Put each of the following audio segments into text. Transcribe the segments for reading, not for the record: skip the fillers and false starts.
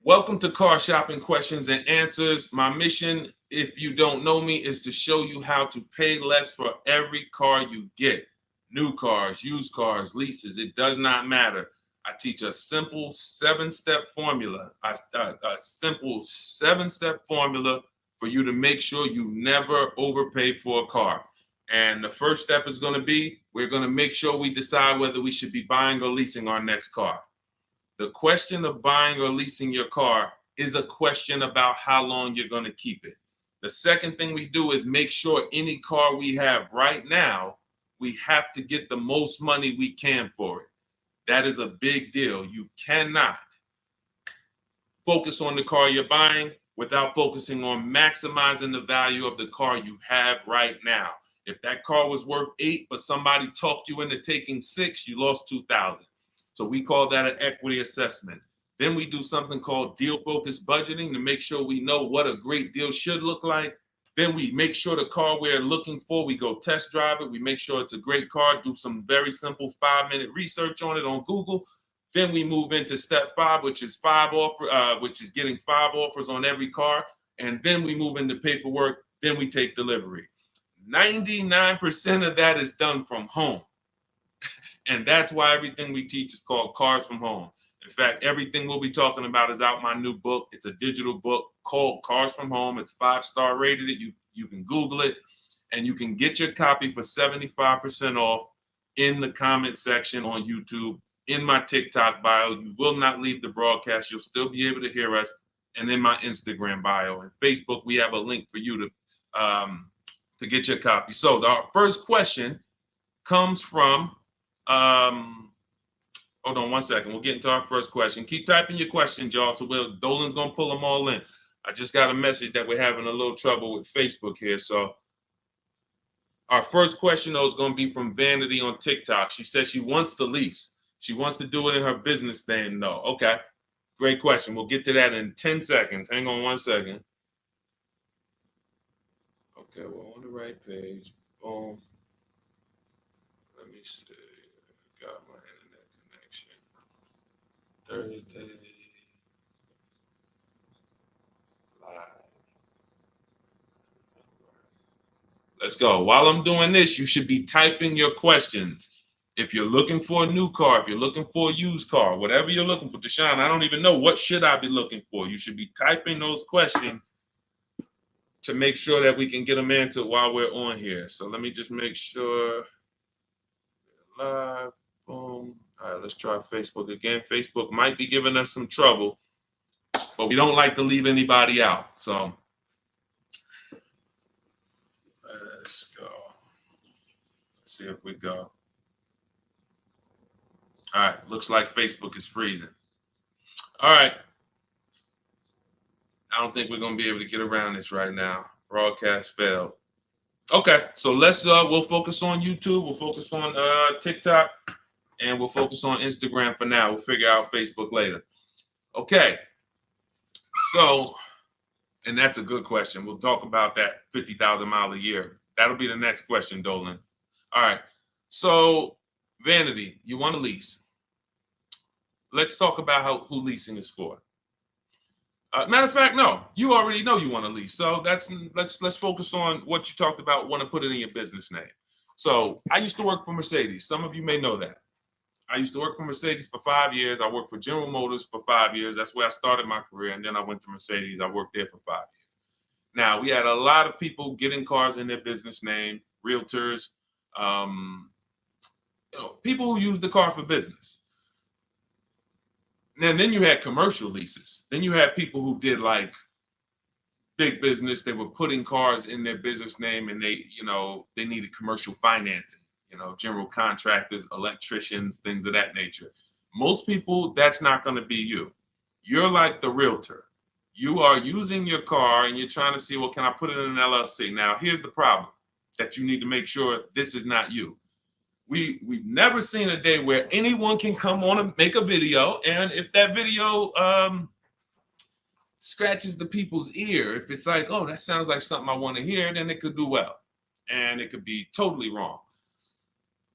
Welcome to Car Shopping Questions and Answers. My mission, if you don't know me, is to show you how to pay less for every car you get. New cars, used cars, leases, it does not matter. I teach a simple seven-step formula, a simple seven-step formula for you to make sure you never overpay for a car. And the first step is going to be, we're going to make sure we decide whether we should be buying or leasing our next car. The question of buying or leasing your car is a question about how long you're going to keep it. The second thing we do is make sure any car we have right now, we have to get the most money we can for it. That is a big deal. You cannot focus on the car you're buying without focusing on maximizing the value of the car you have right now. If that car was worth 8, but somebody talked you into taking 6, you lost 2,000. So we call that an equity assessment. Then we do something called deal focused budgeting to make sure we know what a great deal should look like. Then we make sure the car we're looking for, we go test drive it. We make sure it's a great car, do some very simple 5-minute research on it on Google. Then we move into step 5, which is getting 5 offers on every car. And then we move into paperwork. Then we take delivery. 99% of that is done from home. And that's why everything we teach is called Cars from Home. In fact, everything we'll be talking about is out my new book. It's a digital book called Cars from Home. It's 5-star rated. You can Google it, and you can get your copy for 75% off in the comment section on YouTube, in my TikTok bio. You will not leave the broadcast. You'll still be able to hear us. And in my Instagram bio and Facebook, we have a link for you to get your copy. So our first question comes from hold on one second. We'll get into our first question. Keep typing your questions, y'all. So Dolan's gonna pull them all in. I just got a message that we're having a little trouble with Facebook here. So our first question though is gonna be from Vanity on TikTok. She says she wants to lease. She wants to do it in her business name though. Okay, great question. We'll get to that in 10 seconds. Hang on one second. Okay, we're on the right page. Boom. Let me see. Got my internet connection. Thursday live. Let's go. While I'm doing this, you should be typing your questions. If you're looking for a new car, if you're looking for a used car, whatever you're looking for, Deshone, I don't even know what should I be looking for. You should be typing those questions to make sure that we can get them answered while we're on here. So let me just make sure. Live. Boom. All right, let's try Facebook again. Facebook might be giving us some trouble, but we don't like to leave anybody out. So let's go. Let's see if we go. All right, looks like Facebook is freezing. All right. I don't think we're going to be able to get around this right now. Broadcast failed. Okay, so we'll focus on YouTube. We'll focus on TikTok. And we'll focus on Instagram for now. We'll figure out Facebook later. Okay. So, and that's a good question. We'll talk about that 50,000 mile a year. That'll be the next question, Dolan. All right. So, Vanity, you want to lease. Let's talk about who leasing is for. Matter of fact, no, you already know you want to lease. So let's focus on what you talked about, want to put it in your business name. So I used to work for Mercedes. Some of you may know that. I used to work for Mercedes for 5 years. I worked for General Motors for 5 years. That's where I started my career. And then I went to Mercedes. I worked there for 5 years. Now, we had a lot of people getting cars in their business name, realtors, people who use the car for business. And then you had commercial leases. Then you had people who did like big business. They were putting cars in their business name and they needed commercial financing. General contractors, electricians, things of that nature. Most people, that's not going to be you. You're like the realtor. You are using your car and you're trying to see, well, can I put it in an LLC? Now, here's the problem that you need to make sure this is not you. We've never seen a day where anyone can come on and make a video, and if that video scratches the people's ear, if it's like, oh, that sounds like something I want to hear, then it could do well, and it could be totally wrong.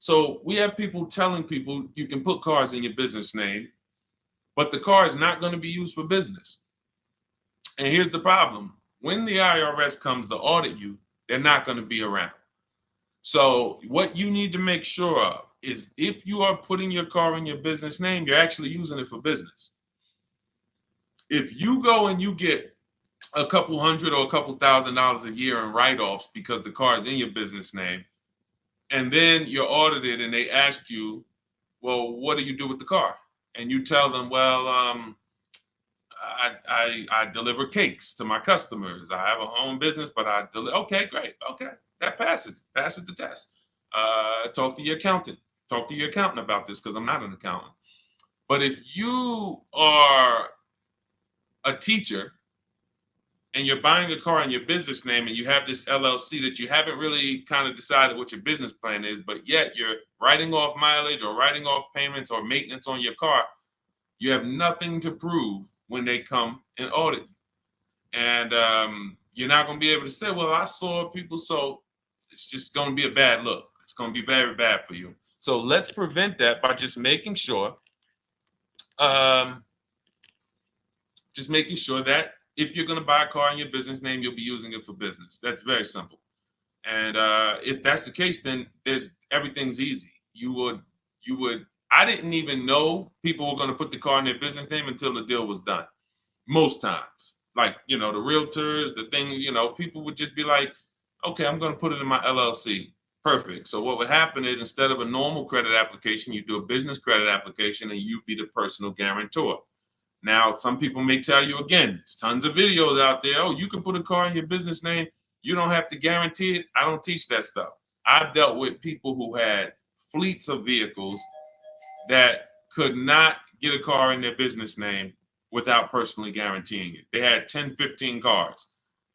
So we have people telling people you can put cars in your business name, but the car is not going to be used for business. And here's the problem. When the IRS comes to audit you, they're not going to be around. So what you need to make sure of is if you are putting your car in your business name, you're actually using it for business. If you go and you get a couple hundred or a couple $1,000s a year in write-offs because the car is in your business name, and then you're audited and they ask you, well, what do you do with the car? And you tell them, well, I deliver cakes to my customers. I have a home business, but I deliver. Okay, great. Okay, that passes the test. Talk to your accountant. Talk to your accountant about this because I'm not an accountant. But if you are a teacher and you're buying a car in your business name and you have this LLC that you haven't really kind of decided what your business plan is, but yet you're writing off mileage or writing off payments or maintenance on your car, you have nothing to prove when they come and audit you. And you're not going to be able to say, well, I saw people. So it's just going to be a bad look. It's going to be very bad for you. So let's prevent that by just making sure that if you're going to buy a car in your business name, you'll be using it for business. That's very simple. And if that's the case, then everything's easy. I didn't even know people were going to put the car in their business name until the deal was done. Most times, like, the realtors, the thing, people would just be like, okay, I'm going to put it in my LLC. Perfect. So what would happen is instead of a normal credit application, you do a business credit application and you be the personal guarantor. Now, some people may tell you, again, there's tons of videos out there. Oh, you can put a car in your business name. You don't have to guarantee it. I don't teach that stuff. I've dealt with people who had fleets of vehicles that could not get a car in their business name without personally guaranteeing it. They had 10, 15 cars.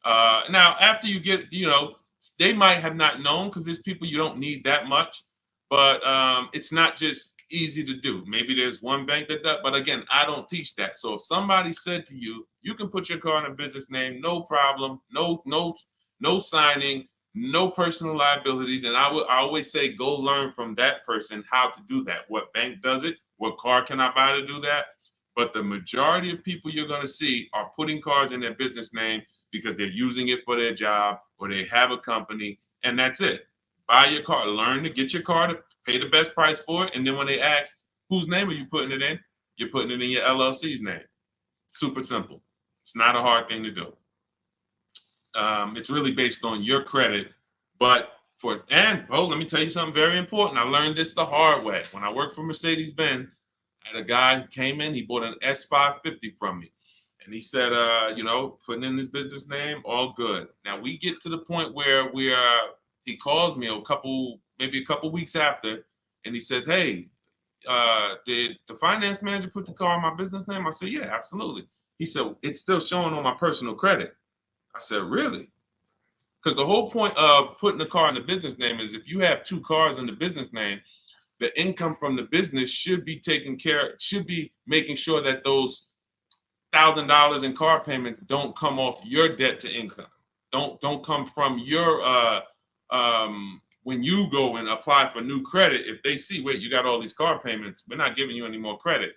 Now, after you get, they might have not known because there's people you don't need that much, but it's not just easy to do. Maybe there's one bank that does, but again, I don't teach that. So if somebody said to you, you can put your car in a business name, no problem, no signing, no personal liability, then I always say go learn from that person how to do that. What bank does it? What car can I buy to do that? But the majority of people you're going to see are putting cars in their business name because they're using it for their job or they have a company, and that's it. Buy your car, learn to get your car to pay the best price for it, and then when they ask, whose name are you putting it in? You're putting it in your LLC's name. Super simple. It's not a hard thing to do. It's really based on your credit, but let me tell you something very important. I learned this the hard way. When I worked for Mercedes-Benz, I had a guy who came in, he bought an S550 from me. And he said, putting in his business name, all good. Now we get to the point where he calls me maybe a couple weeks after, and he says, hey, did the finance manager put the car on my business name? I said, yeah, absolutely. He said, it's still showing on my personal credit. I said, really? Because the whole point of putting the car in the business name is if you have two cars in the business name, the income from the business should be making sure that those $1,000 in car payments don't come off your debt to income. Don't come from your when you go and apply for new credit. If they see, wait, you got all these car payments, we're not giving you any more credit.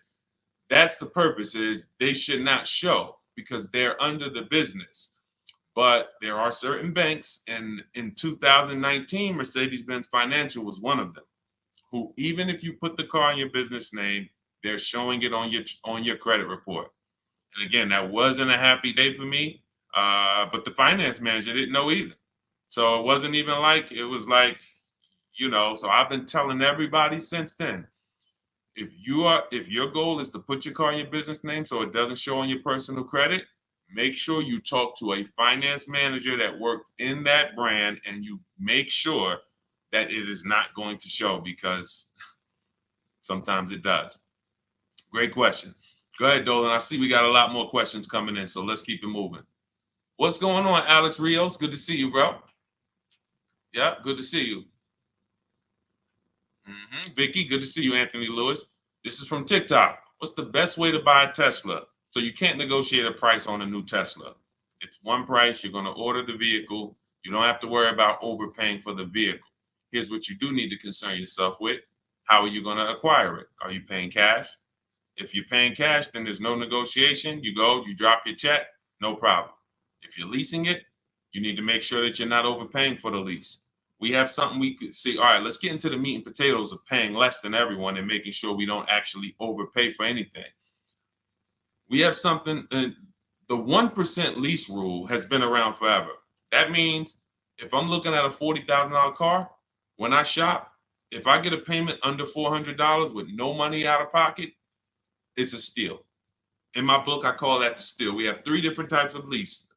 That's the purpose, is they should not show because they're under the business. But there are certain banks, and in 2019, Mercedes-Benz Financial was one of them, who even if you put the car in your business name, they're showing it on your credit report. And again, that wasn't a happy day for me, but the finance manager didn't know either. So it wasn't even like, it was like, so I've been telling everybody since then, if your goal is to put your car in your business name so it doesn't show on your personal credit, make sure you talk to a finance manager that works in that brand and you make sure that it is not going to show, because sometimes it does. Great question. Go ahead, Dolan. I see we got a lot more questions coming in, so let's keep it moving. What's going on, Alex Rios? Good to see you, bro. Yeah, good to see you. Vicky, good to see you, Anthony Lewis. This is from TikTok. What's the best way to buy a Tesla? So you can't negotiate a price on a new Tesla. It's one price. You're going to order the vehicle. You don't have to worry about overpaying for the vehicle. Here's what you do need to concern yourself with. How are you going to acquire it? Are you paying cash? If you're paying cash, then there's no negotiation. You go, you drop your check, no problem. If you're leasing it, you need to make sure that you're not overpaying for the lease. We have something we could see. All right, let's get into the meat and potatoes of paying less than everyone and making sure we don't actually overpay for anything. We have something, the 1% lease rule has been around forever. That means if I'm looking at a $40,000 car, when I shop, if I get a payment under $400 with no money out of pocket, it's a steal. In my book, I call that the steal. We have 3 different types of lease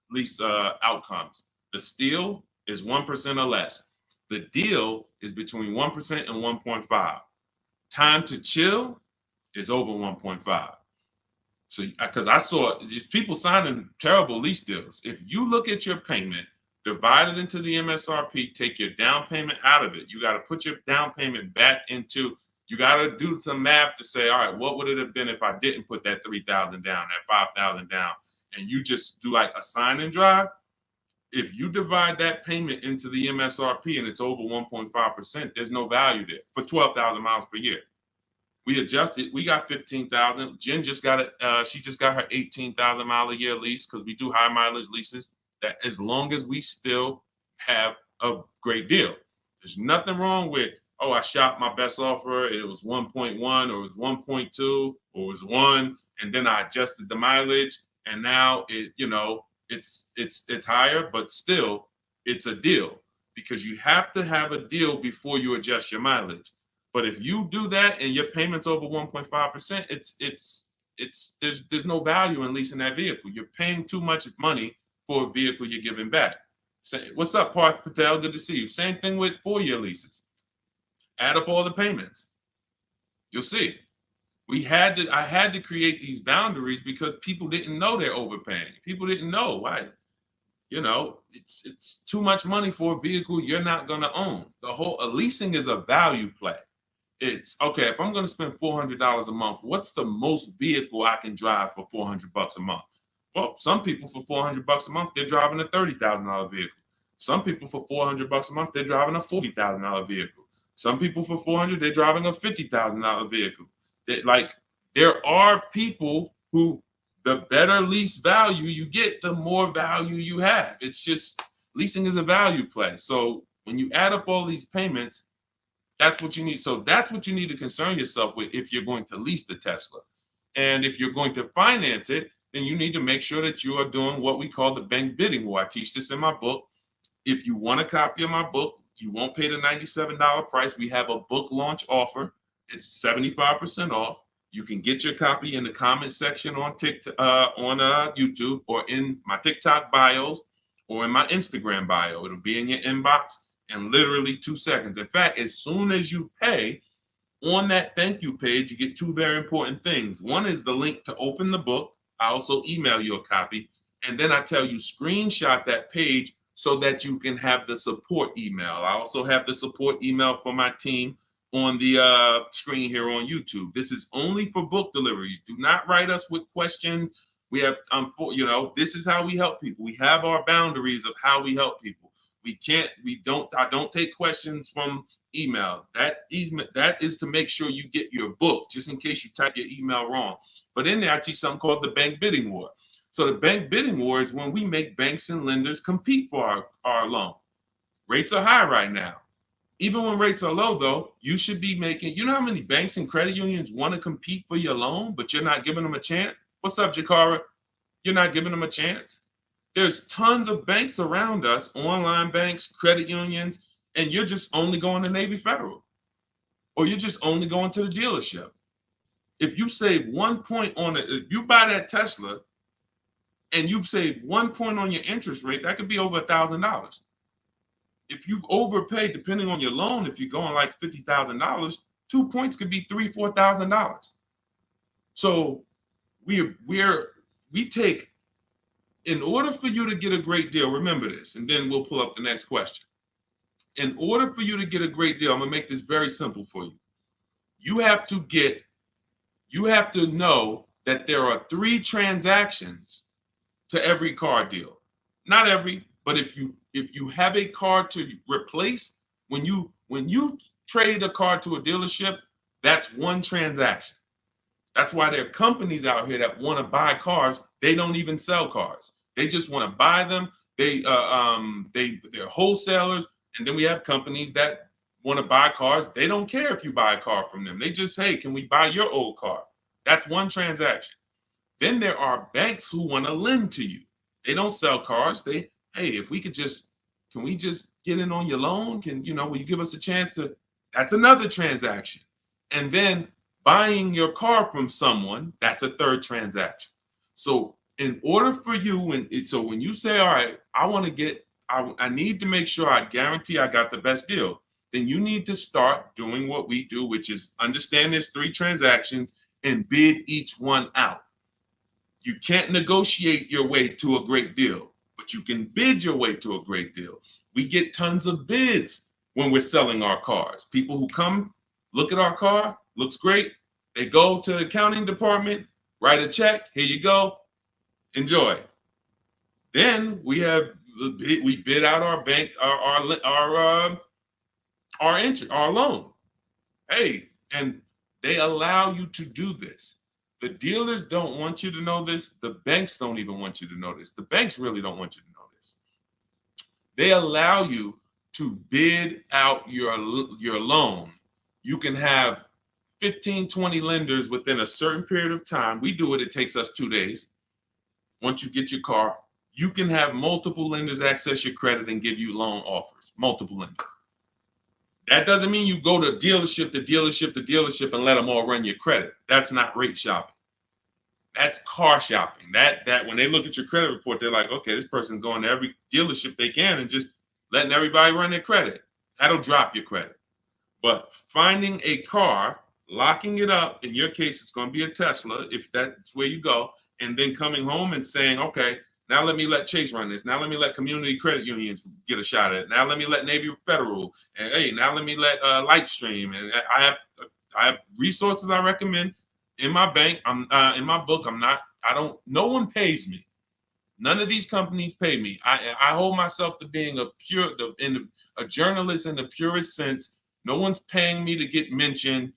outcomes. The steal is 1% or less. The deal is between 1% and 1.5. Time to chill is over 1.5. So, because I saw these people signing terrible lease deals. If you look at your payment, divide it into the MSRP, take your down payment out of it. You got to put your down payment back into, you got to do some math to say, all right, what would it have been if I didn't put that 3,000 down, that 5,000 down, and you just do like a sign and drive? If you divide that payment into the MSRP and it's over 1.5%, there's no value there for 12,000 miles per year. We adjusted. We got 15,000. Jen just got it. She just got her 18,000 mile a year lease because we do high mileage leases. That as long as we still have a great deal, there's nothing wrong with, oh, I shopped my best offer. It was 1.1 or it was 1.2 or it was 1, and then I adjusted the mileage, and now it's higher, but still it's a deal because you have to have a deal before you adjust your mileage. But if you do that and your payment's over 1.5%, there's no value in leasing that vehicle. You're paying too much money for a vehicle you're giving back. Say, what's up, Parth Patel? Good to see you. Same thing with 4-year leases. Add up all the payments. You'll see. I had to create these boundaries because people didn't know they're overpaying. People didn't know why. It's too much money for a vehicle you're not going to own. Leasing is a value play. It's okay, if I'm going to spend $400 a month, what's the most vehicle I can drive for $400 a month? Well, some people for $400 a month, they're driving a $30,000 vehicle. Some people for $400 a month, they're driving a $40,000 vehicle. Some people for $400, they're driving a $50,000 vehicle. There are people who, the better lease value you get, the more value you have. It's just, leasing is a value play. So when you add up all these payments, that's what you need. So that's what you need to concern yourself with if you're going to lease the Tesla. And if you're going to finance it, then you need to make sure that you are doing what we call the bank bidding war. I teach this in my book. If you want a copy of my book, you won't pay the $97 price. We have a book launch offer. It's 75% off. You can get your copy in the comment section on TikTok, on YouTube, or in my TikTok bios, or in my Instagram bio. It'll be in your inbox in literally 2 seconds. In fact, as soon as you pay, on that thank you page, you get 2 very important things. One is the link to open the book. I also email you a copy. And then I tell you, screenshot that page so that you can have the support email. I also have the support email for my team on the screen here on YouTube. This is only for book deliveries. Do not write us with questions. We have, this is how we help people. We have our boundaries of how we help people. I don't take questions from email. That is to make sure you get your book, just in case you type your email wrong. But in there, I teach something called the bank bidding war. So the bank bidding war is when we make banks and lenders compete for our loan. Rates are high right now. Even when rates are low, though, you should be making, you know how many banks and credit unions want to compete for your loan, but you're not giving them a chance? What's up, Jakara? You're not giving them a chance? There's tons of banks around us, online banks, credit unions, and you're just only going to Navy Federal, or you're just only going to the dealership. If you save 1 point on it, if you buy that Tesla and you save 1 point on your interest rate, that could be over $1,000. If you overpay, depending on your loan, if you're going like $50,000, 2 points could be $3,000, $4,000. So we take, in order for you to get a great deal, remember this, and then we'll pull up the next question. In order for you to get a great deal, I'm gonna make this very simple for you. You have to know that there are 3 transactions to every car deal. Not every, but if you have a car to replace, when you trade a car to a dealership, that's 1 transaction. That's why there are companies out here that want to buy cars. They don't even sell cars. They just want to buy them. They're wholesalers, and then we have companies that want to buy cars. They don't care if you buy a car from them. They just say, "Can we buy your old car?" That's one transaction. Then there are banks who want to lend to you. They don't sell cars. Hey, if we could just, can we just get in on your loan? Will you give us a chance to? That's another transaction. And then buying your car from someone, that's a third transaction. So in order for you, so when you say, all right, I need to make sure I guarantee I got the best deal, then you need to start doing what we do, which is understand there's 3 transactions and bid each one out. You can't negotiate your way to a great deal, but you can bid your way to a great deal. We get tons of bids when we're selling our cars. People who come, look at our car, looks great. They go to the accounting department, write a check. Here you go. Enjoy. Then we bid out our bank, our loan. Hey, and they allow you to do this. The dealers don't want you to know this. The banks don't even want you to know this. The banks really don't want you to know this. They allow you to bid out your loan. You can have 15, 20 lenders within a certain period of time. We do it. It takes us 2 days. Once you get your car, you can have multiple lenders access your credit and give you loan offers. Multiple lenders. That doesn't mean you go to dealership to dealership to dealership and let them all run your credit. That's not rate shopping. That's car shopping. That when they look at your credit report, they're like, okay, this person's going to every dealership they can and just letting everybody run their credit. That'll drop your credit. But finding a car, locking it up, in your case, it's going to be a Tesla, if that's where you go, and then coming home and saying, okay, now let me let Chase run this. Now let me let community credit unions get a shot at it. Now let me let Navy Federal. And hey, now let me let Lightstream. And I have resources I recommend in my bank. I'm in my book. No one pays me. None of these companies pay me. I hold myself to being a journalist in the purest sense. No one's paying me to get mentioned.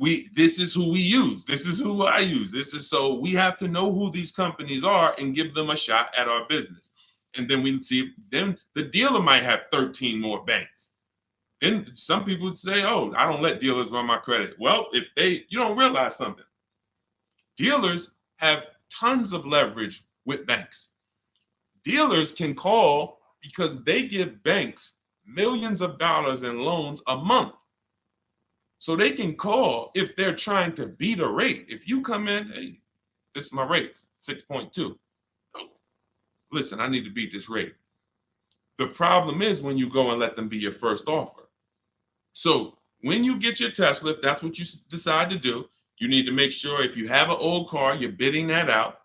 This is who we use. This is who I use. So we have to know who these companies are and give them a shot at our business. And then we see, then the dealer might have 13 more banks. Then some people would say, oh, I don't let dealers run my credit. Well, you don't realize something. Dealers have tons of leverage with banks. Dealers can call because they give banks millions of dollars in loans a month. So they can call if they're trying to beat a rate. If you come in, hey, this is my rate, 6.2. Oh, listen, I need to beat this rate. The problem is when you go and let them be your first offer. So when you get your Tesla, if that's what you decide to do, you need to make sure if you have an old car, you're bidding that out.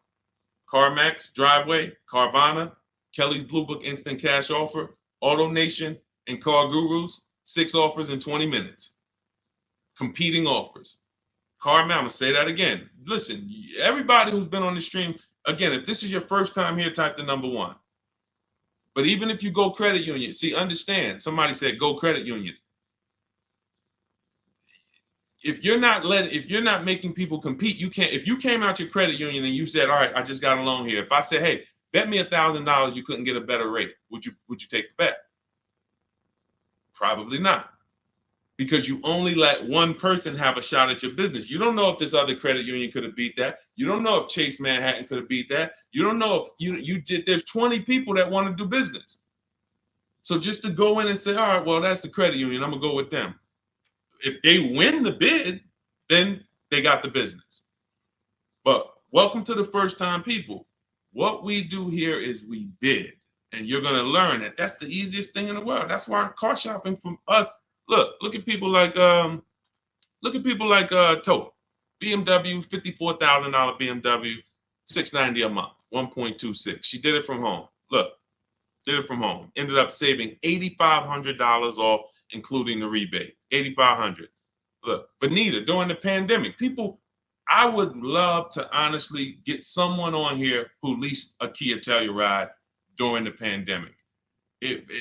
CarMax, Driveway, Carvana, Kelly's Blue Book Instant Cash Offer, AutoNation, and Car Gurus, 6 offers in 20 minutes. Competing offers. CarMax, I'm going to say that again. Listen, everybody who's been on the stream, again, if this is your first time here, type the number 1. But even if you go credit union, see, understand, somebody said go credit union. If you're not making people compete, you can't. If you came out your credit union and you said, all right, I just got a loan here. If I said, hey, bet me $1,000 you couldn't get a better rate, would you take the bet? Probably not. Because you only let one person have a shot at your business. You don't know if this other credit union could have beat that. You don't know if Chase Manhattan could have beat that. You don't know if you did. There's 20 people that want to do business. So just to go in and say, all right, well, that's the credit union, I'm going to go with them. If they win the bid, then they got the business. But welcome to the first time people. What we do here is we bid. And you're going to learn that that's the easiest thing in the world. That's why car shopping from us. Look at people like Tote, BMW, $54,000 BMW, $690 a month, 1.26. She did it from home. Did it from home. Ended up saving $8,500 off, including the rebate. $8,500. Look, Benita, during the pandemic, I would love to honestly get someone on here who leased a Kia Telluride during the pandemic.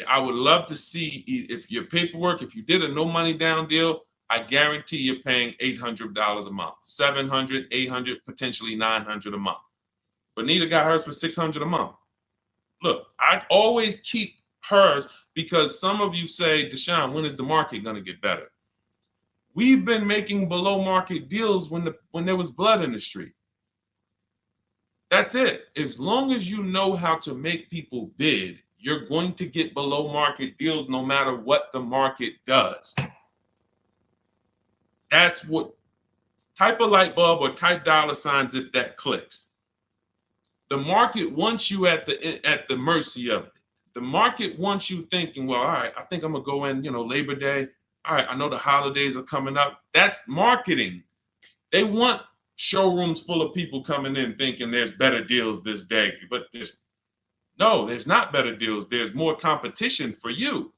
I would love to see if your paperwork, if you did a no money down deal, I guarantee you're paying $800 a month, 700, 800, potentially 900 a month. Bonita got hers for 600 a month. Look, I always keep hers because some of you say, Deshone, when is the market going to get better? We've been making below market deals when there was blood in the street. That's it. As long as you know how to make people bid, you're going to get below market deals no matter what the market does. That's what, type a light bulb or type dollar signs if that clicks. The market wants you at the mercy of it. The market wants you thinking, well, all right, I think I'm gonna go in, Labor Day. All right, I know the holidays are coming up. That's marketing. They want showrooms full of people coming in thinking there's better deals this day, but there's not better deals. There's more competition for you.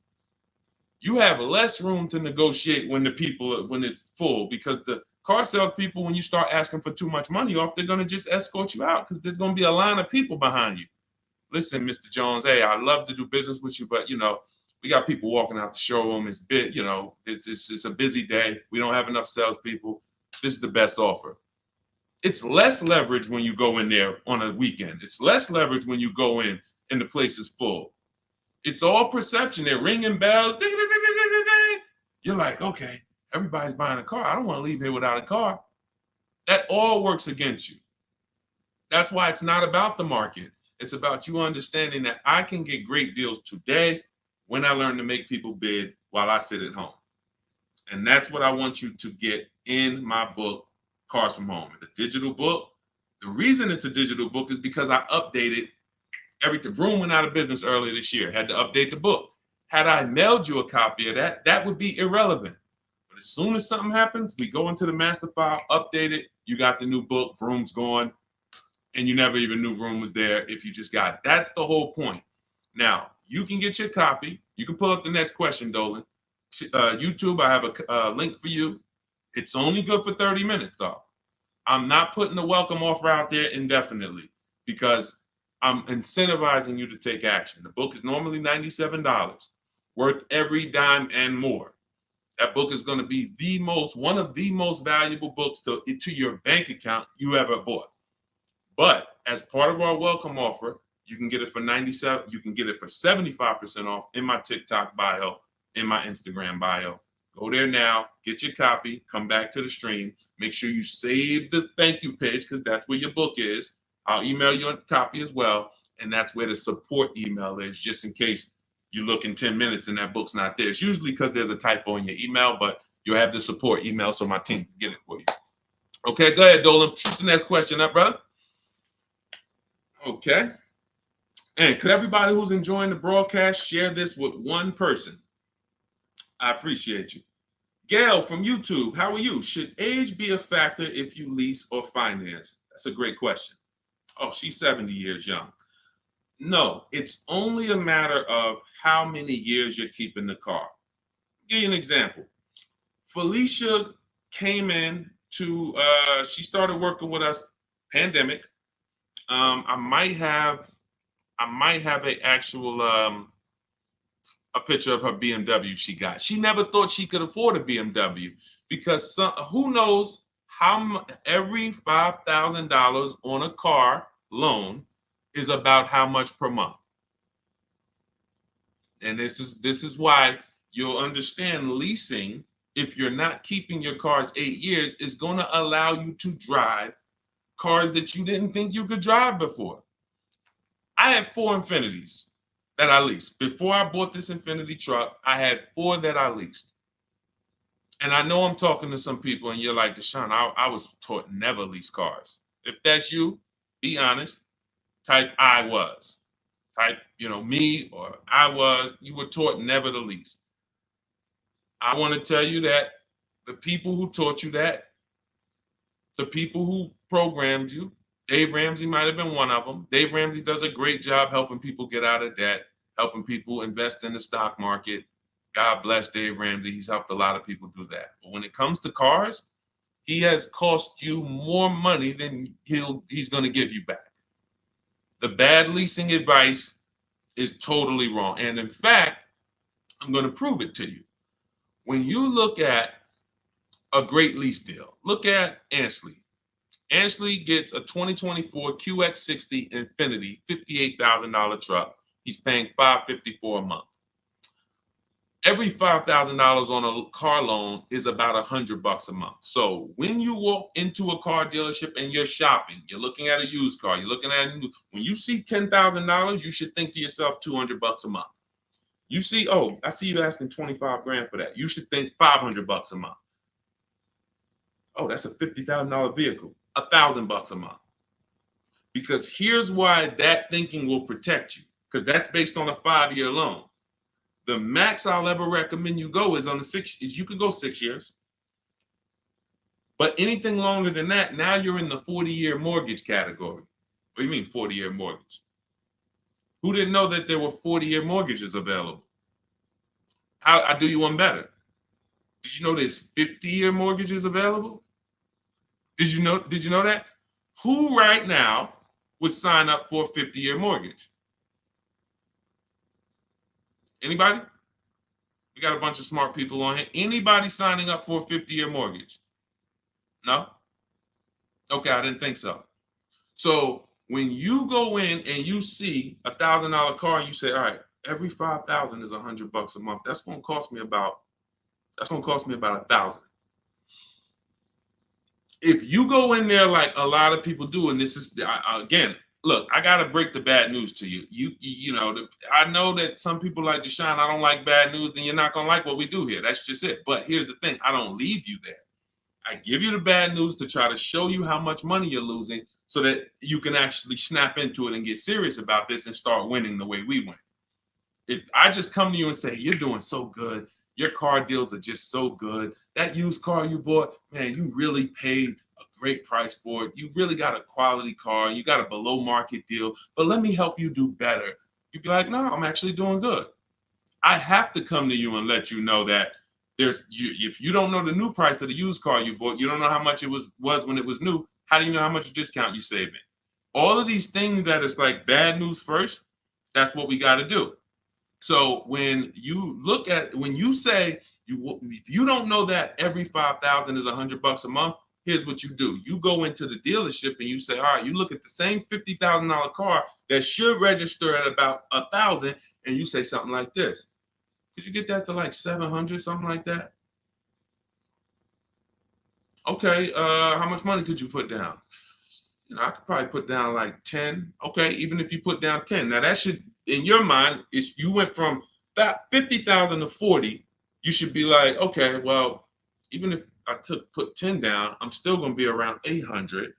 You have less room to negotiate when it's full, because the car sales people, when you start asking for too much money off, they're going to just escort you out because there's going to be a line of people behind you. Listen, Mr. Jones, hey, I'd love to do business with you, but we got people walking out the showroom. It's it's a busy day. We don't have enough salespeople. This is the best offer. It's less leverage when you go in there on a weekend. It's less leverage when you go in and the place is full. It's all perception. They're ringing bells. You're like, okay, everybody's buying a car. I don't want to leave here without a car. That all works against you. That's why it's not about the market. It's about you understanding that I can get great deals today when I learn to make people bid while I sit at home. And that's what I want you to get in my book, Cars from Home. It's a digital book. The reason it's a digital book is because I updated Vroom went out of business earlier this year. Had to update the book. Had I mailed you a copy of that would be irrelevant. But as soon as something happens, we go into the master file, update it. You got the new book. Vroom's gone, and you never even knew Vroom was there if you just got it. That's the whole point. Now you can get your copy. You can pull up the next question, Dolan. YouTube, I have a link for you. It's only good for 30 minutes, though. I'm not putting the welcome offer out there indefinitely because I'm incentivizing you to take action. The book is normally $97, worth every dime and more. That book is going to be one of the most valuable books to your bank account you ever bought. But as part of our welcome offer, you can get it for $97. You can get it for 75% off in my TikTok bio, in my Instagram bio. Go there now, get your copy, come back to the stream. Make sure you save the thank you page because that's where your book is. I'll email you a copy as well. And that's where the support email is, just in case you look in 10 minutes and that book's not there. It's usually because there's a typo in your email, but you'll have the support email so my team can get it for you. Okay, go ahead, Dolan. Shoot the next question up, brother. Okay. And could everybody who's enjoying the broadcast share this with one person? I appreciate you. Gail from YouTube, how are you? Should age be a factor if you lease or finance? That's a great question. Oh, she's 70 years young. No, it's only a matter of how many years you're keeping the car. I'll give you an example. Felicia came in she started working with us, pandemic. I might have a picture of her BMW she got. She never thought she could afford a BMW because who knows how every $5,000 on a car loan is about how much per month. And this is why you'll understand leasing, if you're not keeping your cars 8 years, is going to allow you to drive cars that you didn't think you could drive before. I had 4 Infinities that I leased. Before I bought this Infinity truck, I had 4 that I leased. And I know I'm talking to some people and you're like, Deshone, I was taught never lease cars. If that's you, be honest. Type I was. Type, me or I was. You were taught never to lease. I want to tell you that the people who taught you that, the people who programmed you, Dave Ramsey might have been one of them. Dave Ramsey does a great job helping people get out of debt, helping people invest in the stock market. God bless Dave Ramsey. He's helped a lot of people do that. But when it comes to cars, he has cost you more money than he's going to give you back. The bad leasing advice is totally wrong. And in fact, I'm going to prove it to you. When you look at a great lease deal. Look at Ansley. Ansley gets a 2024 QX60 Infinity $58,000 truck. He's paying $554 a month. Every $5,000 on a car loan is about $100 a month. So when you walk into a car dealership and you're shopping, you're looking at a used car, you're looking at a new, when you see $10,000, you should think to yourself $200 a month. You see, oh, I see you asking 25 grand for that. You should think $500 a month. Oh, that's a $50,000 vehicle, $1,000 a month. Because here's why that thinking will protect you, because that's based on a 5-year loan. The max I'll ever recommend you go is on the 6 years. You can go 6 years. But anything longer than that, now you're in the 40-year mortgage category. What do you mean 40-year mortgage? Who didn't know that there were 40-year mortgages available? I'll do you one better. Did you know there's 50-year mortgages available? Did you know that? Who right now would sign up for a 50-year mortgage? Anybody? We got a bunch of smart people on here. Anybody signing up for a 50-year mortgage? No? Okay, I didn't think so. So when you go in and you see $1,000 car and you say, all right, every 5,000 is $100 a month. That's going to cost me about $1,000. If you go in there like a lot of people do, and this is again, look, I gotta break the bad news to you. I know that some people like Deshone, I don't like bad news, and you're not gonna like what we do here. That's just it. But here's the thing: I don't leave you there. I give you the bad news to try to show you how much money you're losing, so that you can actually snap into it and get serious about this and start winning the way we win. If I just come to you and say, you're doing so good, your car deals are just so good, that used car you bought, man, you really paid a great price for it. You really got a quality car. You got a below market deal, but let me help you do better. You'd be like, no, I'm actually doing good. I have to come to you and let you know that if you don't know the new price of the used car you bought, you don't know how much it was when it was new. How do you know how much discount you saving? All of these things that is like bad news first, that's what we got to do. So when you say if you don't know that every 5,000 is $100 a month, here's what you do. You go into the dealership and you say, all right, you look at the same $50,000 car that should register at about 1,000, and you say something like this. Could you get that to like 700, something like that? Okay, how much money could you put down? I could probably put down like 10. Okay, even if you put down 10. Now that should, in your mind, if you went from that 50,000 to 40, you should be like, okay, well, even if I put 10 down, I'm still going to be around 800.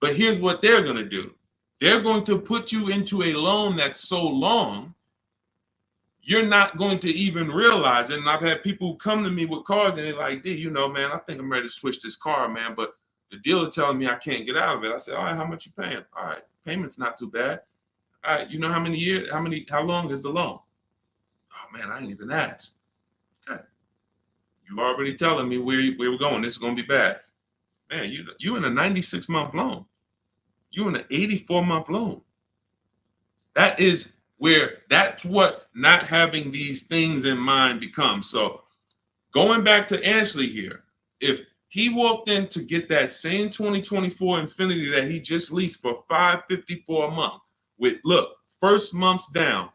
But here's what they're going to do. They're going to put you into a loan that's so long, you're not going to even realize it. And I've had people who come to me with cars and they're like, D, man, I think I'm ready to switch this car, man, but the dealer telling me I can't get out of it. I said, all right, how much you paying? All right, payment's not too bad. All right, you know how many years, how long is the loan? Oh man, I ain't even asked. Okay. You already telling me where we're going. This is gonna be bad. Man, you in a 96-month loan. You in an 84-month loan. That's what not having these things in mind becomes. So going back to Ashley here, if he walked in to get that same 2024 Infinity that he just leased for $554 a month with, look, first month's down,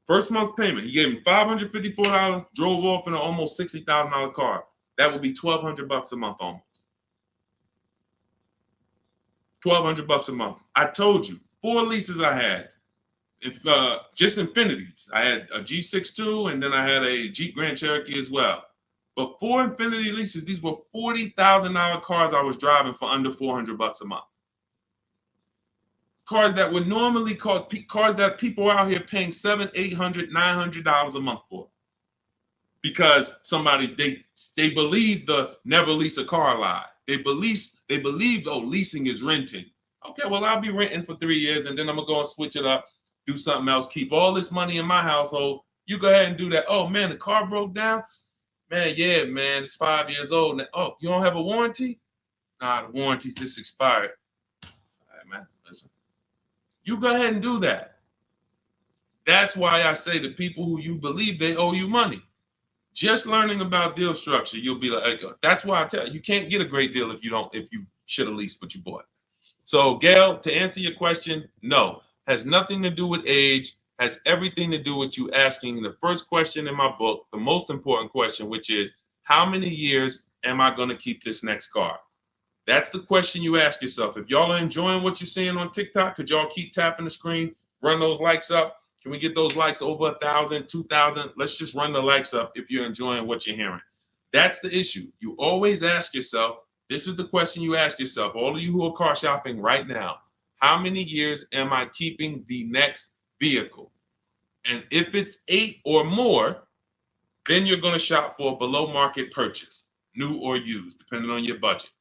first month payment, he gave him $554, drove off in an almost $60,000 car. That would be $1,200 a month almost. $1,200 a month. I told you, 4 leases I had. If just Infinities. I had a G62 and then I had a Jeep Grand Cherokee as well. But 4 Infinity leases, these were $40,000 cars I was driving for under $400 a month. Cars that would normally cost, cars that people are out here paying $700, $800, $900 a month for. Because they believe the never lease a car lie. They believe, oh, leasing is renting. Okay, well, I'll be renting for 3 years and then I'm gonna go and switch it up, do something else, keep all this money in my household. You go ahead and do that. Oh man, the car broke down. Man, yeah, man, it's 5 years old. Now, oh, you don't have a warranty? Nah, the warranty just expired. All right, man, listen. You go ahead and do that. That's why I say to people who you believe they owe you money. Just learning about deal structure, you'll be like, that's why I tell you, you can't get a great deal if you should have leased what you bought. So, Gail, to answer your question, no, has nothing to do with age, has everything to do with you asking the first question in my book, the most important question, which is, how many years am I going to keep this next car? That's the question you ask yourself. If y'all are enjoying what you're seeing on TikTok, could y'all keep tapping the screen, run those likes up? Can we get those likes over 1,000, 2,000? Let's just run the likes up if you're enjoying what you're hearing. That's the issue. You always ask yourself, this is the question you ask yourself, all of you who are car shopping right now, how many years am I keeping the next vehicle? And if it's 8 or more, then you're going to shop for a below market purchase, new or used, depending on your budget.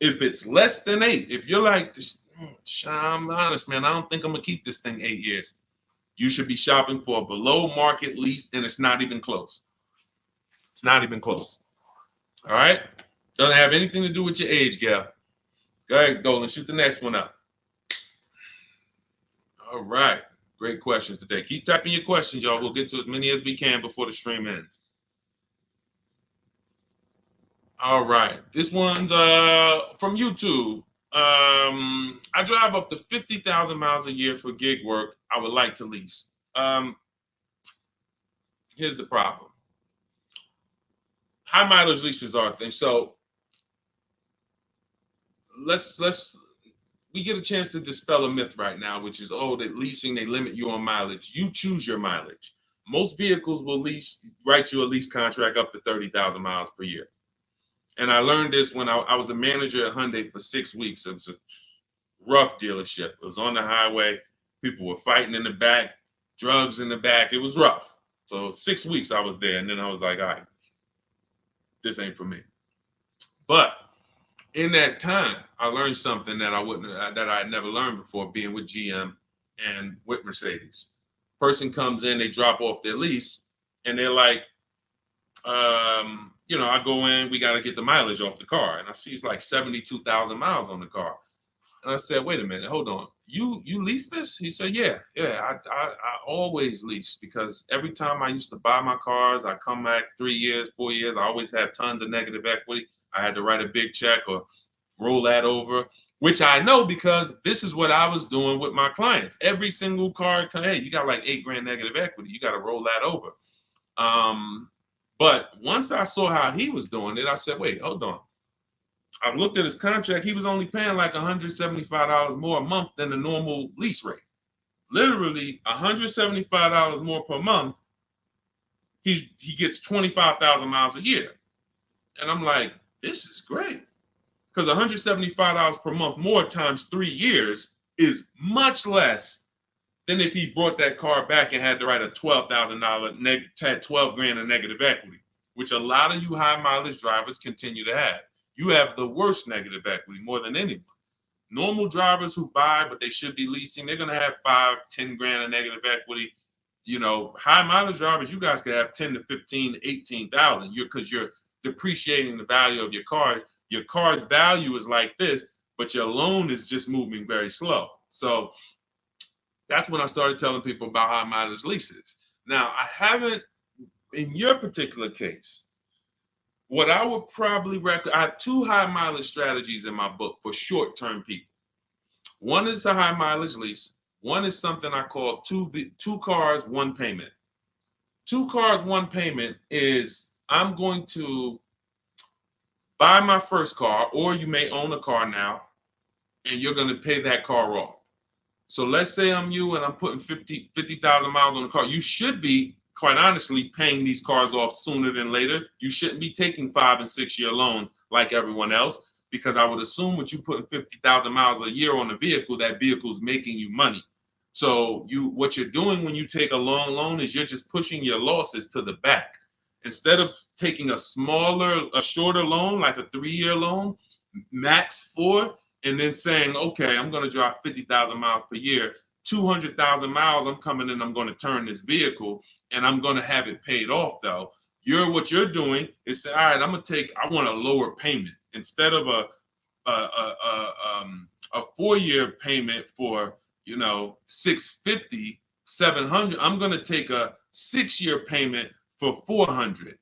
If it's less than 8, if you're like, I'm honest, man, I don't think I'm going to keep this thing 8 years. You should be shopping for a below market lease, and it's not even close. It's not even close. All right? Doesn't have anything to do with your age, Gail. Go ahead, Dolan, shoot the next one up. All right. Great questions today. Keep typing your questions, y'all. We'll get to as many as we can before the stream ends. All right. This one's from YouTube. I drive up to 50,000 miles a year for gig work. I would like to lease. Here's the problem. High mileage leases are a thing. So we get a chance to dispel a myth right now, which is, oh, that leasing, they limit you on mileage. You choose your mileage. Most vehicles will write you a lease contract up to 30,000 miles per year. And I learned this when I was a manager at Hyundai for 6 weeks. It was a rough dealership. It was on the highway. People were fighting in the back, drugs in the back. It was rough. So 6 weeks I was there, and then I was like, all right, this ain't for me. But in that time, I learned something that I had never learned before, being with GM and with Mercedes. Person comes in, they drop off their lease, and they're like, I go in, we got to get the mileage off the car. And I see it's like 72,000 miles on the car. And I said, wait a minute, hold on. You lease this? He said, yeah, I always lease, because every time I used to buy my cars, I come back 3 years, 4 years, I always had tons of negative equity. I had to write a big check or roll that over, which I know because this is what I was doing with my clients. Every single car, hey, you got like $8,000 negative equity. You got to roll that over. But once I saw how he was doing it, I said, wait, hold on. I looked at his contract. He was only paying like $175 more a month than the normal lease rate. Literally $175 more per month. He gets 25,000 miles a year. And I'm like, this is great. Because $175 per month more times 3 years is much less than if he brought that car back and had to write a $12,000 had $12,000 in negative equity, which a lot of you high mileage drivers continue to have. You have the worst negative equity more than anyone. Normal drivers who buy, but they should be leasing, they're going to have $5,000-10,000 in negative equity. High mileage drivers, you guys could have 10 to 15, 18,000 because you're depreciating the value of your cars. Your car's value is like this, but your loan is just moving very slow. So that's when I started telling people about high mileage leases. Now, I haven't, in your particular case, what I would probably recommend, I have 2 high mileage strategies in my book for short-term people. One is a high mileage lease. One is something I call two cars, one payment. 2 cars, one payment is I'm going to buy my first car, or you may own a car now, and you're going to pay that car off. So let's say I'm you and I'm putting 50,000 miles on the car. You should be, quite honestly, paying these cars off sooner than later. You shouldn't be taking 5- and 6-year loans like everyone else, because I would assume with you putting 50,000 miles a year on a vehicle, that vehicle is making you money. So what you're doing when you take a long loan is you're just pushing your losses to the back. Instead of taking a shorter loan, like a 3-year loan, max 4, and then saying, okay, I'm going to drive 50,000 miles per year, 200,000 miles, I'm coming in, I'm going to turn this vehicle, and I'm going to have it paid off, though. What you're doing is say, all right, I want a lower payment. Instead of a 4-year payment for, $650, $700, I'm going to take a 6-year payment for $400.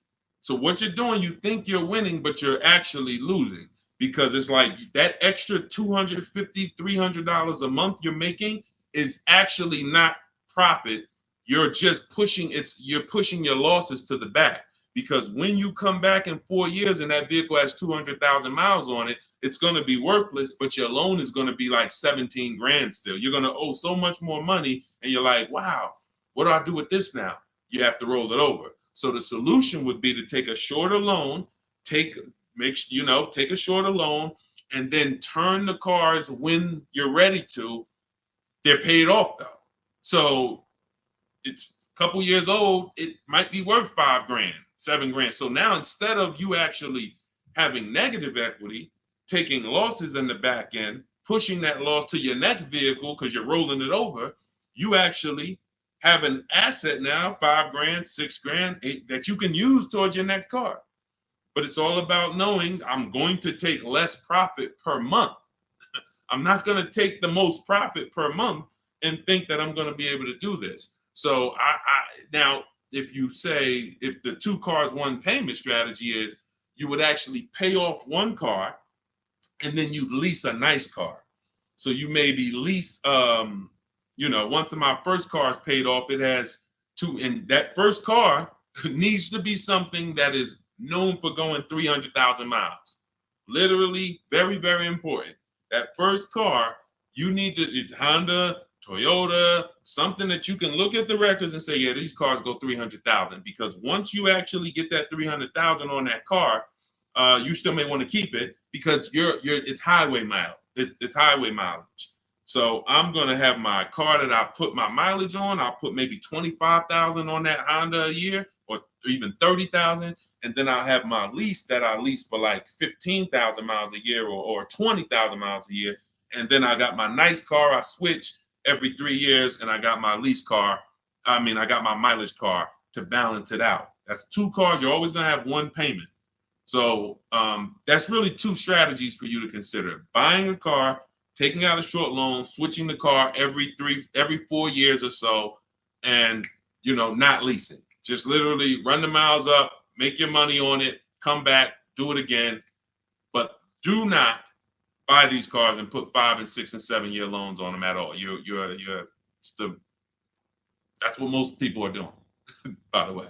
So what you're doing, you think you're winning, but you're actually losing, because it's like that extra $250, $300 a month you're making is actually not profit. You're just you're pushing your losses to the back, because when you come back in 4 years and that vehicle has 200,000 miles on it, it's going to be worthless, but your loan is going to be like 17 grand still. You're going to owe so much more money, and you're like, wow, what do I do with this now? You have to roll it over. So the solution would be to take a shorter loan, take a shorter loan, and then turn the cars when you're ready to. They're paid off though. So it's a couple years old, it might be worth 5 grand, 7 grand. So now instead of you actually having negative equity, taking losses in the back end, pushing that loss to your next vehicle because you're rolling it over, you actually have an asset now, 5 grand, 6 grand, 8, that you can use towards your next car. But it's all about knowing I'm going to take less profit per month. I'm not going to take the most profit per month and think that I'm going to be able to do this. So now, if you say, if the 2 cars, 1 payment strategy is, you would actually pay off 1 car and then you lease a nice car. So you maybe lease, once my first car is paid off, it has 2, and that first car needs to be something that is known for going 300,000 miles. Literally, very, very important. That first car, you need to, it's Honda, Toyota, something that you can look at the records and say, yeah, these cars go 300,000. Because once you actually get that 300,000 on that car, you still may want to keep it because it's highway mileage. It's highway mileage. So I'm gonna have my car that I put my mileage on. I'll put maybe 25,000 on that Honda a year, or even 30,000, and then I'll have my lease that I lease for like 15,000 miles a year, or 20,000 miles a year. And then I got my nice car. I switch every 3 years, and I got my lease car. I got my mileage car to balance it out. That's 2 cars. You're always gonna have 1 payment. So that's really 2 strategies for you to consider: buying a car, taking out a short loan, switching the car every 4 years or so, and not leasing. Just literally run the miles up, make your money on it, come back, do it again. But do not buy these cars and put 5 and 6 and 7 year loans on them at all. That's what most people are doing, by the way.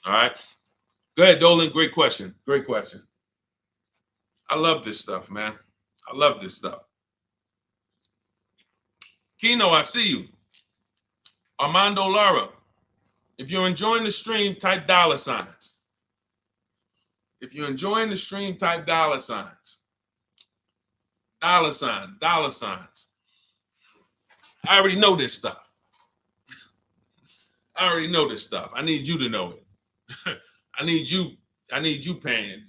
All right. Go ahead, Dolan. Great question. Great question. I love this stuff, man. I love this stuff. Kino, I see you. Armando Lara, if you're enjoying the stream, type $signs. If you're enjoying the stream, type $signs. $signs. I already know this stuff. I already know this stuff. I need you to know it. I need you paying,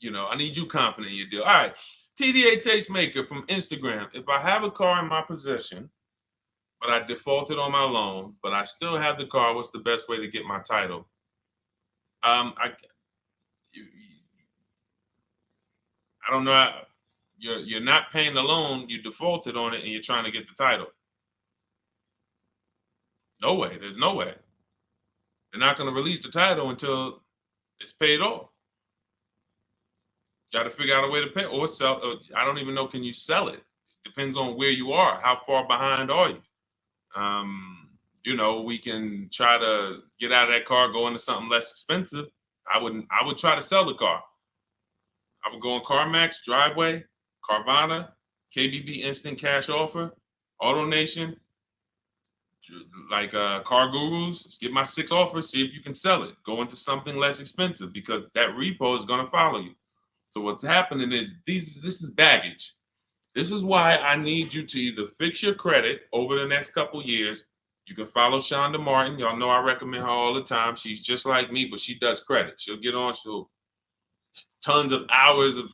I need you confident in your deal. All right. TDA Tastemaker from Instagram. If I have a car in my possession, but I defaulted on my loan, but I still have the car, what's the best way to get my title? I don't know. You're not paying the loan, you defaulted on it, and you're trying to get the title. No way. There's no way. They're not going to release the title until it's paid off. Got to figure out a way to pay or sell. I don't even know. Can you sell it? Depends on where you are. How far behind are you? We can try to get out of that car, go into something less expensive. I would try to sell the car. I would go on CarMax, Driveway, Carvana, KBB Instant Cash Offer, AutoNation, like Car Gurus. Get my 6 offers, see if you can sell it. Go into something less expensive because that repo is going to follow you. So what's happening is this is baggage. This is why I need you to either fix your credit over the next couple years. You can follow Shonda Martin. Y'all know I recommend her all the time. She's just like me, but she does credit. She'll get on, tons of hours of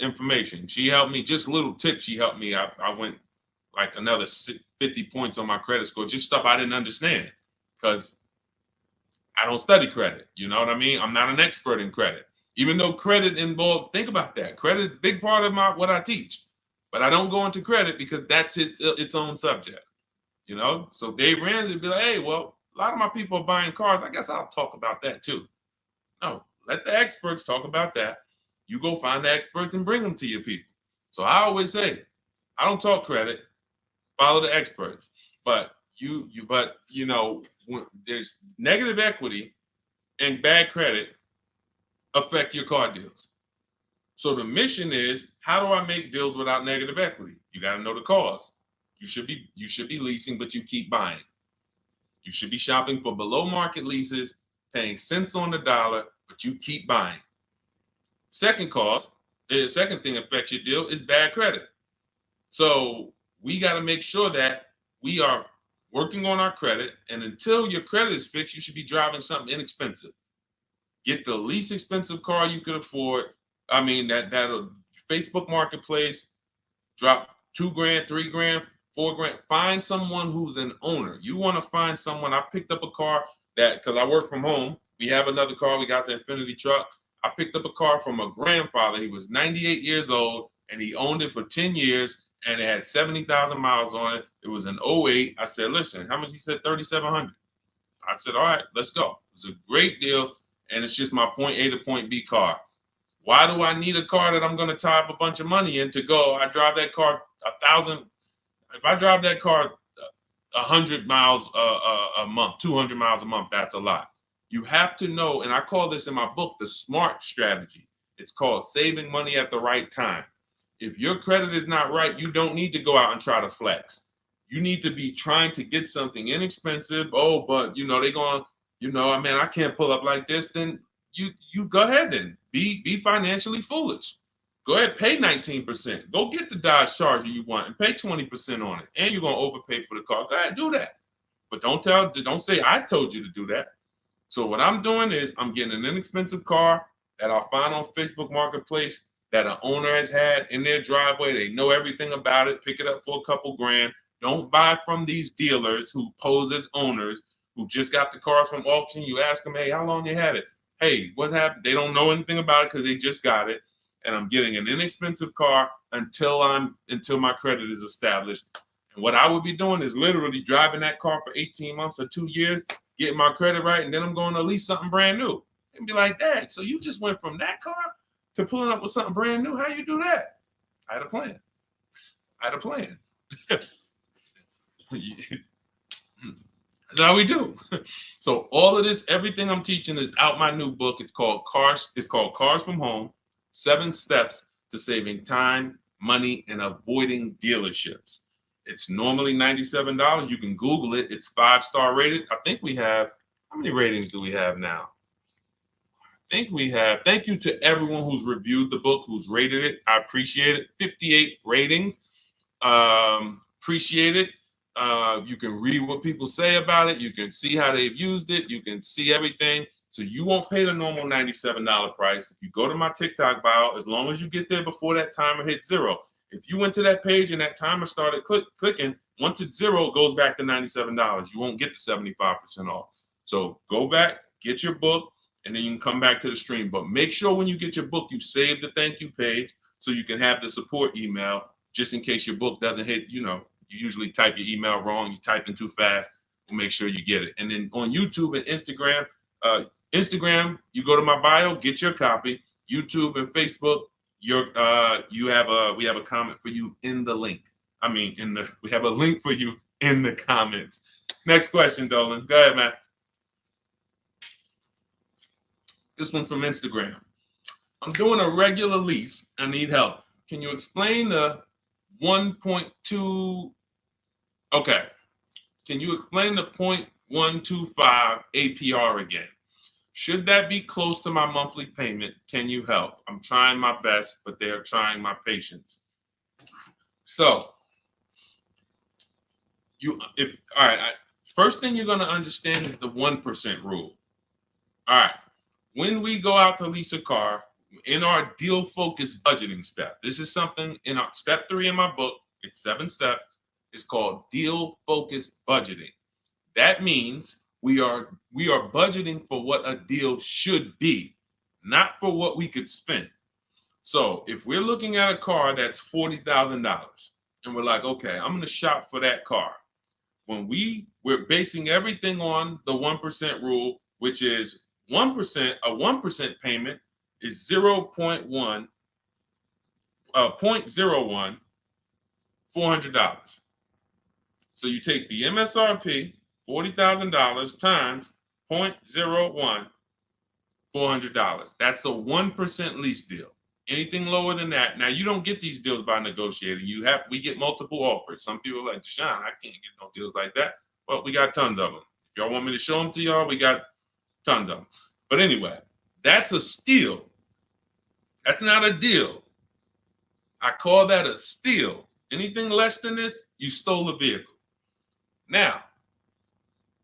information. She helped me, just little tips she helped me. I went like another 50 points on my credit score, just stuff I didn't understand because I don't study credit. You know what I mean? I'm not an expert in credit. Even though credit involved, think about that. Credit is a big part of what I teach. But I don't go into credit because that's its own subject. So Dave Ramsey would be like, hey, well, a lot of my people are buying cars. I guess I'll talk about that too. No, let the experts talk about that. You go find the experts and bring them to your people. So I always say, I don't talk credit, follow the experts. But when there's negative equity and bad credit affect your car deals. So the mission is, how do I make deals without negative equity? You got to know the cause. You should be leasing, but you keep buying. You should be shopping for below market leases, paying cents on the dollar, but you keep buying. Second cause, the second thing affects your deal is bad credit. So we got to make sure that we are working on our credit, and until your credit is fixed, you should be driving something inexpensive. Get the least expensive car you could afford. I mean, that'll Facebook Marketplace, drop $2,000, $3,000, $4,000. Find someone who's an owner. You want to find someone. I picked up a car because I work from home. We have another car. We got the Infinity truck. I picked up a car from a grandfather. He was 98 years old, and he owned it for 10 years, and it had 70,000 miles on it. It was an '08. I said, listen, how much? He said, $3,700. I said, all right, let's go. It's a great deal, and it's just my point A to point B car. Why do I need a car that I'm going to tie up a bunch of money in to go? I drive that car 1,000. If I drive that car 100 miles a month, 200 miles a month, that's a lot. You have to know, and I call this in my book, the SMART strategy. It's called saving money at the right time. If your credit is not right, you don't need to go out and try to flex. You need to be trying to get something inexpensive. Oh, but they're going, man, I can't pull up like this. Then you go ahead and be financially foolish. Go ahead, pay 19%. Go get the Dodge Charger you want and pay 20% on it. And you're gonna overpay for the car. Go ahead, do that. But don't say I told you to do that. So what I'm doing is I'm getting an inexpensive car that I'll find on Facebook Marketplace that an owner has had in their driveway. They know everything about it. Pick it up for a couple grand. Don't buy from these dealers who pose as owners who just got the cars from auction. You ask them, hey, how long you had it? Hey, what happened? They don't know anything about it because they just got it. And I'm getting an inexpensive car until my credit is established. And what I would be doing is literally driving that car for 18 months or 2 years, getting my credit right, and then I'm going to lease something brand new. And be like, Dad, so you just went from that car to pulling up with something brand new? How you do that? I had a plan. That's how we do. So all of this, everything I'm teaching is out my new book. It's called Cars from Home, 7 Steps to Saving Time, Money, and Avoiding Dealerships. It's normally $97. You can Google it. It's 5-star rated. I think we have, how many ratings do we have now? I think we have, thank you to everyone who's reviewed the book, who's rated it. I appreciate it. 58 ratings. Appreciate it. You can read what people say about it. You can see how they've used it. You can see everything. So you won't pay the normal $97 price. If you go to my TikTok bio, as long as you get there before that timer hits 0. If you went to that page and that timer started clicking, once it's 0, it goes back to $97. You won't get the 75% off. So go back, get your book, and then you can come back to the stream. But make sure when you get your book, you save the thank you page so you can have the support email just in case your book doesn't hit, you usually type your email wrong, you type in too fast. We'll make sure you get it. And then on YouTube and Instagram, you go to my bio, get your copy. YouTube and Facebook, we have a comment for you in the link. We have a link for you in the comments. Next question, Dolan. Go ahead, man. This one from Instagram. I'm doing a regular lease. I need help. Can you explain the 1.2? Okay. Can you explain the 0.125 APR again? Should that be close to my monthly payment? Can you help? I'm trying my best, but they're trying my patience. So, first thing you're going to understand is the 1% rule. All right. When we go out to lease a car, in our deal focused budgeting step, this is something in our step 3 in my book. It's 7 steps. It's called deal focused budgeting. That means we are budgeting for what a deal should be, not for what we could spend. So if we're looking at a car that's $40,000 and we're like, okay, I'm going to shop for that car. When we're basing everything on the 1% rule, which is 1%, a 1% payment is 0.01, 0.01, $400. So you take the MSRP, $40,000 times 0.01, $400. That's the 1% lease deal. Anything lower than that, now you don't get these deals by negotiating. We get multiple offers. Some people are like, Deshone, I can't get no deals like that. Well, we got tons of them. If y'all want me to show them to y'all, we got tons of them. But anyway, that's a steal. That's not a deal. I call that a steal. Anything less than this, you stole a vehicle. Now,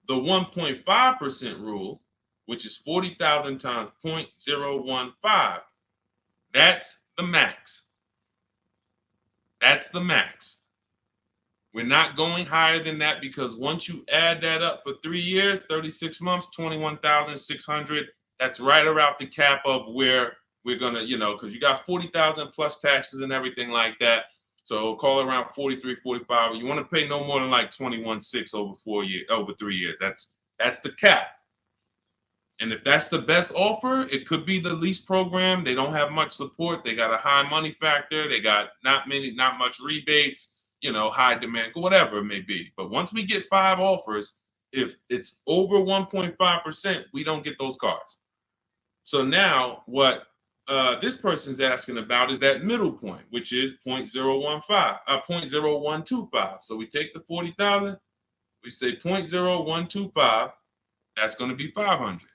the 1.5% rule, which is 40,000 times 0.015, that's the max. That's the max. We're not going higher than that because once you add that up for 3 years, 36 months, 21,600, that's right around the cap of where we're gonna, because you got 40,000 plus taxes and everything like that. So call it around 43, 45. You want to pay no more than like 21.6 over 3 years. That's the cap. And if that's the best offer, it could be the lease program. They don't have much support. They got a high money factor. They got not much rebates, high demand, whatever it may be. But once we get 5 offers, if it's over 1.5%, we don't get those cars. So now what this person's asking about is that middle point, which is 0.0125. So we take the 40,000, we say 0.0125, that's going to be 500.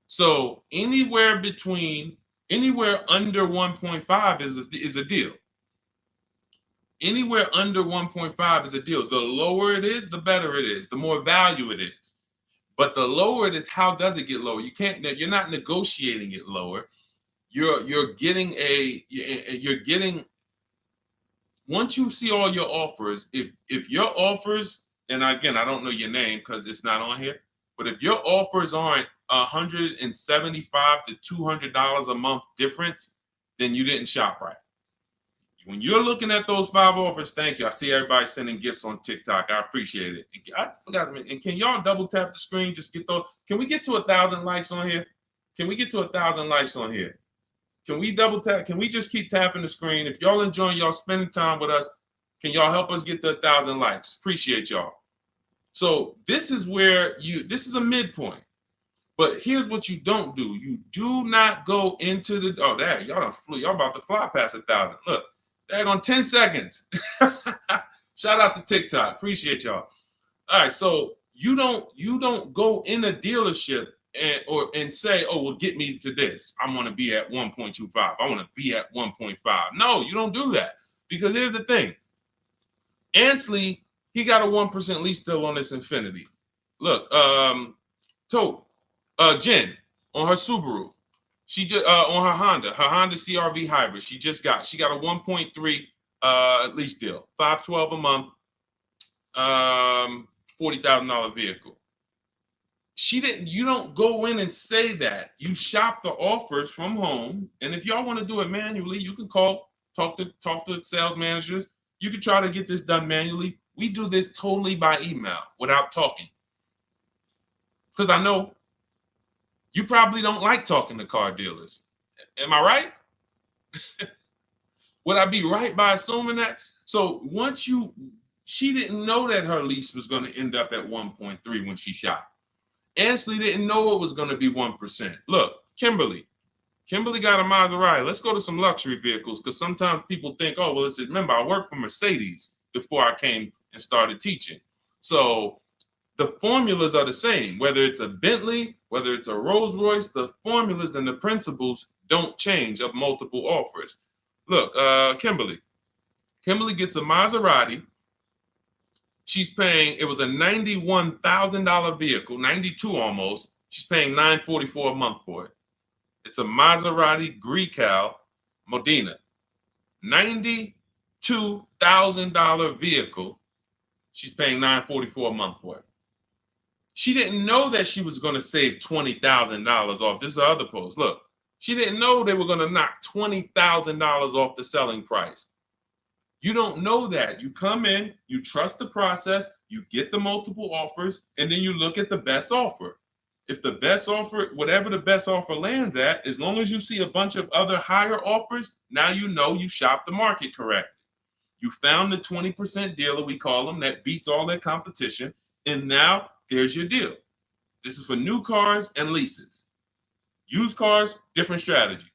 So anywhere under 1.5 is a deal. Anywhere under 1.5 is a deal. The lower it is, the better it is, the more value it is. But the lower it is, how does it get lower? You're not negotiating it lower. You're getting once you see all your offers, if your offers, and again, I don't know your name because it's not on here, but if your offers aren't $175 to $200 a month difference, then you didn't shop right. When you're looking at those 5 offers, thank you. I see everybody sending gifts on TikTok. I appreciate it. I forgot. And can y'all double tap the screen? Just get those. Can we get to 1,000 likes on here? Can we get to 1,000 likes on here? Can we double tap? Can we just keep tapping the screen? If y'all enjoying y'all spending time with us, can y'all help us get to 1,000 likes? Appreciate y'all. So this is where this is a midpoint. But here's what you don't do. You do not go into the, y'all done flew. Y'all about to fly past 1,000. Look, on 10 seconds. Shout out to TikTok. Appreciate y'all. All right, so you don't go in a dealership and say, oh, well, get me to this. I want to be at 1.25. I want to be at 1.5. No, you don't do that. Because here's the thing. Ansley, he got a 1% lease deal on this Infiniti. Look, Jen on her Subaru. She just on her Honda CRV hybrid. She got a 1.3 lease deal, $512 a month, $40,000 vehicle. You don't go in and say that. You shop the offers from home, and if y'all want to do it manually, you can talk to sales managers. You can try to get this done manually. We do this totally by email without talking, because I know you probably don't like talking to car dealers. Am I right? Would I be right by assuming that? So she didn't know that her lease was going to end up at 1.3 when she shopped. Ansley didn't know it was going to be 1%. Look, Kimberly got a Maserati. Let's go to some luxury vehicles, because sometimes people think, oh, well, remember, I worked for Mercedes before I came and started teaching. So the formulas are the same, whether it's a Bentley, whether it's a Rolls Royce, the formulas and the principles don't change of multiple offers. Look, Kimberly gets a Maserati. She's paying, it was a $91,000 vehicle, 92 almost. She's paying $944 a month for it. It's a Maserati Grecal Modena, $92,000 vehicle. She's paying $944 a month for it. She didn't know that she was going to save $20,000 off. This is the other post. Look, she didn't know they were going to knock $20,000 off the selling price. You don't know that. You come in, you trust the process, you get the multiple offers, and then you look at the best offer. If the best offer, whatever the best offer lands at, as long as you see a bunch of other higher offers, now you know you shopped the market correctly. You found the 20% dealer, we call them, that beats all their competition. And now there's your deal. This is for new cars and leases. Used cars, different strategy.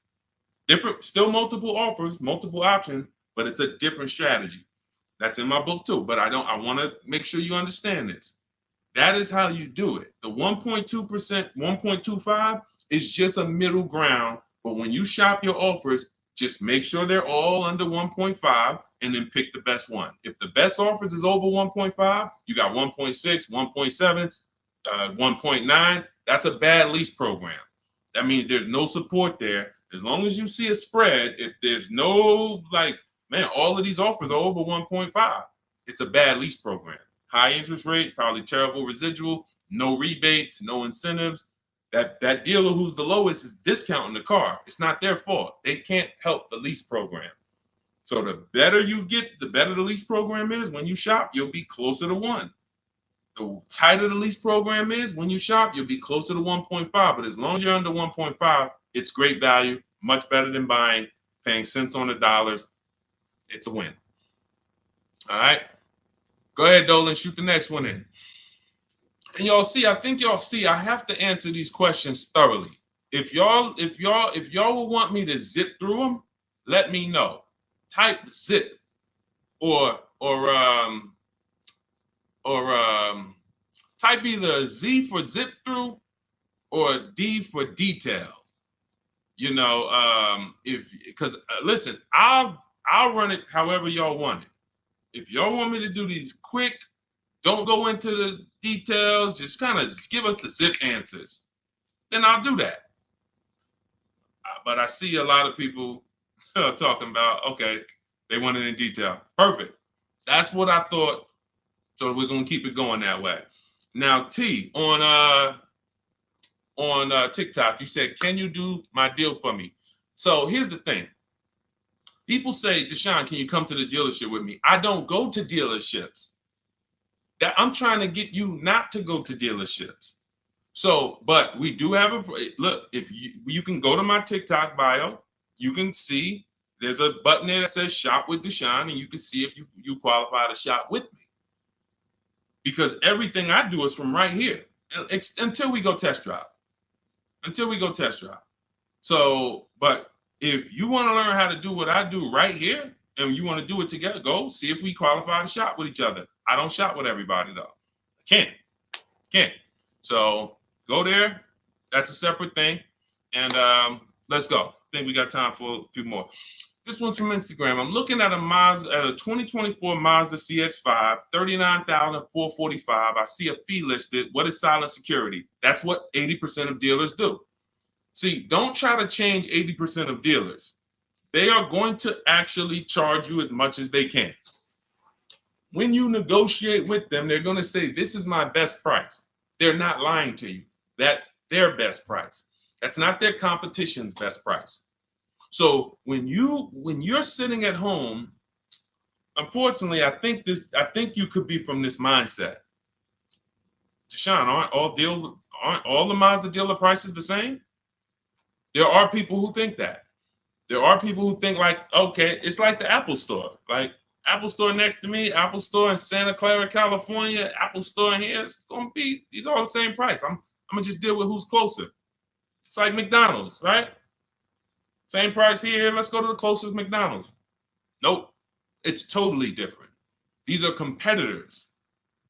Different, still multiple offers, multiple options, but it's a different strategy. That's in my book too. But I want to make sure you understand this. That is how you do it. The 1.2%, 1.25 is just a middle ground. But when you shop your offers, just make sure they're all under 1.5 and then pick the best one. If the best offers is over 1.5, you got 1.6, 1.7, 1.9. That's a bad lease program. That means there's no support there. As long as you see a spread, if there's no, like, man, all of these offers are over 1.5, it's a bad lease program. High interest rate, probably terrible residual, no rebates, no incentives. That dealer who's the lowest is discounting the car. It's not their fault. They can't help the lease program. So the better you get, the better the lease program is. When you shop, you'll be closer to 1. The tighter the lease program is, when you shop, you'll be closer to 1.5. But as long as you're under 1.5, it's great value, much better than buying, paying cents on the dollars. It's a win. All right. Go ahead, Dolan, shoot the next one in. And I think y'all see, I have to answer these questions thoroughly. If y'all will want me to zip through them, let me know. Type zip or type either Z for zip through or D for details. Because listen, I'll run it however y'all want it. If y'all want me to do these quick, don't go into the details, just kind of give us the zip answers, then I'll do that. But I see a lot of people talking about, okay, they want it in detail. Perfect. That's what I thought. So we're gonna keep it going that way. Now, T, on TikTok, you said, "Can you do my deal for me?" So here's the thing. People say, "Deshone, can you come to the dealership with me?" I don't go to dealerships. That I'm trying to get you not to go to dealerships. So, but we do have a look. If you can go to my TikTok bio, you can see there's a button there that says "Shop with Deshone," and you can see if you qualify to shop with me. Because everything I do is from right here until we go test drive. Until we go test drive. So, but if you want to learn how to do what I do right here, and you want to do it together, go see if we qualify to shop with each other. I don't shop with everybody though. I can't. So go there. That's a separate thing. And let's go. I think we got time for a few more. This one's from Instagram. I'm looking at a 2024 Mazda CX-5, $39,445. I see a fee listed. What is silent security? That's what 80% of dealers do. See, don't try to change 80% of dealers. They are going to actually charge you as much as they can. When you negotiate with them, they're going to say, "This is my best price." They're not lying to you. That's their best price. That's not their competition's best price. So when you're sitting at home, unfortunately, I think you could be from this mindset. Deshone, aren't all the Mazda dealer prices the same? There are people who think that. There are people who think like, okay, it's like the Apple Store. Like Apple Store next to me, Apple Store in Santa Clara, California, Apple Store in here, it's gonna be, these are all the same price. I'm gonna just deal with who's closer. It's like McDonald's, right? Same price here, let's go to the closest McDonald's. Nope, it's totally different. These are competitors.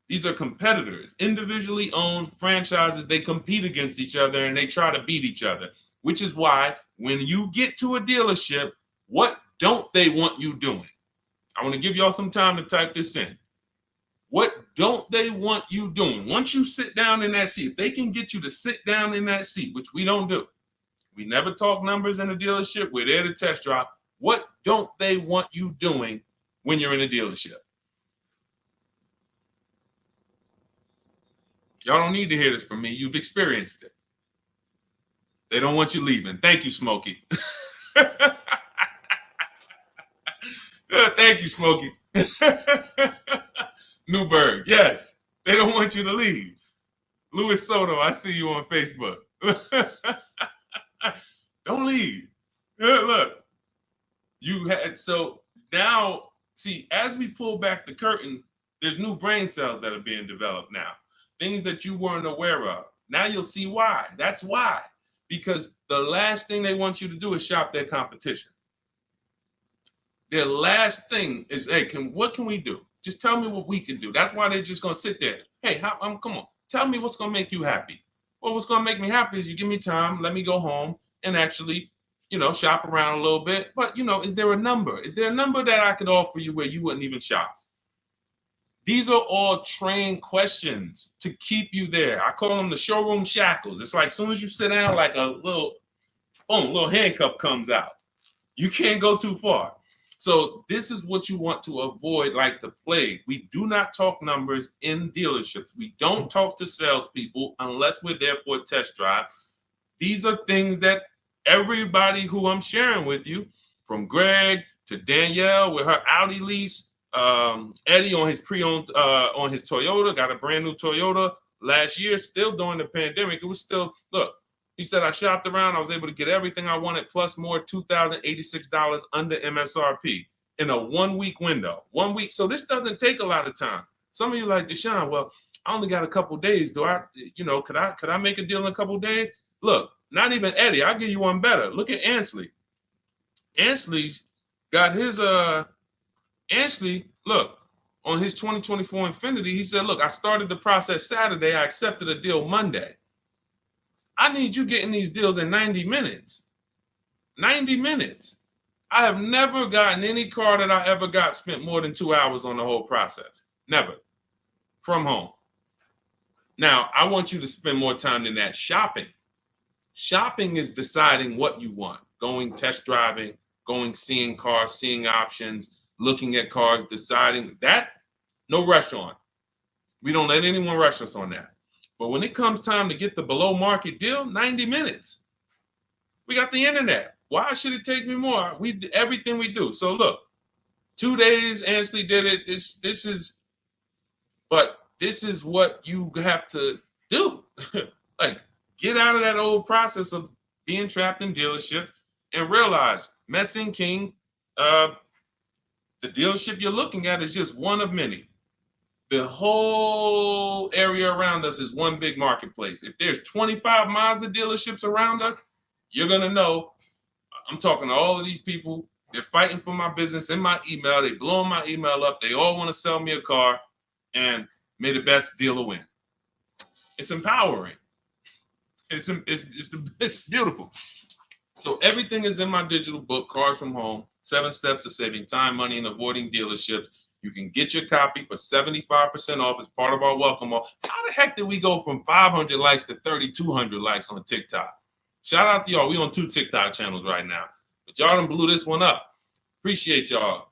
These are competitors, individually owned franchises. They compete against each other and they try to beat each other, which is why when you get to a dealership, what don't they want you doing? I want to give y'all some time to type this in. What don't they want you doing? Once you sit down in that seat, if they can get you to sit down in that seat, which we don't do. We never talk numbers in a dealership. We're there to test drive. What don't they want you doing when you're in a dealership? Y'all don't need to hear this from me. You've experienced it. They don't want you leaving. Thank you, Smokey. Thank you, Smokey. Newberg, yes. They don't want you to leave. Luis Soto, I see you on Facebook. Don't leave. Look, you had, so now, see, as we pull back the curtain, there's new brain cells that are being developed now, things that you weren't aware of. Now you'll see why. That's why. Because the last thing they want you to do is shop their competition. Their last thing is, hey, what can we do? Just tell me what we can do. That's why they're just gonna sit there. Hey, come on, tell me what's gonna make you happy. Well, what's gonna make me happy is you give me time, let me go home and actually, shop around a little bit. But is there a number? Is there a number that I could offer you where you wouldn't even shop? These are all trained questions to keep you there. I call them the showroom shackles. It's like as soon as you sit down, like a little, boom, little handcuff comes out. You can't go too far. So this is what you want to avoid like the plague. We do not talk numbers in dealerships. We don't talk to salespeople unless we're there for a test drive. These are things that everybody who I'm sharing with you, from Greg to Danielle with her Audi lease, Eddie on his pre-owned, on his Toyota, got a brand new Toyota last year, still during the pandemic. It was still, look, he said, I shopped around. I was able to get everything I wanted, plus more, $2,086 under MSRP in a 1 week window. 1 week. So this doesn't take a lot of time. Some of you like, Deshone, well, I only got a couple days. Could I make a deal in a couple days? Look, not even Eddie. I'll give you one better. Look at Ansley. Ansley's got his, Ansley, look, on his 2024 Infiniti, he said, look, I started the process Saturday. I accepted a deal Monday. I need you getting these deals in 90 minutes. 90 minutes. I have never gotten any car that I ever got spent more than 2 hours on the whole process. Never. From home. Now, I want you to spend more time than that shopping. Shopping is deciding what you want. Going test driving, going seeing cars, seeing options, looking at cars, deciding that. No rush on. We don't let anyone rush us on that. But when it comes time to get the below market deal, 90 minutes. We got the internet. Why should it take me more? We do everything we do. So look, 2 days, Ansley did it. This is what you have to do. Like, get out of that old process of being trapped in dealership and realize, Messing King, the dealership you're looking at is just one of many. The whole area around us is one big marketplace. If there's 25 Mazda dealerships around us, you're going to know. I'm talking to all of these people. They're fighting for my business in my email. They blowing my email up. They all want to sell me a car, and may the best dealer win. It's empowering. It's beautiful. So everything is in my digital book, Cars from Home, 7 Steps to Saving Time, Money, and Avoiding Dealerships. You can get your copy for 75% off as part of our welcome offer. How the heck did we go from 500 likes to 3,200 likes on TikTok? Shout out to y'all. We on 2 TikTok channels right now. But y'all done blew this one up. Appreciate y'all.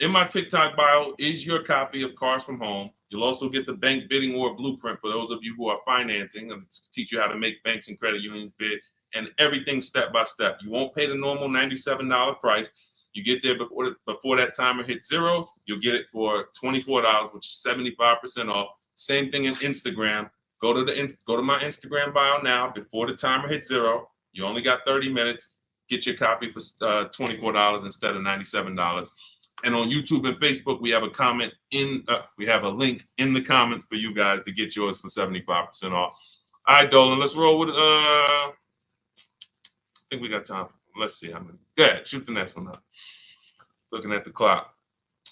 In my TikTok bio is your copy of Cars from Home. You'll also get the bank bidding war blueprint for those of you who are financing, and teach you how to make banks and credit unions bid, and everything step by step. You won't pay the normal $97 price. You get there before that timer hits 0. You'll get it for $24, which is 75% off. Same thing in Instagram. Go to my Instagram bio now. Before the timer hits 0, you only got 30 minutes. Get your copy for $24 instead of $97. And on YouTube and Facebook, we have a link in the comment for you guys to get yours for 75% off. All right, Dolan, let's roll with I think we got time. Let's see how many. Go ahead, shoot the next one up. Looking at the clock.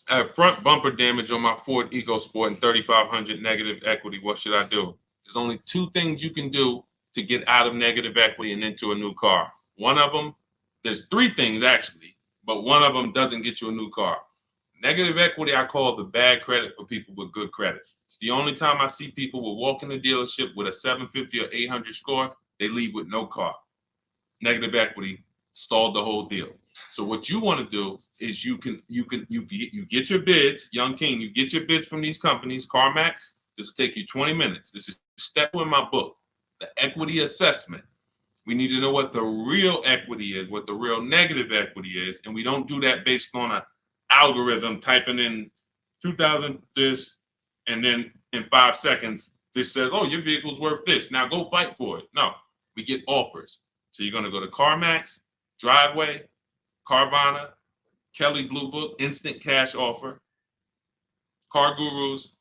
I have front bumper damage on my Ford EcoSport and 3,500 negative equity. What should I do? There's only 2 things you can do to get out of negative equity and into a new car. One of them, there's 3 things actually, but one of them doesn't get you a new car. Negative equity, I call the bad credit for people with good credit. It's the only time I see people will walk in the dealership with a 750 or 800 score, they leave with no car. Negative equity stalled the whole deal. So what you want to do is you get your bids, Young King, you get your bids from these companies, CarMax. This will take you 20 minutes. This is step 2 in my book, the equity assessment. We need to know what the real equity is, what the real negative equity is, and we don't do that based on an algorithm typing in 2,000 this, and then in 5 seconds This says, oh, your vehicle's worth this. Now go fight for it. No, we get offers. So you're going to go to CarMax, Driveway, Carvana, Kelly Blue Book, Instant Cash Offer, Car Gurus,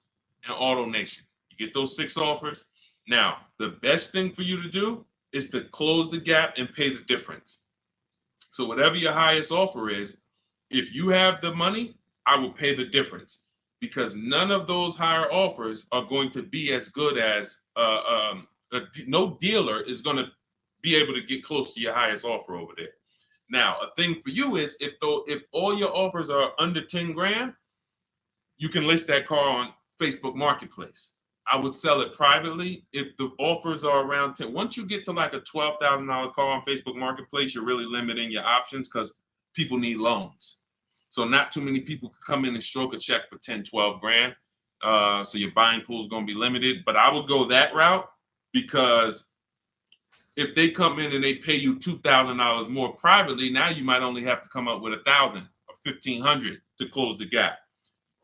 and Auto Nation. You get those 6 offers. Now, the best thing for you to do is to close the gap and pay the difference. So whatever your highest offer is, if you have the money, I will pay the difference, because none of those higher offers are going to be as good as no dealer is going to be able to get close to your highest offer over there. Now, a thing for you is if all your offers are under 10 grand, you can list that car on Facebook Marketplace. I would sell it privately if the offers are around 10. Once you get to like a $12,000 car on Facebook Marketplace, you're really limiting your options because people need loans. So not too many people can come in and stroke a check for 10, 12 grand. So your buying pool is going to be limited. But I would go that route, because if they come in and they pay you $2,000 more privately, now you might only have to come up with $1,000 or $1,500 to close the gap.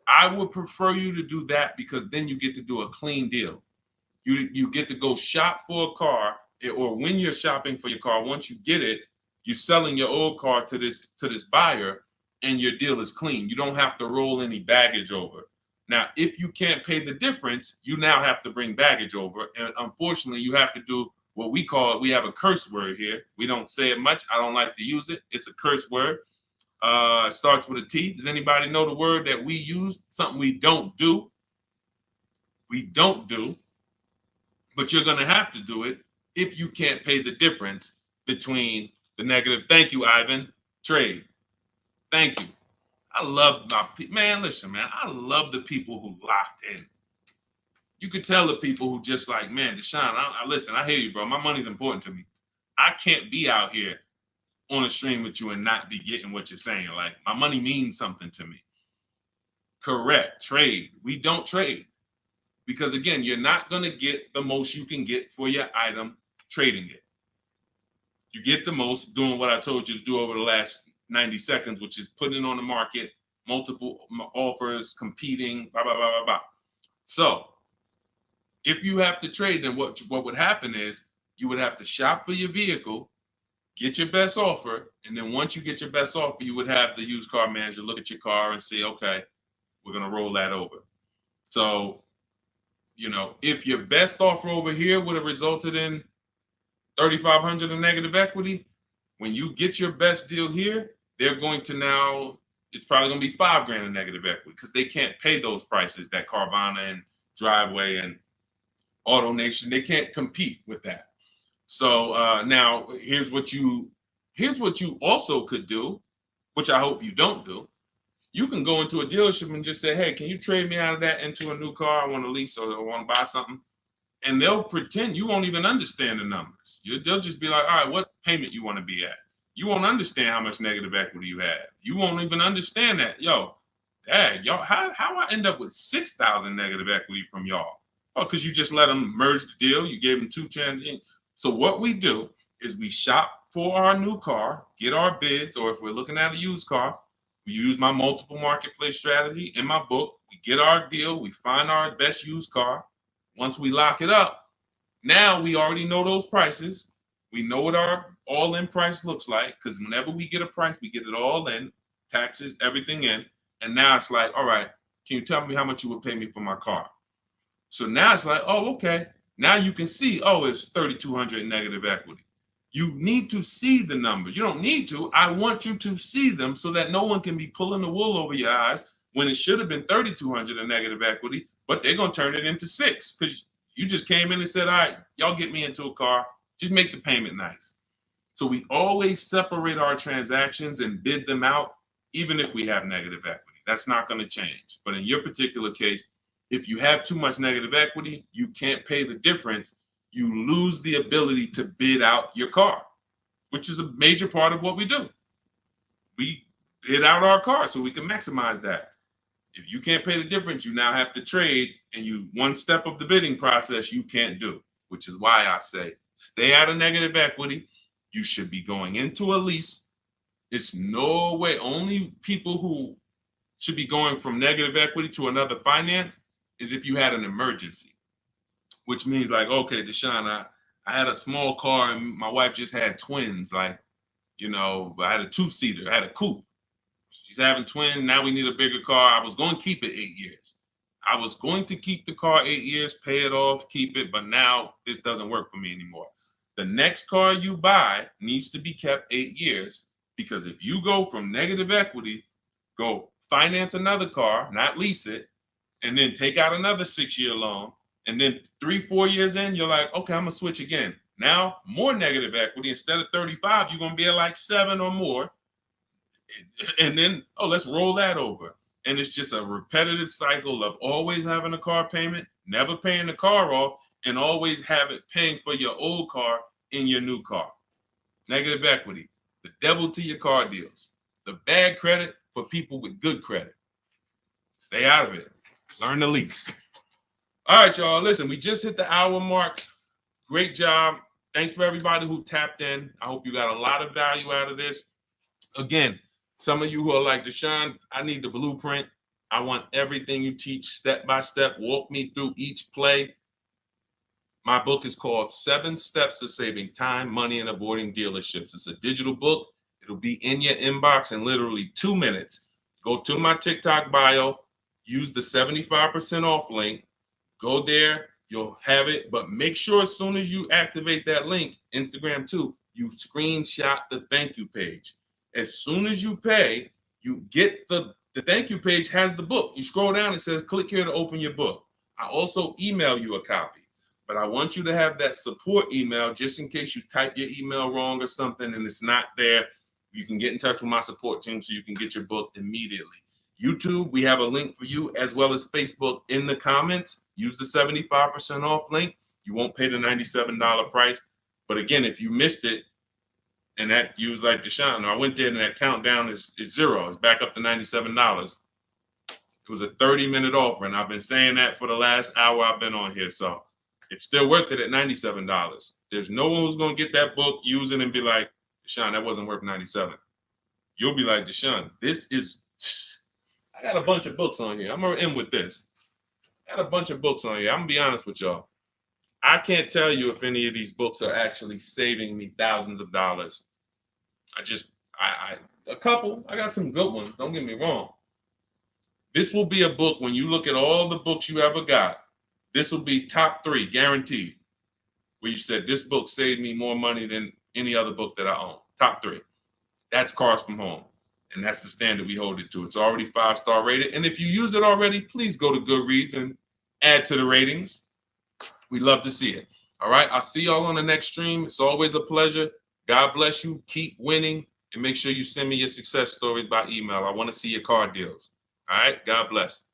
I would prefer you to do that, because then you get to do a clean deal. You get to go shop for a car, or when you're shopping for your car, once you get it, you're selling your old car to this buyer, and your deal is clean. You don't have to roll any baggage over. Now, if you can't pay the difference, you now have to bring baggage over. And unfortunately, you have to do what we have a curse word here. We don't say it much. I don't like to use it. It's a curse word. It starts with a T. Does anybody know the word that we use? Something we don't do. We don't do. But you're going to have to do it if you can't pay the difference between the negative. Thank you, Ivan. Trade. Thank you. I love my people. Man, listen, man. I love the people who locked in. You could tell the people who just like, man, Deshone, listen, I hear you, bro. My money's important to me. I can't be out here on a stream with you and not be getting what you're saying. Like, my money means something to me. Correct. Trade. We don't trade, because again, you're not going to get the most you can get for your item trading it. You get the most doing what I told you to do over the last 90 seconds, which is putting it on the market, multiple offers, competing, blah, blah, blah, blah, blah. So if you have to trade, then what would happen is you would have to shop for your vehicle, get your best offer, and then once you get your best offer, you would have the used car manager look at your car and say, okay, we're going to roll that over. So, if your best offer over here would have resulted in $3,500 in negative equity, when you get your best deal here, they're going to now, it's probably going to be $5 grand in negative equity, because they can't pay those prices that Carvana and Driveway and Auto Nation, they can't compete with that. So now here's what you also could do, which I hope you don't do. You can go into a dealership and just say, hey, can you trade me out of that into a new car? I want to lease or I want to buy something. And they'll pretend you won't even understand the numbers. They'll just be like, all right, what payment you want to be at? You won't understand how much negative equity you have. You won't even understand that. Yo, dad, y'all, how I end up with 6,000 negative equity from y'all? Oh, because you just let them merge the deal. You gave them 2 chances. So what we do is we shop for our new car, get our bids, or if we're looking at a used car, we use my multiple marketplace strategy in my book. We get our deal. We find our best used car. Once we lock it up, now we already know those prices. We know what our all-in price looks like, because whenever we get a price, we get it all in, taxes, everything in. And now it's like, all right, can you tell me how much you would pay me for my car? So now it's like, oh, okay. Now you can see, oh, it's 3,200 in negative equity. You need to see the numbers. You don't need to. I want you to see them so that no one can be pulling the wool over your eyes when it should have been 3,200 in negative equity, but they're going to turn it into 6 because you just came in and said, all right, y'all get me into a car. Just make the payment nice. So we always separate our transactions and bid them out, even if we have negative equity. That's not going to change. But in your particular case, if you have too much negative equity, you can't pay the difference. You lose the ability to bid out your car, which is a major part of what we do. We bid out our car so we can maximize that. If you can't pay the difference, you now have to trade, and one step of the bidding process you can't do, which is why I say stay out of negative equity. You should be going into a lease. It's no way. Only people who should be going from negative equity to another finance is if you had an emergency. which means like, okay, Deshone, I had a small car and my wife just had twins. Like, I had a two-seater, I had a coupe. She's having twins. Now we need a bigger car. I was going to keep it 8 years. I was going to keep the car 8 years, pay it off, keep it. But now this doesn't work for me anymore. The next car you buy needs to be kept 8 years, because if you go from negative equity, go finance another car, not lease it, and then take out another 6-year loan, and then 3-4 years in, you're like, okay, I'm gonna switch again. Now more negative equity. Instead of 35, you're gonna be at like 7 or more. And then, oh, let's roll that over. And it's just a repetitive cycle of always having a car payment, never paying the car off, and always have it paying for your old car in your new car. Negative equity, the devil to your car deals. The bad credit for people with good credit. Stay out of it. Learn the lease. All right, y'all. Listen, we just hit the hour mark. Great job. Thanks for everybody who tapped in. I hope you got a lot of value out of this. Again, some of you who are like, Deshone, I need the blueprint. I want everything you teach step by step. Walk me through each play. My book is called 7 Steps to Saving Time, Money, and Avoiding Dealerships. It's a digital book. It'll be in your inbox in literally 2 minutes. Go to my TikTok bio, use the 75% off link. Go there, you'll have it. But make sure as soon as you activate that link, Instagram too, you screenshot the thank you page. As soon as you pay, you get the thank you page has the book. You scroll down, it says click here to open your book. I also email you a copy, but I want you to have that support email just in case you type your email wrong or something and it's not there. You can get in touch with my support team so you can get your book immediately. YouTube, we have a link for you, as well as Facebook in the comments. Use the 75% off link. You won't pay the $97 price. But again, if you missed it, and that you was like, Deshone, I went there and that countdown is 0. It's back up to $97. It was a 30-minute offer, and I've been saying that for the last hour I've been on here. So it's still worth it at $97. There's no one who's going to get that book, use it, and be like, Deshone, that wasn't worth $97. You'll be like, Deshone, this is, I got a bunch of books on here. I'm going to end with this. I got a bunch of books on here. I'm going to be honest with y'all. I can't tell you if any of these books are actually saving me thousands of dollars. A couple. I got some good ones. Don't get me wrong. This will be a book, when you look at all the books you ever got, this will be top 3, guaranteed, where you said, this book saved me more money than any other book that I own. Top 3. That's Cars from Home. And that's the standard we hold it to. It's already 5-star rated. And if you use it already, please go to Goodreads and add to the ratings. We'd love to see it. All right. I'll see y'all on the next stream. It's always a pleasure. God bless you. Keep winning. And make sure you send me your success stories by email. I want to see your car deals. All right. God bless.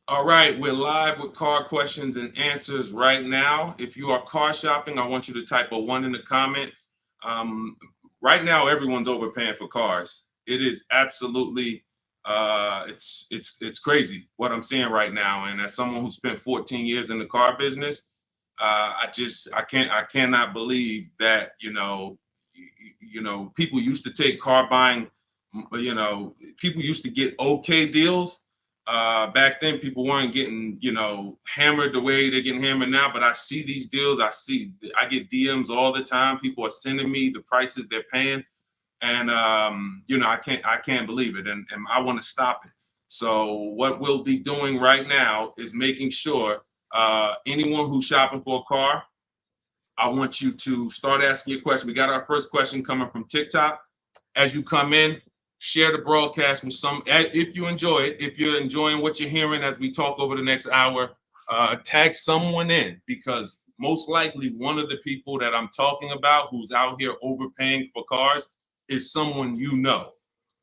All right, we're live with car questions and answers right now. If you are car shopping, I want you to type a 1 in the comment. Right now, everyone's overpaying for cars. It is absolutely, it's crazy what I'm seeing right now. And as someone who spent 14 years in the car business, I cannot believe that people used to take car buying, people used to get okay deals. Back then, people weren't getting, hammered the way they're getting hammered now. But I see these deals. I get DMs all the time. People are sending me the prices they're paying, and I can't believe it, and I want to stop it. So what we'll be doing right now is making sure Anyone who's shopping for a car, I want you to start asking your question. We got our first question coming from TikTok. As you come in, share the broadcast with some, if you enjoy it, if you're enjoying what you're hearing as we talk over the next hour, tag someone in, because most likely one of the people that I'm talking about who's out here overpaying for cars is someone you know.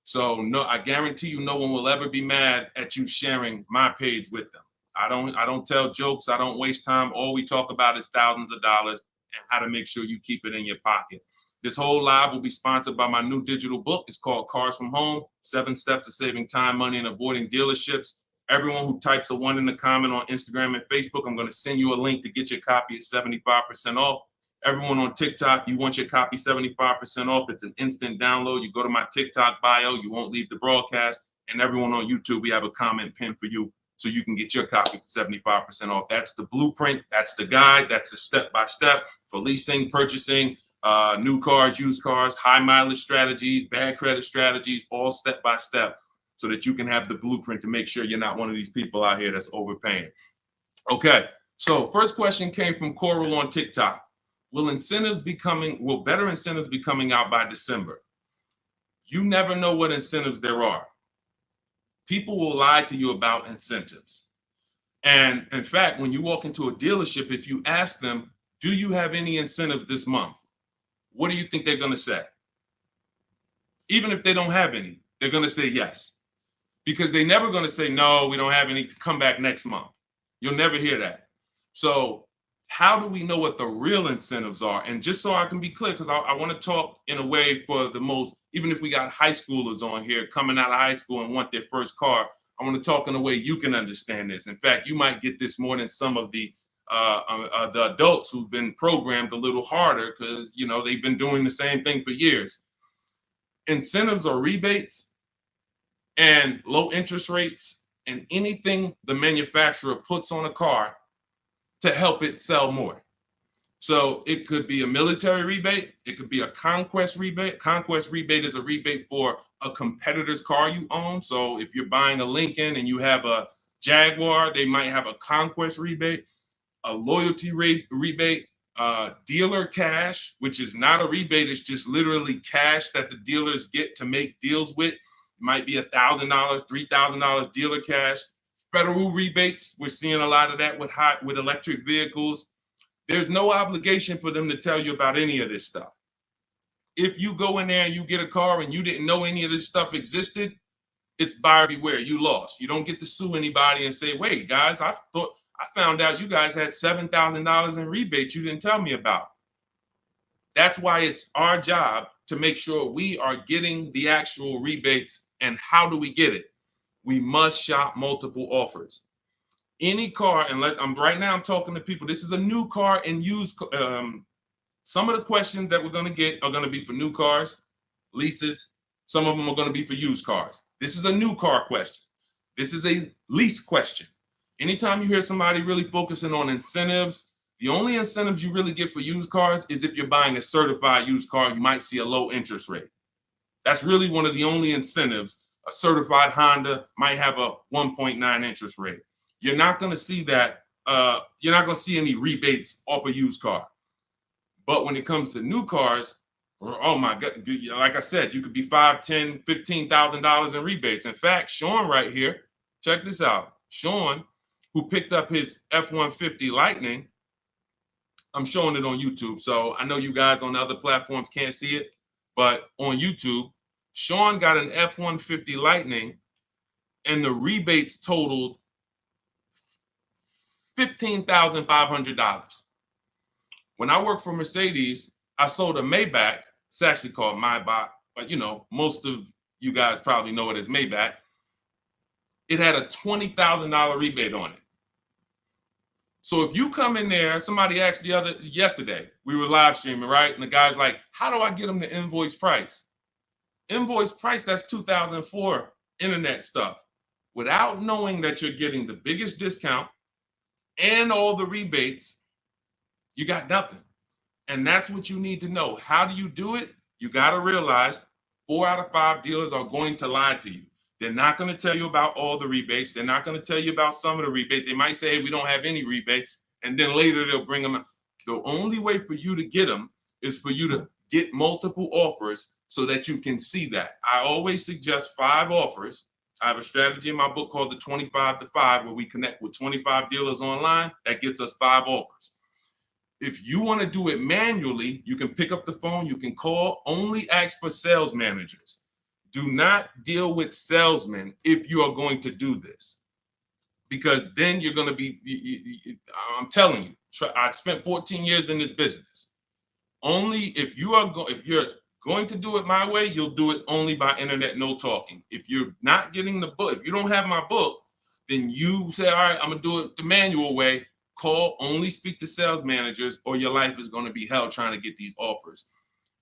So no, I guarantee you no one will ever be mad at you sharing my page with them. I don't tell jokes. I don't waste time. All we talk about is thousands of dollars and how to make sure you keep it in your pocket. This whole live will be sponsored by my new digital book. It's called Cars from Home, 7 Steps to Saving Time, Money, and Avoiding Dealerships. Everyone who types a 1 in the comment on Instagram and Facebook, I'm going to send you a link to get your copy at 75% off. Everyone on TikTok, you want your copy 75% off. It's an instant download. You go to my TikTok bio, you won't leave the broadcast. And everyone on YouTube, we have a comment pin for you so you can get your copy for 75% off. That's the blueprint. That's the guide. That's the step-by-step for leasing, purchasing, new cars, used cars, high mileage strategies, bad credit strategies, all step-by-step so that you can have the blueprint to make sure you're not one of these people out here that's overpaying. Okay, so first question came from Coral on TikTok. Will better incentives be coming out by December? You never know what incentives there are. People will lie to you about incentives. And in fact, when you walk into a dealership, if you ask them, do you have any incentives this month? What do you think they're going to say? Even if they don't have any, they're going to say yes. Because they're never going to say, no, we don't have any, come back next month. You'll never hear that. So how do we know what the real incentives are? And just so I can be clear, because I want to talk in a way for the most, even if we got high schoolers on here coming out of high school and want their first car, I want to talk in a way you can understand this. In fact, you might get this more than some of the adults who've been programmed a little harder because, you know, they've been doing the same thing for years. Incentives or rebates and low interest rates and anything the manufacturer puts on a car to help it sell more. So it could be a military rebate. It could be a conquest rebate. Conquest rebate is a rebate for a competitor's car you own. So if you're buying a Lincoln and you have a Jaguar, they might have a conquest rebate, a loyalty rebate, dealer cash, which is not a rebate. It's just literally cash that the dealers get to make deals with. It might be $1,000, $3,000 dealer cash. Federal rebates, we're seeing a lot of that with electric vehicles. There's no obligation for them to tell you about any of this stuff. If you go in there and you get a car and you didn't know any of this stuff existed, it's buyer beware. You lost. You don't get to sue anybody and say, wait, guys, I found out you guys had $7,000 in rebates you didn't tell me about. That's why it's our job to make sure we are getting the actual rebates. And how do we get it? We must shop multiple offers. Any car, and right now I'm talking to people. This is a new car and used. Some of the questions that we're going to get are going to be for new cars, leases. Some of them are going to be for used cars. This is a new car question. This is a lease question. Anytime you hear somebody really focusing on incentives, the only incentives you really get for used cars is if you're buying a certified used car, you might see a low interest rate. That's really one of the only incentives. A certified Honda might have a 1.9 interest rate. You're not going to see that. You're not going to see any rebates off a used car. But when it comes to new cars, oh my God, like I said, you could be $5,000, $10,000, $15,000 in rebates. In fact, Sean right here, check this out. Sean, who picked up his F-150 Lightning, I'm showing it on YouTube. So I know you guys on the other platforms can't see it, but on YouTube, Sean got an F-150 Lightning and the rebates totaled $15,500. When I worked for Mercedes, I sold a Maybach. It's actually called Maybach, but you know, most of you guys probably know it as Maybach. It had a $20,000 rebate on it. So if you come in there, somebody asked yesterday, we were live streaming, right? And the guy's like, how do I get them the invoice price? Invoice price, that's 2004 internet stuff. Without knowing that you're getting the biggest discount and all the rebates, you got nothing. And that's what you need to know. How do you do it? You got to realize 4 out of 5 dealers are going to lie to you. They're not going to tell you about all the rebates. They're not going to tell you about some of the rebates. They might say, hey, we don't have any rebate. And then later they'll bring them. The only way for you to get them is for you to get multiple offers so that you can see that. I always suggest 5 offers. I have a strategy in my book called the 25 to 5, where we connect with 25 dealers online. That gets us 5 offers. If you want to do it manually, you can pick up the phone, you can call, only ask for sales managers. Do not deal with salesmen if you are going to do this, because then you're going to be, I'm telling you, I spent 14 years in this business. Only if you're going to do it my way, you'll do it only by internet, no talking. If you're not getting the book, if you don't have my book, then you say, all right, I'm going to do it the manual way. Call, only speak to sales managers, or your life is going to be hell trying to get these offers.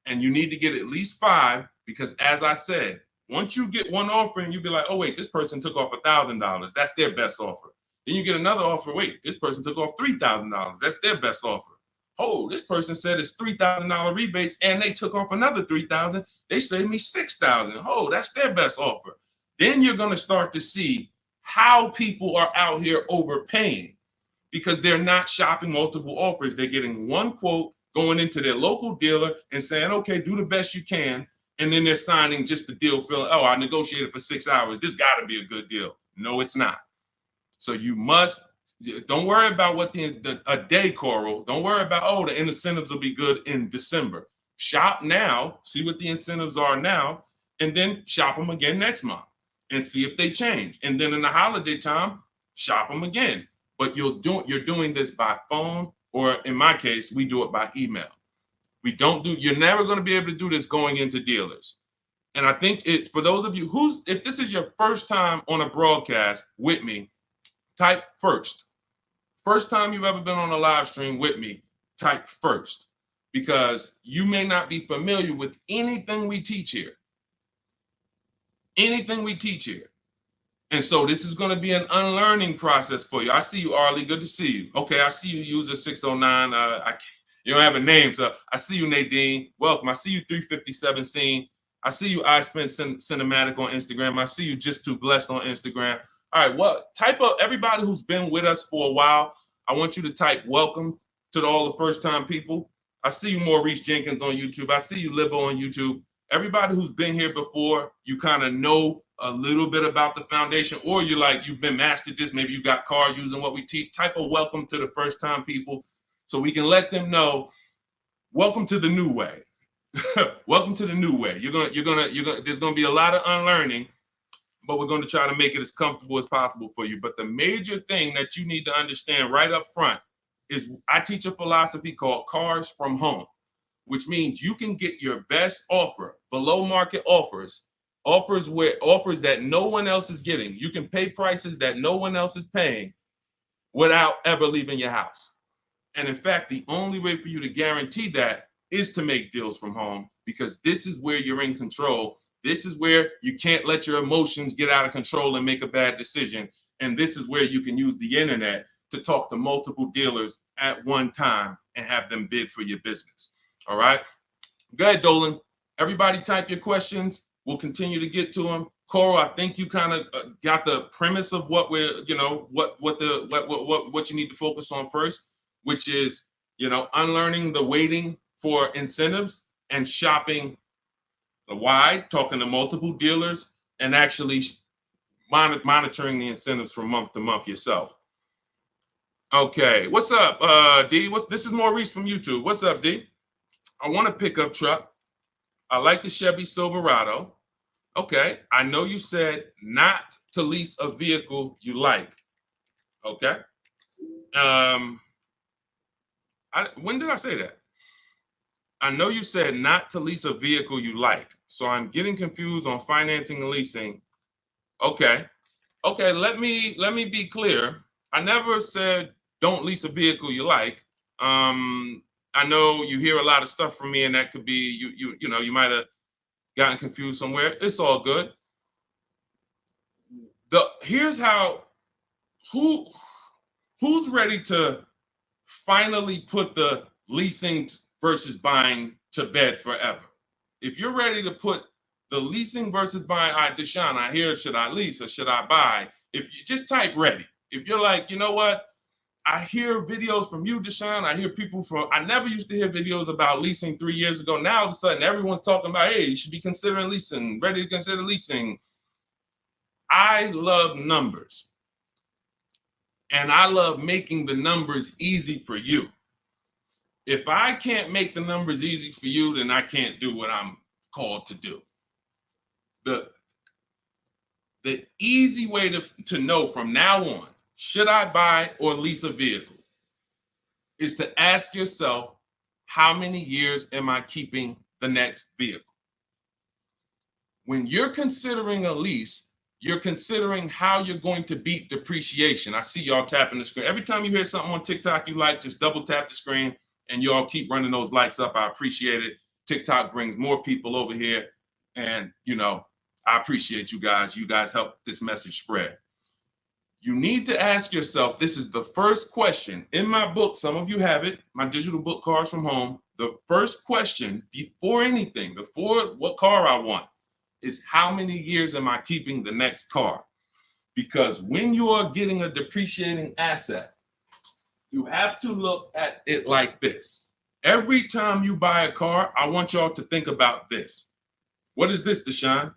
And you need to get at least 5, because as I said, once you get one offer and you be like, oh, wait, this person took off $1,000. That's their best offer. Then you get another offer. Wait, this person took off $3,000. That's their best offer. Oh, this person said it's $3,000 rebates and they took off another $3,000. They saved me $6,000. Oh, that's their best offer. Then you're going to start to see how people are out here overpaying, because they're not shopping multiple offers. They're getting one quote, going into their local dealer and saying, okay, do the best you can. And then they're signing just the deal, feeling, oh, I negotiated for 6 hours. This got to be a good deal. No, it's not. So you must, don't worry about what a day, Coral. Don't worry about, oh, the incentives will be good in December. Shop now, see what the incentives are now, and then shop them again next month and see if they change. And then in the holiday time, shop them again. But you're doing this by phone, or in my case, we do it by email. You're never going to be able to do this going into dealers. And I think for those of you if this is your first time on a broadcast with me, type first. First time you've ever been on a live stream with me, type first, because you may not be familiar with anything we teach here. Anything we teach here. And so this is going to be an unlearning process for you. I see you, Arlie. Good to see you. Okay, I see you, user 609. You don't have a name, so I see you, Nadine. Welcome. I see you, 357 Scene. I see you, I Spent Cinematic on Instagram. I see you, Just Too Blessed on Instagram. All right, well, type up everybody who's been with us for a while. I want you to type welcome to all the first-time people. I see you, Maurice Jenkins on YouTube. I see you, Libo on YouTube. Everybody who's been here before, you kind of know a little bit about the foundation, or you've been mastered this. Maybe you got cars using what we teach. Type a welcome to the first-time people, so we can let them know, welcome to the new way. Welcome to the new way. There's gonna be a lot of unlearning, but we're going to try to make it as comfortable as possible for you. But the major thing that you need to understand right up front is I teach a philosophy called cars from home, which means you can get your best offer, below market offers that no one else is getting. You can pay prices that no one else is paying without ever leaving your house. And in fact, the only way for you to guarantee that is to make deals from home, because this is where you're in control. This is where you can't let your emotions get out of control and make a bad decision. And this is where you can use the internet to talk to multiple dealers at one time and have them bid for your business. All right. Go ahead, Dolan. Everybody type your questions. We'll continue to get to them. Coral, I think you kind of got the premise of what we're, what you need to focus on first, which is, unlearning the waiting for incentives and shopping wide, talking to multiple dealers, and actually monitoring the incentives from month to month yourself. Okay, what's up, D? This is Maurice from YouTube. What's up, D? I want a pickup truck. I like the Chevy Silverado. Okay, I know you said not to lease a vehicle you like. Okay. When did I say that? I know you said not to lease a vehicle you like. So I'm getting confused on financing and leasing. Okay. Okay, let me be clear. I never said don't lease a vehicle you like. I know you hear a lot of stuff from me, and that could be you might have gotten confused somewhere. It's all good. Here's how who's ready to finally put the leasing versus buying to bed forever. If you're ready to put The leasing versus buying. All right, Deshone, I hear, should I lease or should I buy? If you just type ready. If you're like, you know what? I hear videos from you, Deshone. I hear people from, I never used to hear videos about leasing 3 years ago. Now all of a sudden everyone's talking about, hey, you should be considering leasing, ready to consider leasing. I love numbers. And I love making the numbers easy for you. If I can't make the numbers easy for you, then I can't do what I'm called to do. The easy way to know from now on, should I buy or lease a vehicle, is to ask yourself, how many years am I keeping the next vehicle? When you're considering a lease, you're considering how you're going to beat depreciation. I see y'all tapping the screen. Every time you hear something on TikTok you like, just double tap the screen and y'all keep running those likes up. I appreciate it. TikTok brings more people over here. And, you know, I appreciate you guys. You guys help this message spread. You need to ask yourself, this is the first question. In my book, some of you have it, my digital book, Cars from Home. The first question before anything, before what car I want, is how many years am I keeping the next car? Because when you are getting a depreciating asset, you have to look at it like this. Every time you buy a car, I want y'all to think about this. What is this, Deshone?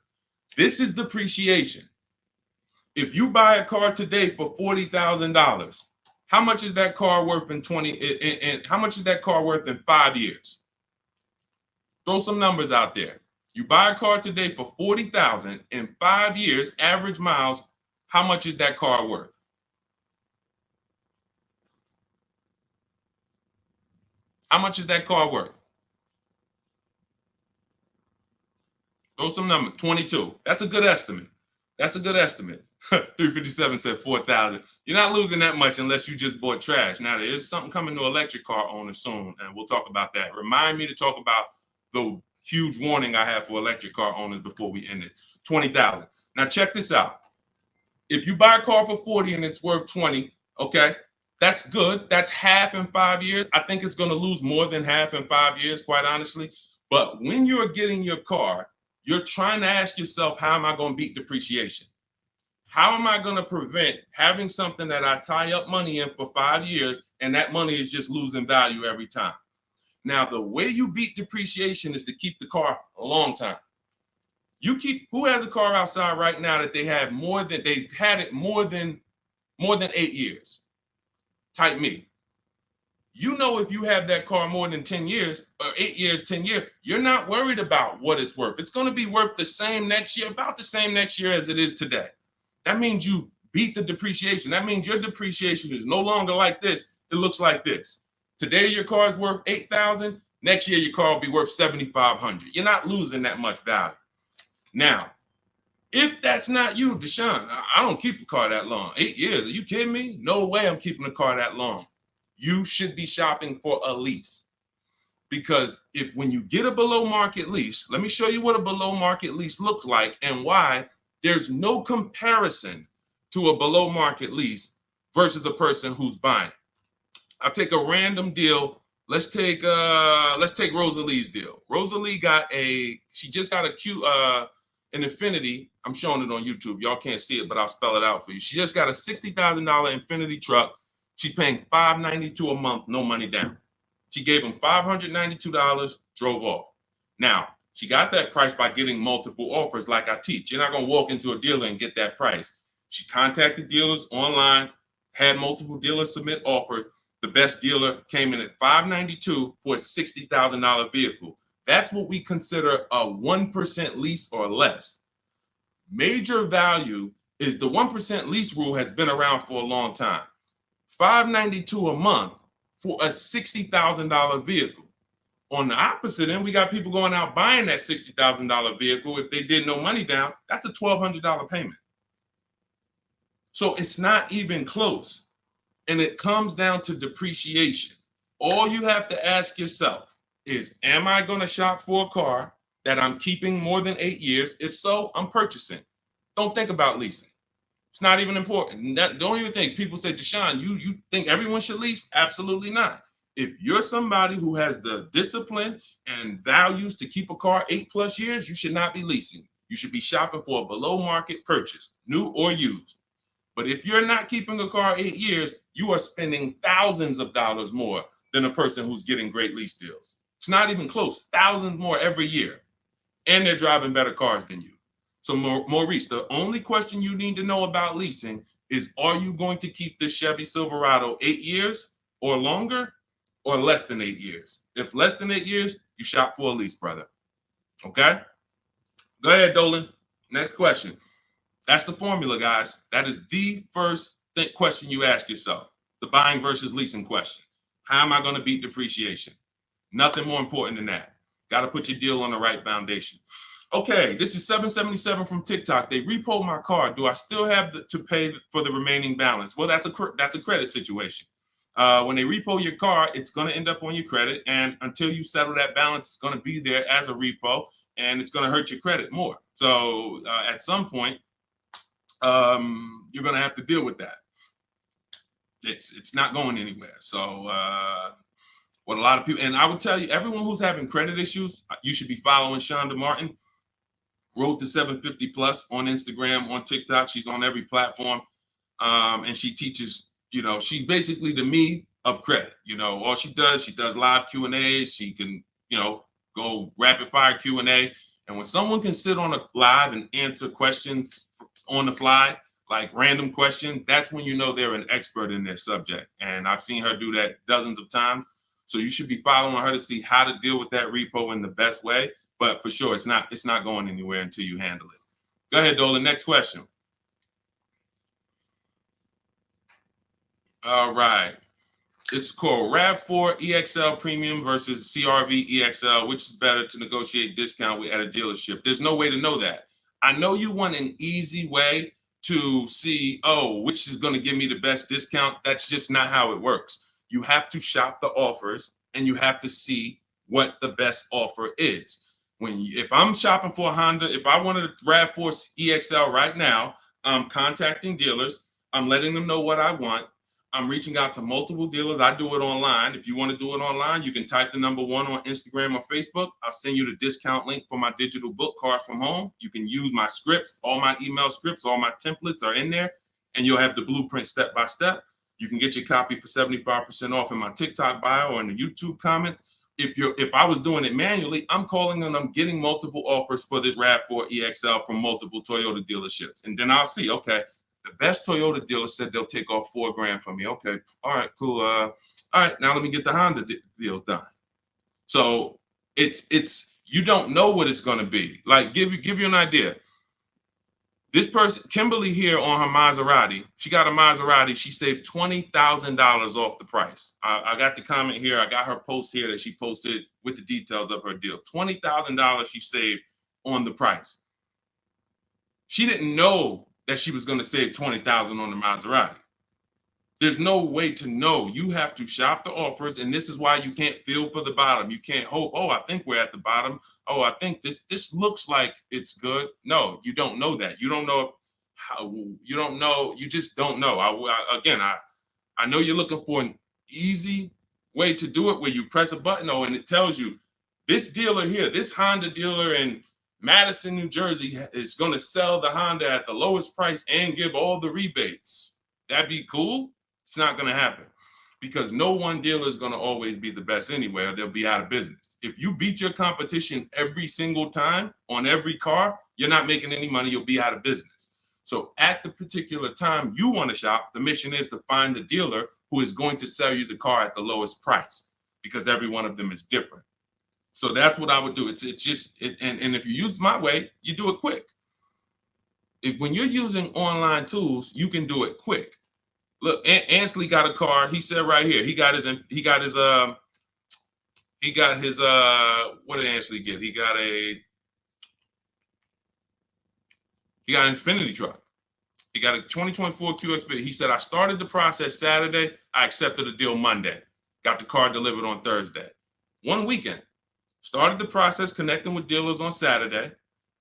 This is depreciation. If you buy a car today for $40,000, how much is that car worth in how much is that car worth in 5 years? Throw some numbers out there. You buy a car today for $40,000 in 5 years, average miles, how much is that car worth? How much is that car worth? Throw some numbers. 22. That's a good estimate. That's a good estimate. 357 said 4,000. You're not losing that much unless you just bought trash. Now, there is something coming to electric car owners soon, and we'll talk about that. Remind me to talk about the huge warning I have for electric car owners before we end it. 20,000. Now, check this out. If you buy a car for 40 and it's worth 20, okay, that's good. That's half in 5 years. I think it's going to lose more than half in 5 years, quite honestly. But when you're getting your car, you're trying to ask yourself, how am I going to beat depreciation? How am I going to prevent having something that I tie up money in for 5 years and that money is just losing value every time? Now, the way you beat depreciation is to keep the car a long time. Who has a car outside right now that they've had it more than 8 years? Type me. You know, if you have that car more than 10 years or 8 years, 10 years, you're not worried about what it's worth. It's going to be worth the same next year, about the same next year as it is today. That means you beat the depreciation. That means your depreciation is no longer like this. It looks like this. Today, your car is worth $8,000. Next year, your car will be worth $7,500. You're not losing that much value. Now, if that's not you, Deshone, I don't keep a car that long. 8 years, are you kidding me? No way I'm keeping a car that long. You should be shopping for a lease. Because when you get a below market lease, let me show you what a below market lease looks like and why there's no comparison to a below market lease versus a person who's buying. I'll take a random deal. Let's take Rosalie's deal. Rosalie she just got an Infiniti. I'm showing it on YouTube. Y'all can't see it, but I'll spell it out for you. She just got a $60,000 Infiniti truck. She's paying $592 a month, no money down. She gave him $592, drove off. Now, she got that price by getting multiple offers like I teach. You're not going to walk into a dealer and get that price. She contacted dealers online, had multiple dealers submit offers. The best dealer came in at $592 for a $60,000 vehicle. That's what we consider a 1% lease or less. Major value is the 1% lease rule has been around for a long time. $592 a month for a $60,000 vehicle. On the opposite end, we got people going out buying that $60,000 vehicle. If they did no money down, that's a $1,200 payment. So it's not even close. And it comes down to depreciation. All you have to ask yourself is, am I going to shop for a car that I'm keeping more than 8 years? If so, I'm purchasing. Don't think about leasing. It's not even important. Don't even think. People say, Deshone, you think everyone should lease? Absolutely not. If you're somebody who has the discipline and values to keep a car 8+ years, you should not be leasing. You should be shopping for a below market purchase, new or used. But if you're not keeping a car 8 years, you are spending thousands of dollars more than a person who's getting great lease deals. It's not even close, thousands more every year. And they're driving better cars than you. So Maurice, the only question you need to know about leasing is, are you going to keep this Chevy Silverado 8 years or longer, or less than 8 years? If less than 8 years, you shop for a lease, brother. Okay? Go ahead, Dolan. Next question. That's the formula, guys. That is the first question you ask yourself. The buying versus leasing question. How am I going to beat depreciation? Nothing more important than that. Got to put your deal on the right foundation. Okay, this is 777 from TikTok. They repoed my car. Do I still have to pay for the remaining balance? Well, that's a credit situation. When they repo your car, it's going to end up on your credit, and until you settle that balance, it's going to be there as a repo, and it's going to hurt your credit more. So at some point, you're going to have to deal with that. It's not going anywhere. So what a lot of people, and I would tell you, everyone who's having credit issues, you should be following Shonda Martin, Road to 750 Plus on Instagram, on TikTok. She's on every platform, and she teaches. She's basically the me of credit. All she does live Q&As. She can, go rapid fire Q&A. And when someone can sit on a live and answer questions on the fly, like random questions, that's when you know they're an expert in their subject. And I've seen her do that dozens of times. So you should be following her to see how to deal with that repo in the best way. But for sure, it's not going anywhere until you handle it. Go ahead, Dolan. Next question. All right. This is called RAV4 EXL Premium versus CRV EXL. Which is better to negotiate discount with at a dealership? There's no way to know that. I know you want an easy way to see, which is going to give me the best discount. That's just not how it works. You have to shop the offers, and you have to see what the best offer is. If I'm shopping for a Honda, if I wanted a RAV4 EXL right now, I'm contacting dealers. I'm letting them know what I want. I'm reaching out to multiple dealers. I do it online. If you want to do it online, you can type the number 1 on Instagram or Facebook. I'll send you the discount link for my digital book, Cars from Home. You can use my scripts. All my email scripts, all my templates are in there, and you'll have the blueprint step by step. You can get your copy for 75% off in my TikTok bio or in the YouTube comments. If I was doing it manually, I'm calling and I'm getting multiple offers for this RAV4 EXL from multiple Toyota dealerships. And then I'll see, okay, the best Toyota dealer said they'll take off $4,000 from me. Okay, all right, cool. All right, now let me get the Honda deals done. So it's you don't know what it's going to be. Like give you an idea. This person, Kimberly here on her Maserati, she got a Maserati. She saved $20,000 off the price. I got the comment here. I got her post here that she posted with the details of her deal. $20,000 she saved on the price. She didn't know that she was going to save $20,000 on the Maserati. There's no way to know. You have to shop the offers, and this is why you can't feel for the bottom. You can't hope, I think we're at the bottom. I think this looks like it's good. No, you don't know that. You don't know how. You don't know. You just don't know. I know you're looking for an easy way to do it where you press a button, and it tells you this dealer here, this Honda dealer in Madison, New Jersey, is going to sell the Honda at the lowest price and give all the rebates. That'd be cool. It's not going to happen because no one dealer is going to always be the best anyway, or they'll be out of business. If you beat your competition every single time on every car, you're not making any money. You'll be out of business. So at the particular time you want to shop, the mission is to find the dealer who is going to sell you the car at the lowest price because every one of them is different. So that's what I would do. And if you use my way, you do it quick. When you're using online tools, you can do it quick. Look, Ansley got a car. He said right here, he got his what did Ansley get? He got an Infinity truck. He got a 2024 QX. He said, I started the process Saturday. I accepted the deal Monday. Got the car delivered on Thursday. One weekend. Started the process connecting with dealers on Saturday.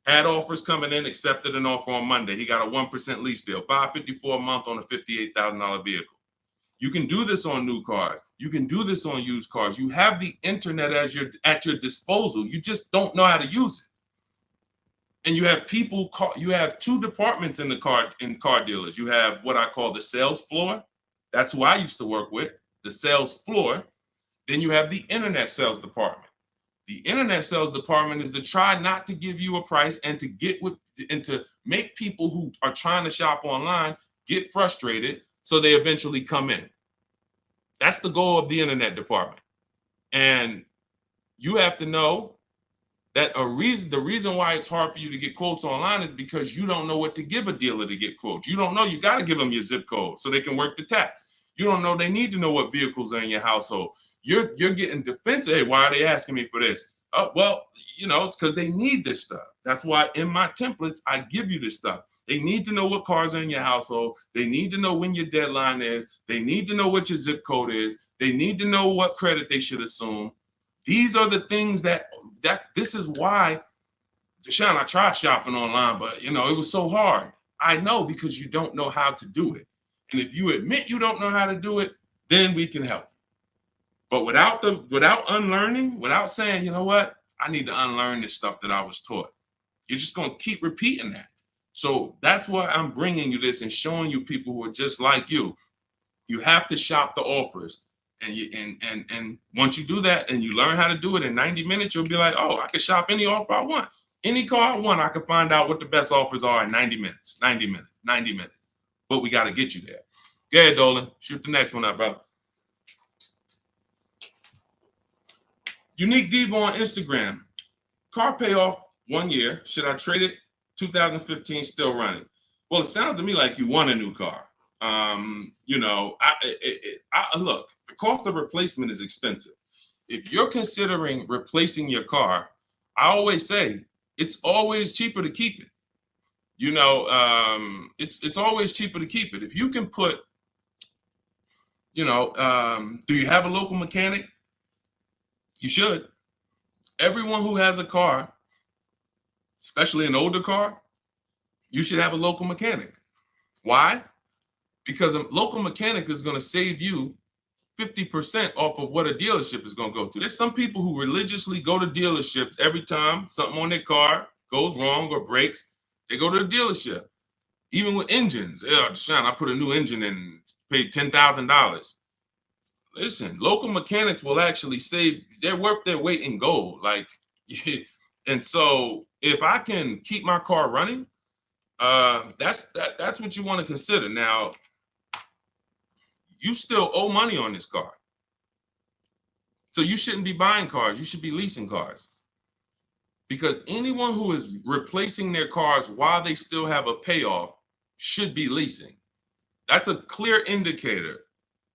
Had offers coming in, accepted an offer on Monday. He got a 1% lease deal, $554 a month on a $58,000 vehicle. You can do this on new cars. You can do this on used cars. You have the internet as at your disposal. You just don't know how to use it. And you have you have two departments in car dealers. You have what I call the sales floor. That's who I used to work with, the sales floor. Then you have the internet sales department. The internet sales department is to try not to give you a price and to make people who are trying to shop online get frustrated so they eventually come in. That's the goal of the internet department. And you have to know that the reason why it's hard for you to get quotes online is because you don't know what to give a dealer to get quotes. You don't know, you got to give them your zip code so they can work the tax. You don't know, they need to know what vehicles are in your household. You're getting defensive. Hey, why are they asking me for this? Well, it's because they need this stuff. That's why in my templates, I give you this stuff. They need to know what cars are in your household. They need to know when your deadline is. They need to know what your zip code is. They need to know what credit they should assume. These are the things this is why, Deshone, I tried shopping online, but it was so hard. I know, because you don't know how to do it. And if you admit you don't know how to do it, then we can help. But without unlearning, without saying, you know what, I need to unlearn this stuff that I was taught, you're just going to keep repeating that. So that's why I'm bringing you this and showing you people who are just like you. You have to shop the offers. And once you do that and you learn how to do it in 90 minutes, you'll be like, oh, I can shop any offer I want. Any car I want, I can find out what the best offers are in 90 minutes. But we got to get you there. Go ahead, Dolan. Shoot the next one up, brother. Unique Devo on Instagram. Car payoff 1 year. Should I trade it? 2015 still running. Well, it sounds to me like you want a new car. Look, the cost of replacement is expensive. If you're considering replacing your car, I always say it's always cheaper to keep it. It's always cheaper to keep it. If you can put, do you have a local mechanic? You should. Everyone who has a car, especially an older car, you should have a local mechanic. Why? Because a local mechanic is going to save you 50% off of what a dealership is going to go through. There's some people who religiously go to dealerships every time something on their car goes wrong or breaks. They go to the dealership. Even with engines. Yeah, Deshone, I put a new engine in and paid $10,000. Listen, local mechanics will actually save, they're worth their weight in gold. And so if I can keep my car running, that's what you want to consider. Now, you still owe money on this car. So you shouldn't be buying cars. You should be leasing cars. Because anyone who is replacing their cars while they still have a payoff should be leasing. That's a clear indicator.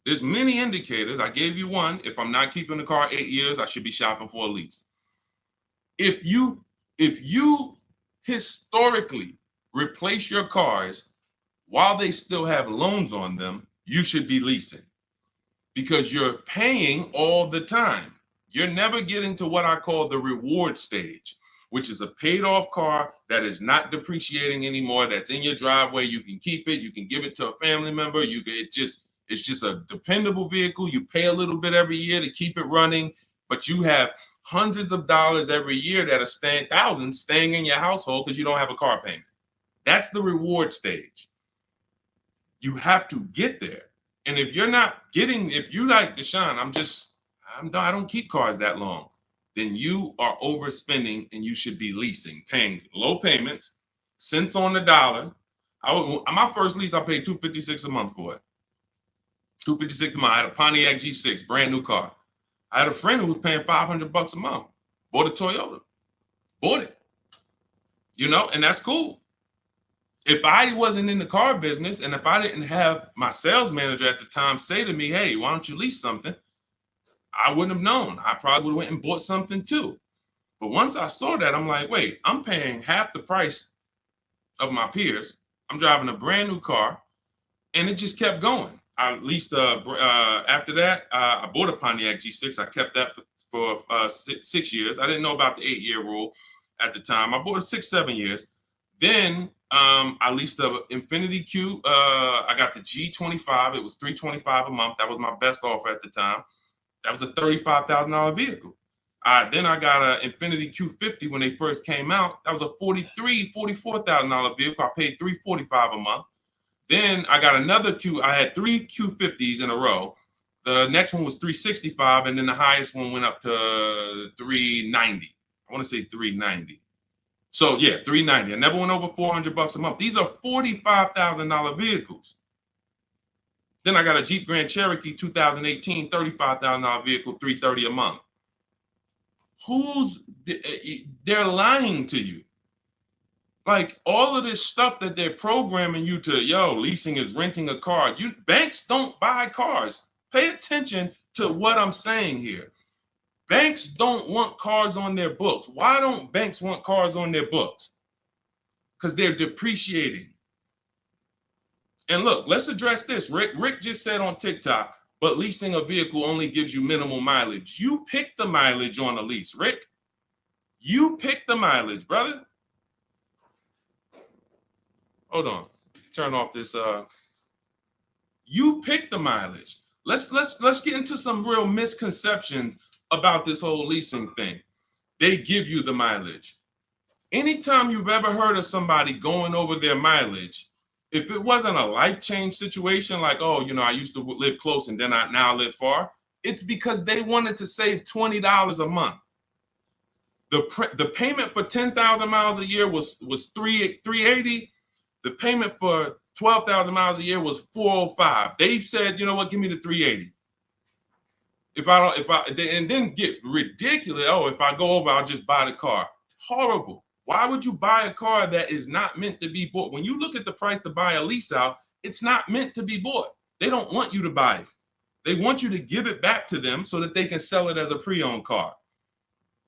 There's many indicators. I gave you one. If I'm not keeping the car 8 years, I should be shopping for a lease. If you historically replace your cars while they still have loans on them, you should be leasing, because you're paying all the time. You're never getting to what I call the reward stage, which is a paid off car that is not depreciating anymore, that's in your driveway. You can keep it. You can give it to a family member. It's just a dependable vehicle. You pay a little bit every year to keep it running, but you have hundreds of dollars every year that are thousands staying in your household because you don't have a car payment. That's the reward stage. You have to get there. And if you're like Deshone, I don't keep cars that long, then you are overspending and you should be leasing, paying low payments, cents on the dollar. My first lease, I paid $256 a month for it. $256 a month. I had a Pontiac G6, brand new car. I had a friend who was paying $500 a month. Bought a Toyota. Bought it. And that's cool. If I wasn't in the car business and if I didn't have my sales manager at the time say to me, hey, why don't you lease something? I wouldn't have known. I probably would have went and bought something too. But once I saw that, I'm like, wait, I'm paying half the price of my peers. I'm driving a brand new car, and it just kept going. I leased after that, I bought a Pontiac G6. I kept that for 6 years. I didn't know about the 8-year rule at the time. I bought it 6, 7 years. Then I leased a Infiniti Q. I got the G25. It was $325 a month. That was my best offer at the time. That was a $35,000 vehicle. Then I got an Infiniti Q50 when they first came out. That was a $44,000 vehicle. I paid $345 a month. Then I got another I had three Q50s in a row. The next one was $365, and then the highest one went up to $390. I want to say $390. So yeah, $390. I never went over $400 a month. These are $45,000 vehicles. Then I got a Jeep Grand Cherokee 2018, $35,000 vehicle, $330 a month. They're lying to you. Like all of this stuff that they're programming you to, leasing is renting a car. Banks don't buy cars. Pay attention to what I'm saying here. Banks don't want cars on their books. Why don't banks want cars on their books? Because they're depreciating. And look, let's address this. Rick just said on TikTok, but leasing a vehicle only gives you minimal mileage. You pick the mileage on a lease, Rick. You pick the mileage, brother. Hold on. Turn off this. You pick the mileage. Let's get into some real misconceptions about this whole leasing thing. They give you the mileage. Anytime you've ever heard of somebody going over their mileage, if it wasn't a life change situation, like, I used to live close and then I now live far, it's because they wanted to save $20 a month. The payment for 10,000 miles a year was $380. The payment for 12,000 miles a year was $405. They said, you know what, give me the $380. And then get ridiculous. If I go over, I'll just buy the car. Horrible. Why would you buy a car that is not meant to be bought? When you look at the price to buy a lease out, it's not meant to be bought. They don't want you to buy it. They want you to give it back to them so that they can sell it as a pre-owned car.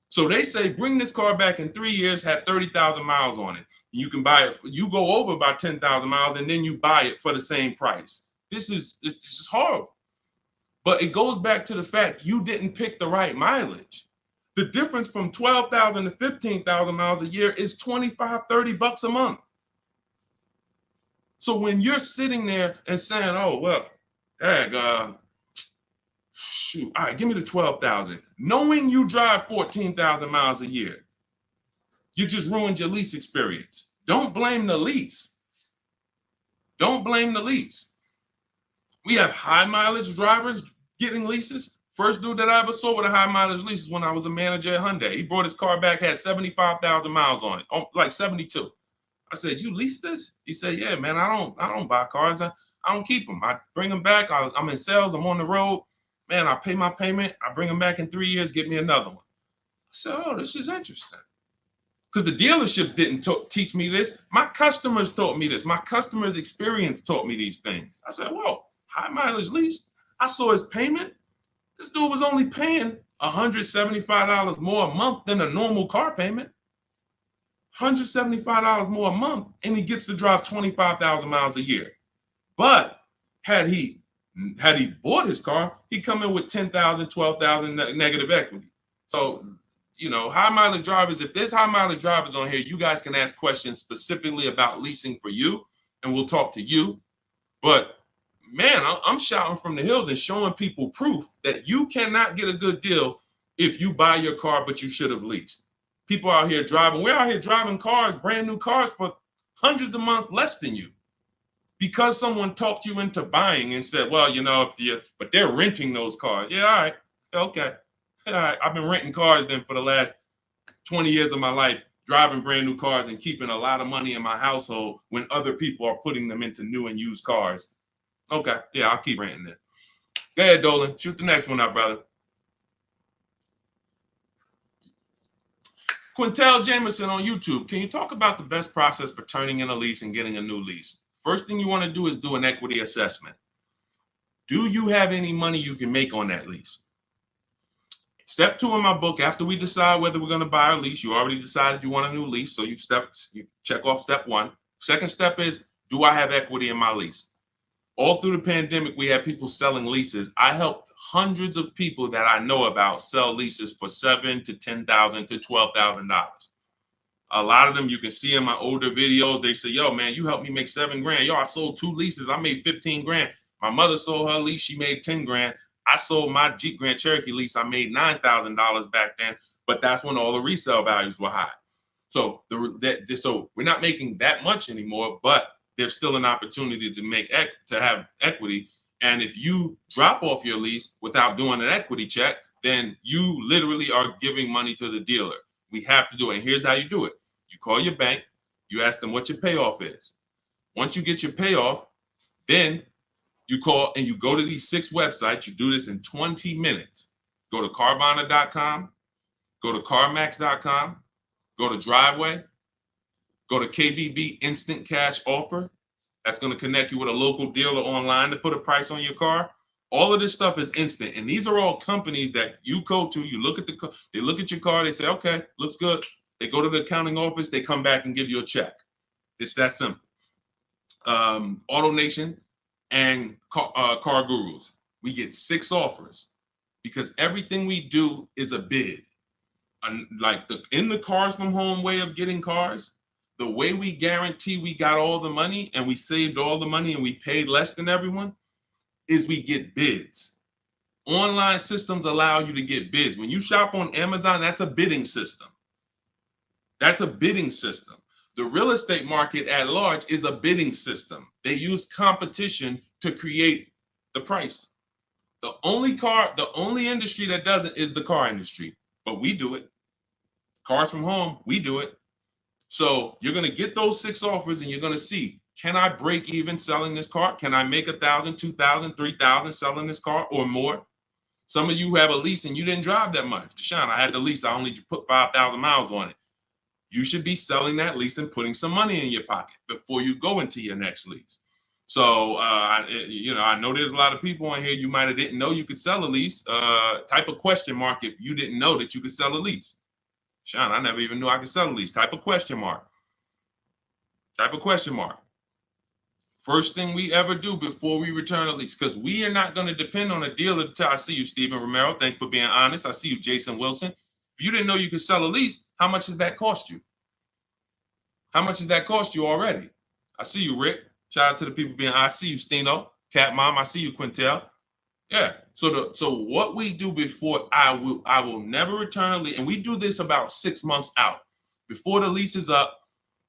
So they say, bring this car back in 3 years, have 30,000 miles on it. You can buy it. You go over by 10,000 miles and then you buy it for the same price. It's just horrible. But it goes back to the fact you didn't pick the right mileage. The difference from 12,000 to 15,000 miles a year is $25, $30 a month. So when you're sitting there and saying, shoot, all right, give me the 12,000, knowing you drive 14,000 miles a year, you just ruined your lease experience. Don't blame the lease. Don't blame the lease. We have high mileage drivers getting leases. First dude that I ever saw with a high mileage lease is when I was a manager at Hyundai. He brought his car back, had 75,000 miles on it, like 72. I said, you lease this? He said, yeah, man, I don't buy cars. I don't keep them. I bring them back. I'm in sales. I'm on the road. Man, I pay my payment. I bring them back in 3 years, get me another one. I said, this is interesting. Because the dealerships didn't teach me this. My customers taught me this. My customers' experience taught me these things. I said, whoa, high mileage lease. I saw his payment. This dude was only paying $175 more a month than a normal car payment. $175 more a month, and he gets to drive 25,000 miles a year. But had he bought his car, he'd come in with 10,000, 12,000 negative equity. So, high mileage drivers, if there's high mileage drivers on here, you guys can ask questions specifically about leasing for you, and we'll talk to you. But man, I'm shouting from the hills and showing people proof that you cannot get a good deal if you buy your car, but you should have leased. People out here driving. We're out here driving cars, brand new cars for hundreds a month less than you. Because someone talked you into buying and said, well, but they're renting those cars. Yeah, all right. Okay. All right. I've been renting cars then for the last 20 years of my life, driving brand new cars and keeping a lot of money in my household when other people are putting them into new and used cars. Okay. Yeah, I'll keep renting it. Go ahead, Dolan. Shoot the next one up, brother. Quintel Jameson on YouTube. Can you talk about the best process for turning in a lease and getting a new lease? First thing you want to do is do an equity assessment. Do you have any money you can make on that lease? Step 2 in my book, after we decide whether we're going to buy a lease, you already decided you want a new lease, so you check off step 1. Second step is, do I have equity in my lease? All through the pandemic, we had people selling leases. I helped hundreds of people that I know about sell leases for $7,000 to $10,000 to $12,000. A lot of them you can see in my older videos. They say, yo, man, you helped me make 7 grand. Yo, I sold 2 leases. I made 15 grand. My mother sold her lease. She made 10 grand. I sold my Jeep Grand Cherokee lease. I made $9,000 back then. But that's when all the resale values were high. So so we're not making that much anymore, but there's still an opportunity to have equity. And if you drop off your lease without doing an equity check, then you literally are giving money to the dealer. We have to do it. And here's how you do it. You call your bank, you ask them what your payoff is. Once you get your payoff, then you call and you go to these 6 websites. You do this in 20 minutes. Go to Carvana.com, go to CarMax.com, go to Driveway, go to KBB Instant Cash Offer. That's going to connect you with a local dealer online to put a price on your car. All of this stuff is instant. And these are all companies that you go to, you look at they look at your car, they say, okay, looks good. They go to the accounting office, they come back and give you a check. It's that simple. AutoNation and Car Gurus, we get 6 offers because everything we do is a bid. Like in the Cars from Home way of getting cars, the way we guarantee we got all the money and we saved all the money and we paid less than everyone is we get bids. Online systems allow you to get bids. When you shop on Amazon, that's a bidding system. That's a bidding system. The real estate market at large is a bidding system. They use competition to create the price. The only industry that doesn't is the car industry, but we do it. Cars from Home, we do it. So you're going to get those 6 offers and you're going to see, can I break even selling this car? Can I make $1,000, $2,000, $3,000 selling this car or more? Some of you have a lease and you didn't drive that much. Deshone, I had the lease. I only put 5,000 miles on it. You should be selling that lease and putting some money in your pocket before you go into your next lease. So, I know there's a lot of people on here. You might have didn't know you could sell a lease. Type a question mark if you didn't know that you could sell a lease. Sean, I never even knew I could sell a lease. Type a question mark. Type a question mark. First thing we ever do before we return a lease, because we are not going to depend on a dealer. I see you, Stephen Romero. Thank you for being honest. I see you, Jason Wilson. If you didn't know you could sell a lease, how much does that cost you? How much does that cost you already? I see you, Rick. Shout out to the people being. I see you, Stino. Cat Mom. I see you, Quintel. Yeah. So what we do before I will never return a lease, and we do this about 6 months out before the lease is up.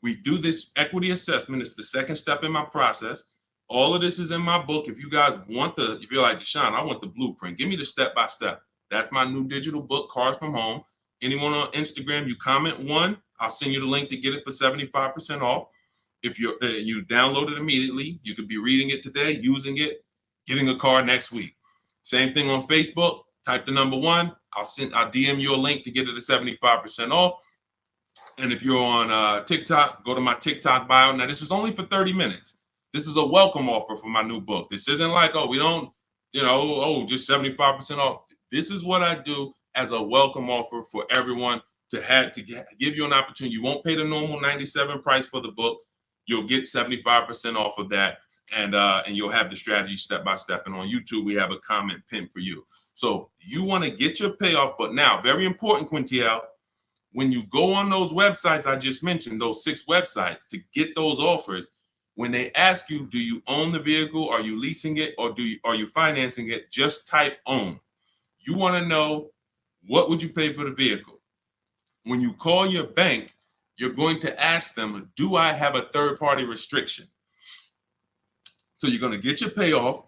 We do this equity assessment. It's the second step in my process. All of this is in my book. If you guys want if you're like, Deshone, I want the blueprint. Give me the step-by-step. That's my new digital book, Cars from Home. Anyone on Instagram, you comment 1, I'll send you the link to get it for 75% off. If you download it immediately, you could be reading it today, using it, getting a car next week. Same thing on Facebook. Type the number 1. I'll DM you a link to get it at 75% off. And if you're on TikTok, go to my TikTok bio. Now, this is only for 30 minutes. This is a welcome offer for my new book. This isn't like, oh, we don't, just 75% off. This is what I do as a welcome offer for everyone to give you an opportunity. You won't pay the normal $97 price for the book. You'll get 75% off of that. And you'll have the strategy step by step. And on YouTube, we have a comment pinned for you. So you want to get your payoff. But now, very important, Quintiel, when you go on those websites I just mentioned, those 6 websites to get those offers, when they ask you, do you own the vehicle? Are you leasing it? Or are you financing it? Just type own. You want to know, what would you pay for the vehicle? When you call your bank, you're going to ask them, do I have a third-party restriction? So you're going to get your payoff.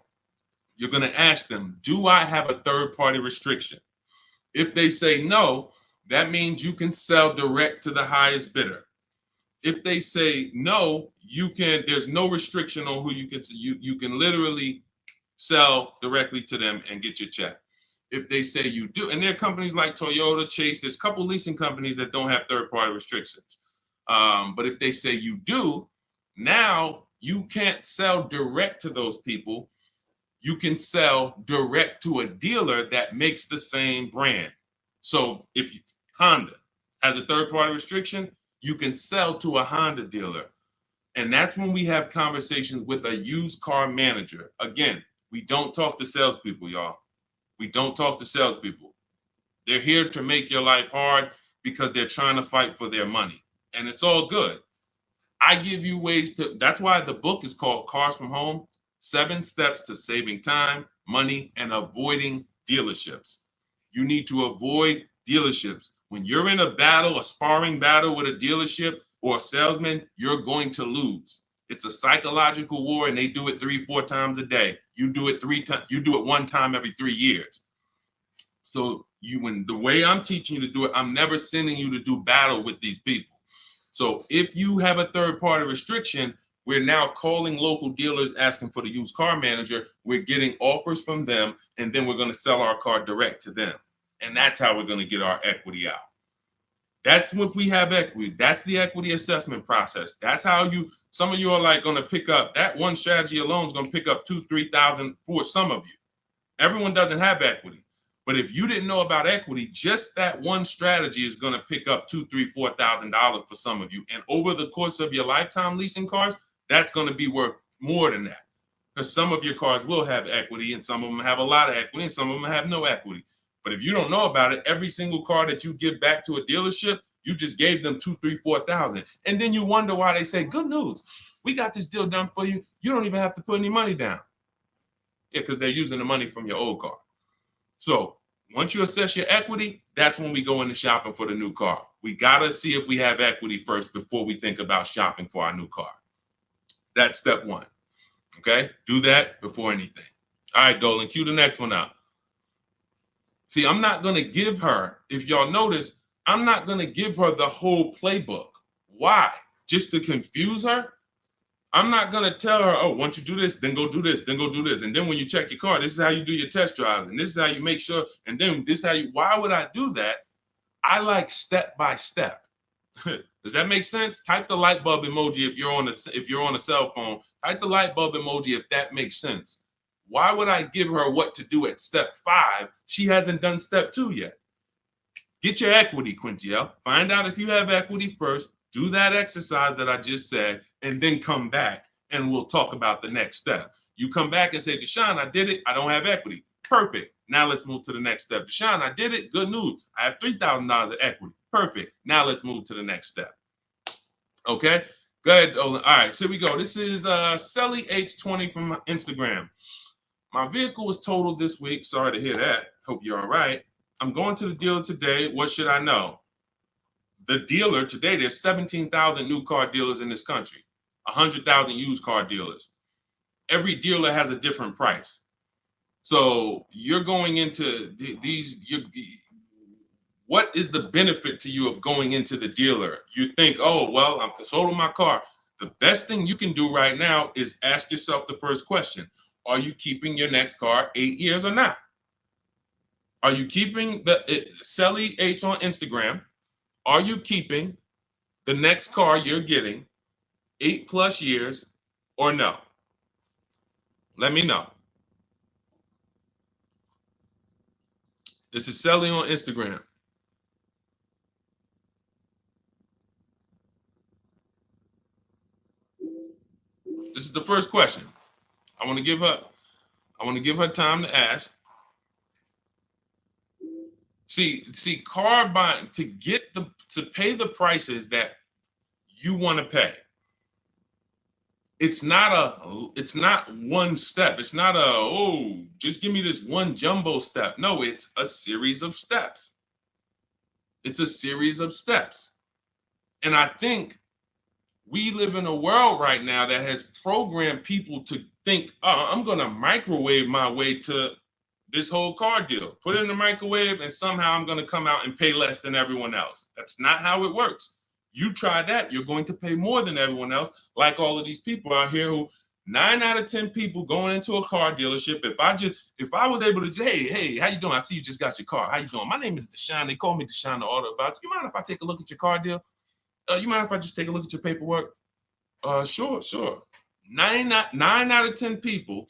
You're going to ask them, do I have a third-party restriction? If they say no, that means you can sell direct to the highest bidder. If they say no, there's no restriction on who you can sell. You can literally sell directly to them and get your check. If they say you do, and there are companies like Toyota, Chase, there's a couple leasing companies that don't have third-party restrictions. But if they say you do, now you can't sell direct to those people. You can sell direct to a dealer that makes the same brand. So if Honda has a third-party restriction, you can sell to a Honda dealer. And that's when we have conversations with a used car manager. Again, we don't talk to salespeople, y'all. We don't talk to salespeople. They're here to make your life hard because they're trying to fight for their money. and it's all good. I give you ways to, that's why the book is called Cars from Home, 7 Steps to Saving Time, Money, and Avoiding Dealerships. You need to avoid dealerships. When you're in a battle, a sparring battle with a dealership or a salesman, you're going to lose. It's a psychological war, and they do it 3-4 times a day. You do it 3 times, you do it 1 time every 3 years. So when the way I'm teaching you to do it, I'm never sending you to do battle with these people. So if you have a third-party restriction, we're now calling local dealers asking for the used car manager. We're getting offers from them, and then we're going to sell our car direct to them. And that's how we're going to get our equity out. That's if we have equity. That's the equity assessment process. That's how some of you are like going to pick up, that one strategy alone is going to pick up $2,000-$3,000 for some of you. Everyone doesn't have equity. But if you didn't know about equity, just that one strategy is going to pick up $2,000, $3,000, $4,000 for some of you. And over the course of your lifetime leasing cars, that's going to be worth more than that. Because some of your cars will have equity, and some of them have a lot of equity, and some of them have no equity. But if you don't know about it, every single car that you give back to a dealership, you just gave them $2,000, $3,000, $4,000. And then you wonder why they say, good news, we got this deal done for you. You don't even have to put any money down. Yeah, because they're using the money from your old car. So once you assess your equity, that's when we go into shopping for the new car. We got to see if we have equity first before we think about shopping for our new car. That's step 1. Okay? Do that before anything. All right, Dolan, cue the next one out. See, I'm not going to give her, if y'all notice, I'm not going to give her the whole playbook. Why? Just to confuse her? I'm not going to tell her, oh, once you do this, then go do this, then go do this. And then when you check your car, this is how you do your test drives. And this is how you make sure. And then this is how you, why would I do that? I like step by step. Does that make sense? Type the light bulb emoji if you're on a cell phone. Type the light bulb emoji if that makes sense. Why would I give her what to do at step 5? She hasn't done step 2 yet. Get your equity, Quintiel. Find out if you have equity first. Do that exercise that I just said, and then come back and we'll talk about the next step. You come back and say, Deshone, I did it. I don't have equity. Perfect. Now let's move to the next step. Deshone, I did it. Good news. I have $3,000 of equity. Perfect. Now let's move to the next step. Okay. Go ahead, Olin. All right, so here we go. This is Selly H20 from Instagram. My vehicle was totaled this week. Sorry to hear that. Hope you're all right. I'm going to the dealer today. What should I know? The dealer today, there's 17,000 new car dealers in this country, 100,000 used car dealers. Every dealer has a different price. So you're going into what is the benefit to you of going into the dealer? You think, oh, well, I'm sold on my car. The best thing you can do right now is ask yourself the first question. Are you keeping your next car 8 years or not? Are you keeping Selly H on Instagram? Are you keeping the next car you're getting 8+ years or no? Let me know. This is Selly on Instagram. This is the first question. I want to give her time to ask. See, car buying, to pay the prices that you want to pay. It's not one step. It's not just give me this one jumbo step. No, it's a series of steps. It's a series of steps. And I think we live in a world right now that has programmed people to think, oh, I'm going to microwave my way to this whole car deal. Put it in the microwave and somehow I'm going to come out and pay less than everyone else. That's not how it works. You try that, you're going to pay more than everyone else, like all of these people out here who 9 out of 10 people going into a car dealership. If I was able to say, hey, how you doing? I see you just got your car. How you doing? My name is Deshone. They call me Deshone the Auto Advisor. You mind if I take a look at your car deal? You mind if I just take a look at your paperwork? Sure. 9 out of 10 people,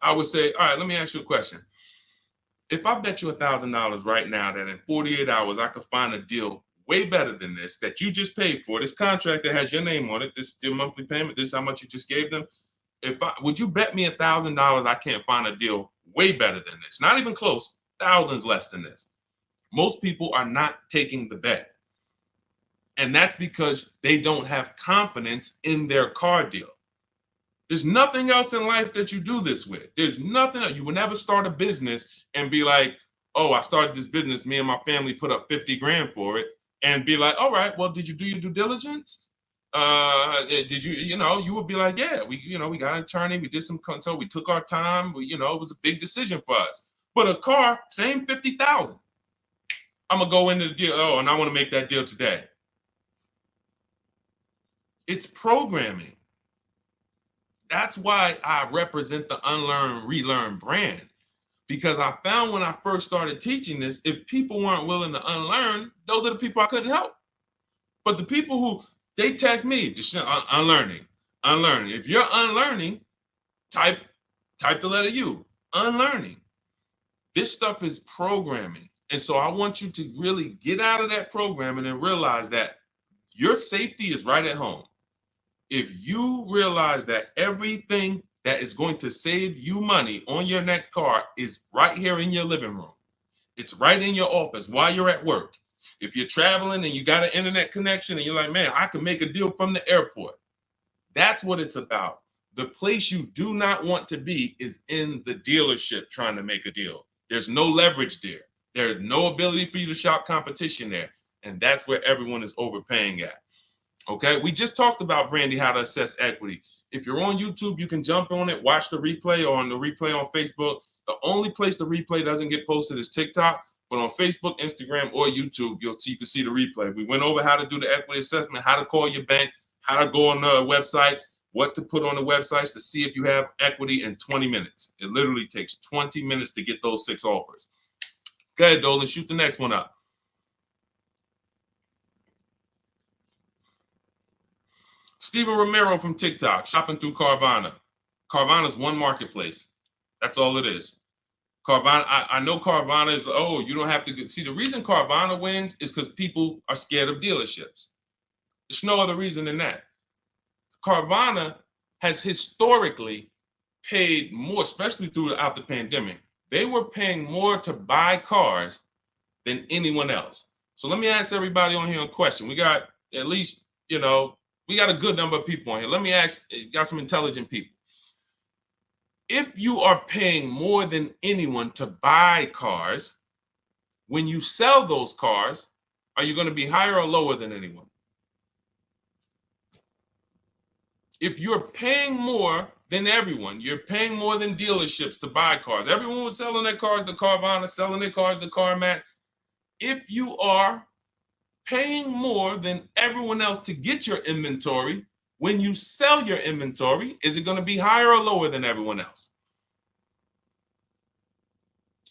I would say, all right, let me ask you a question. If I bet you $1,000 right now that in 48 hours I could find a deal way better than this that you just paid for, this contract that has your name on it, this is your monthly payment, this is how much you just gave them. Would you bet me $1,000 I can't find a deal way better than this? Not even close, thousands less than this. Most people are not taking the bet. And that's because they don't have confidence in their car deal. There's nothing else in life that you do this with. There's nothing else. You will never start a business and be like, oh, I started this business. Me and my family put up 50 grand for it, and be like, all right, well, did you do your due diligence? Did you, you would be like, yeah, we got an attorney. We did some consult. We took our time. It was a big decision for us. But a car, same 50,000. I'm going to go into the deal. Oh, and I want to make that deal today. It's programming. That's why I represent the unlearn, relearn brand, because I found when I first started teaching this, if people weren't willing to unlearn, those are the people I couldn't help. But the people who, they text me, unlearning. If you're unlearning, type the letter U, unlearning. This stuff is programming. And so I want you to really get out of that programming and realize that your safety is right at home. If you realize that everything that is going to save you money on your next car is right here in your living room, it's right in your office while you're at work. If you're traveling and you got an internet connection and you're like, man, I can make a deal from the airport. That's what it's about. The place you do not want to be is in the dealership trying to make a deal. There's no leverage there. There's no ability for you to shop competition there. And that's where everyone is overpaying at. Okay, we just talked about, Brandy, how to assess equity. If you're on YouTube, you can jump on it, watch the replay, or on the replay on Facebook. The only place the replay doesn't get posted is TikTok, but on Facebook, Instagram, or YouTube, you can see the replay. We went over how to do the equity assessment, how to call your bank, how to go on the websites, what to put on the websites to see if you have equity in 20 minutes. It literally takes 20 minutes to get those 6 offers. Go ahead, Dolan, shoot the next one up. Steven Romero from TikTok, shopping through Carvana. Carvana is one marketplace. That's all it is. Carvana, I know Carvana is, oh, you don't have to see. The reason Carvana wins is because people are scared of dealerships. There's no other reason than that. Carvana has historically paid more, especially throughout the pandemic. They were paying more to buy cars than anyone else. So let me ask everybody on here a question. We got at least, we got a good number of people on here. Let me ask, got some intelligent people. If you are paying more than anyone to buy cars, when you sell those cars, are you going to be higher or lower than anyone? If you're paying more than everyone, you're paying more than dealerships to buy cars. Everyone was selling their cars to Carvana, selling their cars to CarMax. If you are paying more than everyone else to get your inventory, when you sell your inventory, is it going to be higher or lower than everyone else?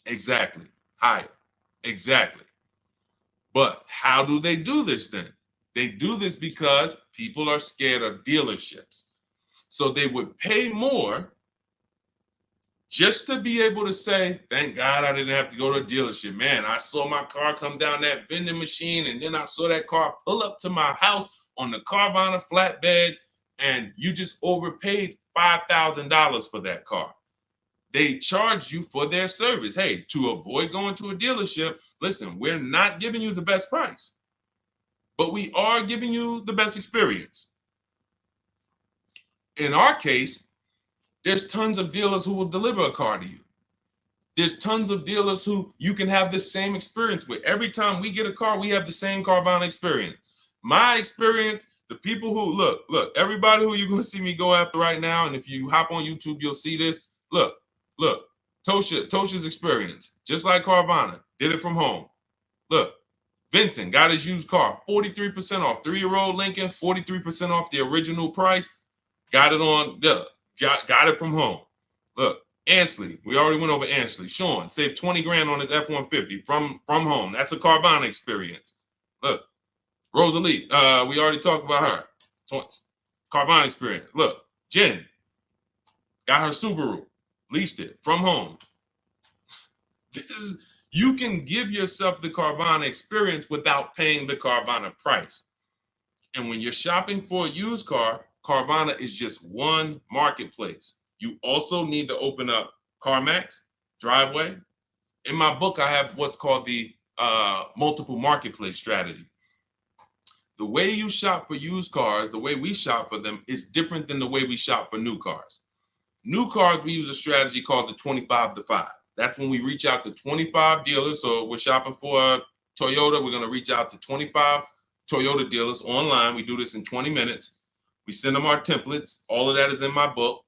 Exactly. Higher. Exactly. But how do they do this then? They do this because people are scared of dealerships. So they would pay more just to be able to say, thank God I didn't have to go to a dealership. Man, I saw my car come down that vending machine, and then I saw that car pull up to my house on the Carvana flatbed, and you just overpaid $5,000 for that car. They charge you for their service. Hey, to avoid going to a dealership, listen, we're not giving you the best price, but we are giving you the best experience. In our case, there's tons of dealers who will deliver a car to you. There's tons of dealers who you can have the same experience with. Every time we get a car, we have the same Carvana experience. My experience, the people who, look, everybody who you're going to see me go after right now, and if you hop on YouTube, you'll see this. Look, Tosha's experience, just like Carvana, did it from home. Look, Vincent got his used car, 43% off, 3-year-old Lincoln, 43% off the original price. Got it on, got it from home. Look, Ansley, we already went over Ansley. Sean saved 20 grand on his F-150 from home. That's a Carvana experience. Look, Rosalie, we already talked about her. Carvana experience. Look, Jen got her Subaru, leased it from home. You can give yourself the Carvana experience without paying the Carvana price. And when you're shopping for a used car, Carvana is just one marketplace. You also need to open up CarMax, Driveway. In my book, I have what's called the multiple marketplace strategy. The way you shop for used cars, the way we shop for them, is different than the way we shop for new cars. New cars, we use a strategy called the 25 to 5. That's when we reach out to 25 dealers. So we're shopping for a Toyota. We're going to reach out to 25 Toyota dealers online. We do this in 20 minutes. We send them our templates. All of that is in my book.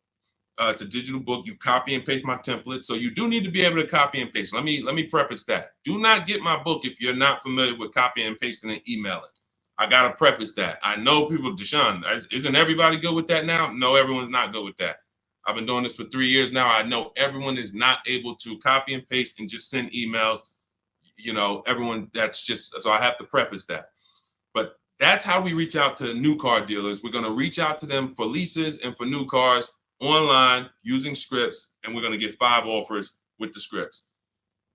It's a digital book. You copy and paste my template. So you do need to be able to copy and paste. Let me preface that. Do not get my book if you're not familiar with copying and pasting and emailing. I got to preface that. I know people, Deshone, isn't everybody good with that now? No, everyone's not good with that. I've been doing this for 3 years now. I know everyone is not able to copy and paste and just send emails. You know, everyone, that's just, so I have to preface that. But that's how we reach out to new car dealers. We're going to reach out to them for leases and for new cars online using scripts, and we're going to get 5 offers with the scripts.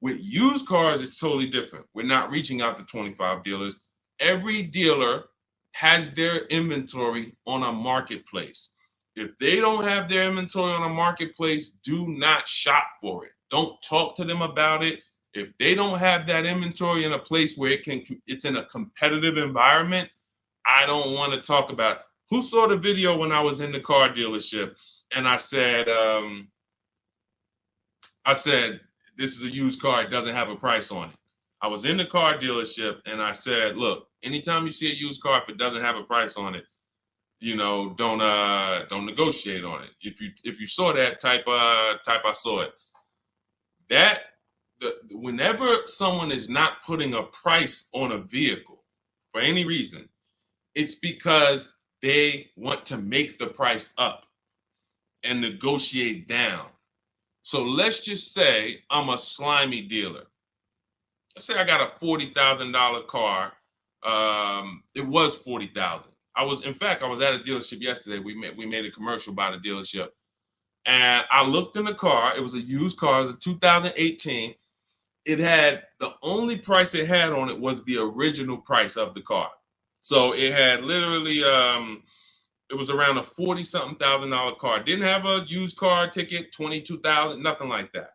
With used cars, it's totally different. We're not reaching out to 25 dealers. Every dealer has their inventory on a marketplace. If they don't have their inventory on a marketplace, do not shop for it. Don't talk to them about it. If they don't have that inventory in a place where it's in a competitive environment, I don't want to talk about it. Who saw the video when I was in the car dealership and I said, this is a used car, it doesn't have a price on it. I was in the car dealership and I said, look, anytime you see a used car, if it doesn't have a price on it, you know, don't negotiate on it. If you saw that, type I saw it. Whenever someone is not putting a price on a vehicle for any reason, it's because they want to make the price up and negotiate down. So let's just say I'm a slimy dealer. Let's say I got a $40,000 car. It was $40,000. I was at a dealership yesterday. We made a commercial about a dealership, and I looked in the car. It was a used car. It was a 2018. It had, the only price it had on it was the original price of the car. So it had literally, it was around a $40-something thousand car. It didn't have a used car ticket, $22,000, nothing like that.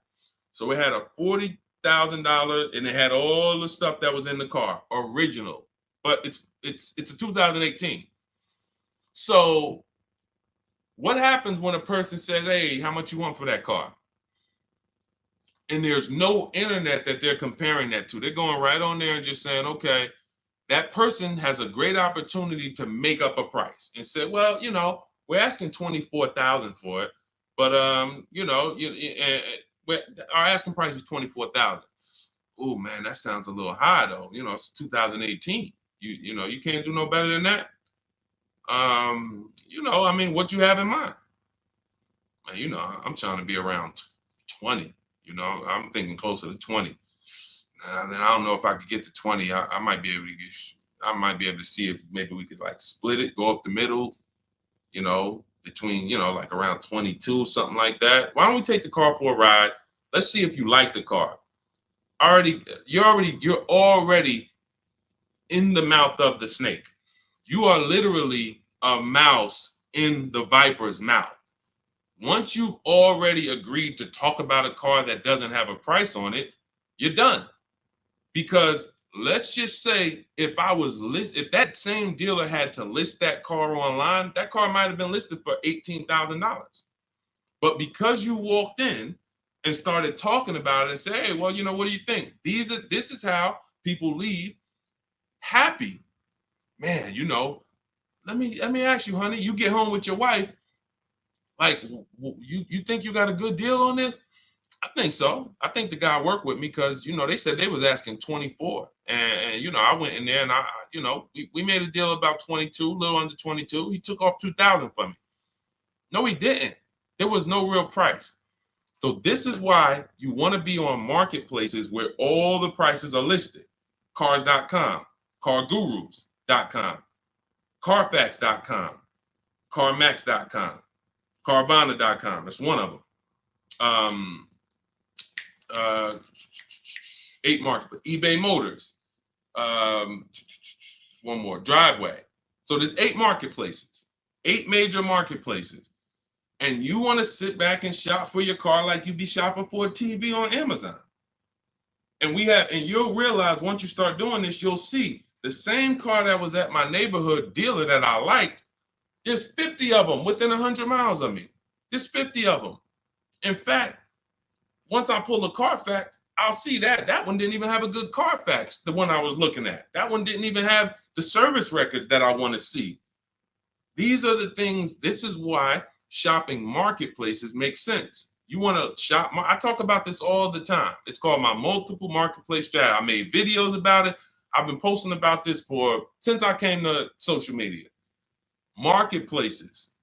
So it had a $40,000, and it had all the stuff that was in the car, original. But it's a 2018. So what happens when a person says, hey, how much you want for that car? And there's no internet that they're comparing that to. They're going right on there and just saying, okay, that person has a great opportunity to make up a price and say, well, you know, we're asking $24,000 for it, but you know, our asking price is $24,000. Oh man, that sounds a little high though. You know, it's 2018. You know, you can't do no better than that. You know, I mean, what you have in mind? You know, I'm trying to be around 20. You know, I'm thinking closer to 20. Then I don't know if I could get to 20. I might be able to to see if maybe we could like split it, go up the middle, you know, between, you know, like around 22, something like that. Why don't we take the car for a ride? Let's see if you like the car. You're already in the mouth of the snake. You are literally a mouse in the viper's mouth. Once you've already agreed to talk about a car that doesn't have a price on it, you're done. Because let's just say if that same dealer had to list that car online, that car might have been listed for $18,000. But because you walked in and started talking about it and say, hey, well, you know, what do you think? This is how people leave happy. Man, you know, let me ask you, honey, you get home with your wife, like, you think you got a good deal on this? I think so. I think the guy worked with me because, you know, they said they was asking 24. And you know, I went in there and you know, we made a deal about 22, a little under 22. He took off 2,000 from me. No, he didn't. There was no real price. So this is why you want to be on marketplaces where all the prices are listed. Cars.com, cargurus.com, carfax.com, carmax.com, carvana.com. That's one of them. 8 market, eBay Motors, one more, Driveway. So there's 8 marketplaces, 8 major marketplaces. And you want to sit back and shop for your car like you be shopping for a TV on Amazon. And you'll realize once you start doing this, you'll see The same car that was at my neighborhood dealer that I liked, there's 50 of them within 100 miles of me. There's 50 of them. In fact, once I pull a Carfax, I'll see that one didn't even have a good Carfax, the one I was looking at. That one didn't even have the service records that I want to see. These are the things, this is why shopping marketplaces make sense. You want to shop, I talk about this all the time. It's called my multiple marketplace strategy. I made videos about it. I've been posting about this since I came to social media. Marketplaces.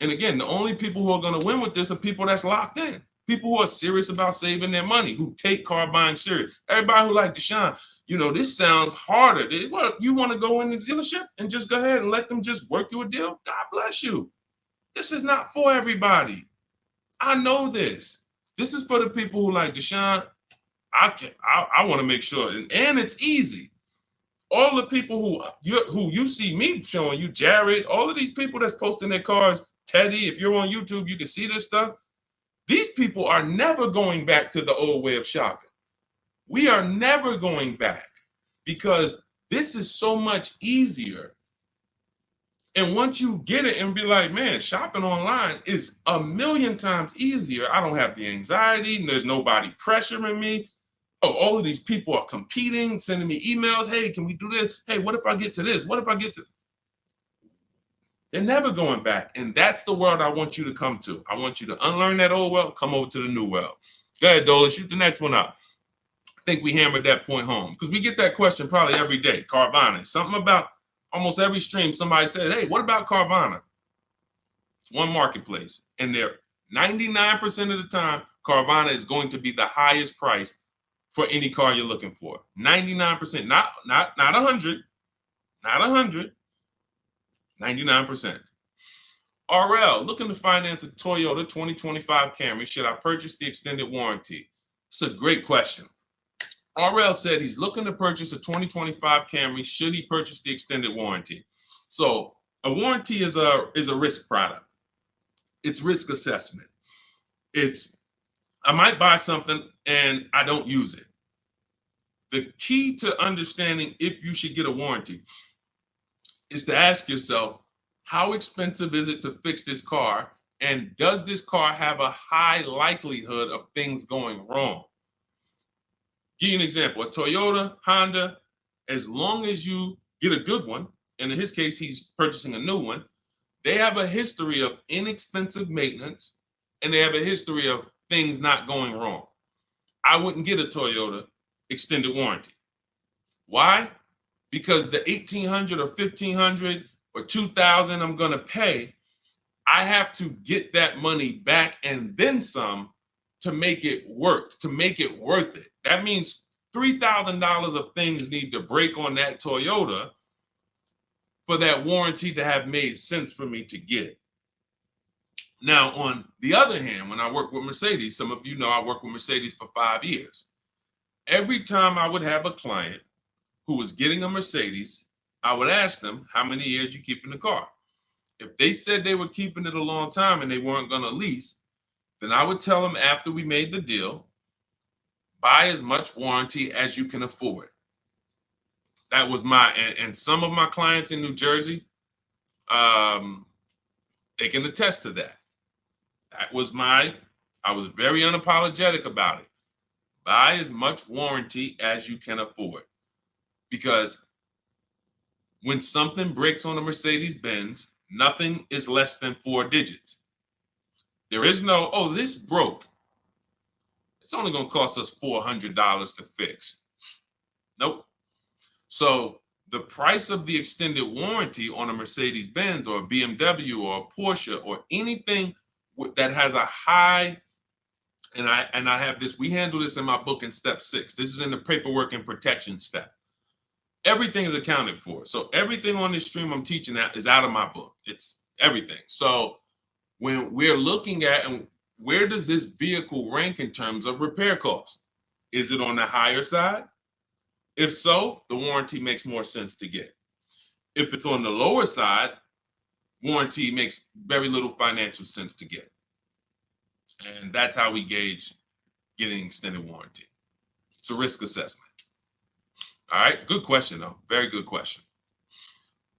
And again, the only people who are going to win with this are people that's locked in. People who are serious about saving their money, who take car buying serious. Everybody who like Deshone, this sounds harder. What, you want to go in the dealership and just go ahead and let them just work you a deal? God bless you. This is not for everybody. I know this. This is for the people who like Deshone. I want to make sure, and it's easy. All the people who you see me showing you, Jared, all of these people that's posting their cars, Teddy, if you're on YouTube, you can see this stuff. These people are never going back to the old way of shopping. We are never going back because this is so much easier. And once you get it and be like, man, shopping online is a million times easier. I don't have the anxiety and there's nobody pressuring me. Oh, all of these people are competing, sending me emails. Hey, can we do this? Hey, what if I get to this? What if I get to... They're never going back. And that's the world I want you to come to. I want you to unlearn that old world, come over to the new world. Go ahead, Dola, shoot the next one up. I think we hammered that point home because we get that question probably every day. Carvana, something about almost every stream, somebody said, hey, what about Carvana? It's one marketplace. And they're 99% of the time, Carvana is going to be the highest price for any car you're looking for. 99%, not 100, not 100. 99%. RL, looking to finance a Toyota 2025 Camry. Should I purchase the extended warranty? It's a great question. RL said he's looking to purchase a 2025 Camry. Should he purchase the extended warranty? So a warranty is a risk product. It's risk assessment. I might buy something and I don't use it. The key to understanding if you should get a warranty is to ask yourself, how expensive is it to fix this car? And does this car have a high likelihood of things going wrong? Give you an example, a Toyota, Honda, as long as you get a good one, and in his case, he's purchasing a new one, they have a history of inexpensive maintenance, and they have a history of things not going wrong. I wouldn't get a Toyota extended warranty. Why? Because the $1,800 or $1,500 or $2,000 I'm going to pay, I have to get that money back and then some to make it work, to make it worth it. That means $3,000 of things need to break on that Toyota for that warranty to have made sense for me to get. Now, on the other hand, when I work with Mercedes, some of you know I worked with Mercedes for 5 years. Every time I would have a client who was getting a Mercedes, I would ask them, how many years you keeping the car? If they said they were keeping it a long time and they weren't going to lease, then I would tell them after we made the deal, buy as much warranty as you can afford. That was and some of my clients in New Jersey, they can attest to that. I was very unapologetic about it. Buy as much warranty as you can afford. Because when something breaks on a Mercedes-Benz, nothing is less than 4 digits. There is no, oh, this broke. It's only going to cost us $400 to fix. Nope. So the price of the extended warranty on a Mercedes-Benz or a BMW or a Porsche or anything that has a high, and I have this, we handle this in my book in step 6. This is in the paperwork and protection step. Everything is accounted for. So everything on this stream I'm teaching is out of my book. It's everything. So when we're looking at, and where does this vehicle rank in terms of repair costs? Is it on the higher side? If so, the warranty makes more sense to get. If it's on the lower side, warranty makes very little financial sense to get. And that's how we gauge getting extended warranty. It's a risk assessment. All right, good question though. Very good question.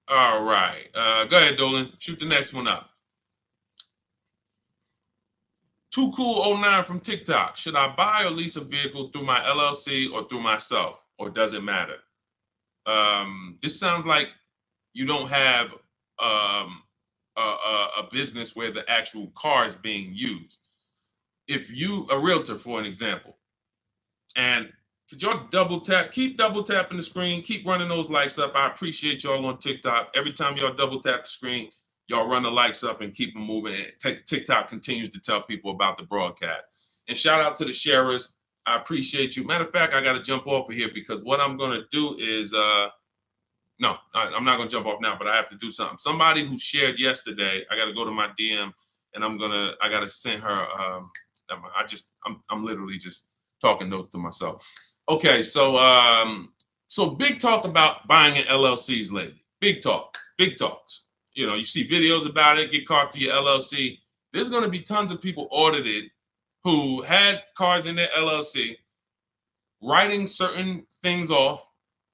All right, go ahead, Dolan. Shoot the next one up. Too Cool 09 from TikTok. Should I buy or lease a vehicle through my LLC or through myself, or does it matter? This sounds like you don't have a business where the actual car is being used. If you, a realtor, for an example, and could y'all double tap, keep double tapping the screen, keep running those likes up. I appreciate y'all on TikTok. Every time y'all double tap the screen, y'all run the likes up and keep them moving. TikTok continues to tell people about the broadcast. And shout out to the sharers. I appreciate you. Matter of fact, I got to jump off of here because what I'm going to do is, no, I'm not going to jump off now, but I have to do something. Somebody who shared yesterday, I got to go to my DM and I got to send her, I'm literally just talking notes to myself. Okay, so big talk about buying in LLCs lately. Big talks. You know, you see videos about it, get caught through your LLC. There's going to be tons of people audited who had cars in their LLC, writing certain things off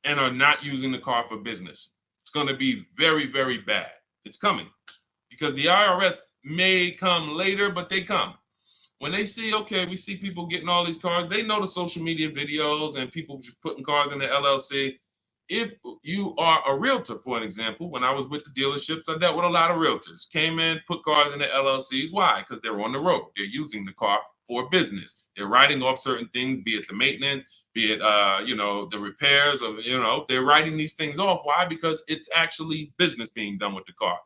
and are not using the car for business. It's going to be very, very bad. It's coming because the IRS may come later, but they come. When they see, okay, we see people getting all these cars, they know the social media videos and people just putting cars in the LLC. If you are a realtor, for an example, when I was with the dealerships, I dealt with a lot of realtors. Came in, put cars in the LLCs. Why? Because they're on the road. They're using the car for business. They're writing off certain things, be it the maintenance, be it the repairs, or they're writing these things off. Why? Because it's actually business being done with the car.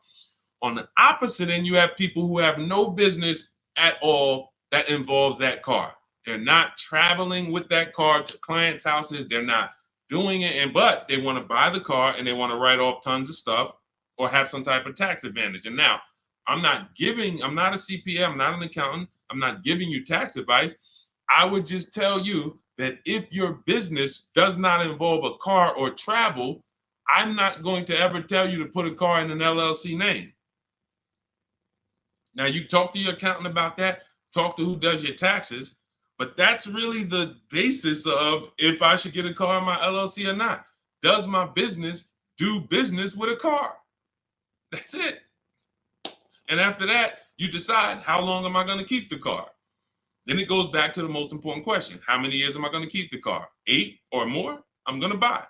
On the opposite end, you have people who have no business at all that involves that car. They're not traveling with that car to clients' houses. They're not doing it, but they want to buy the car and they want to write off tons of stuff or have some type of tax advantage. And now, I'm not a CPA, I'm not an accountant, I'm not giving you tax advice. I would just tell you that if your business does not involve a car or travel, I'm not going to ever tell you to put a car in an LLC name. Now, you talk to your accountant about that, talk to who does your taxes, but that's really the basis of if I should get a car in my LLC or not. Does my business do business with a car? That's it. And after that, you decide, how long am I going to keep the car? Then it goes back to the most important question. How many years am I going to keep the car? 8 or more, I'm going to buy.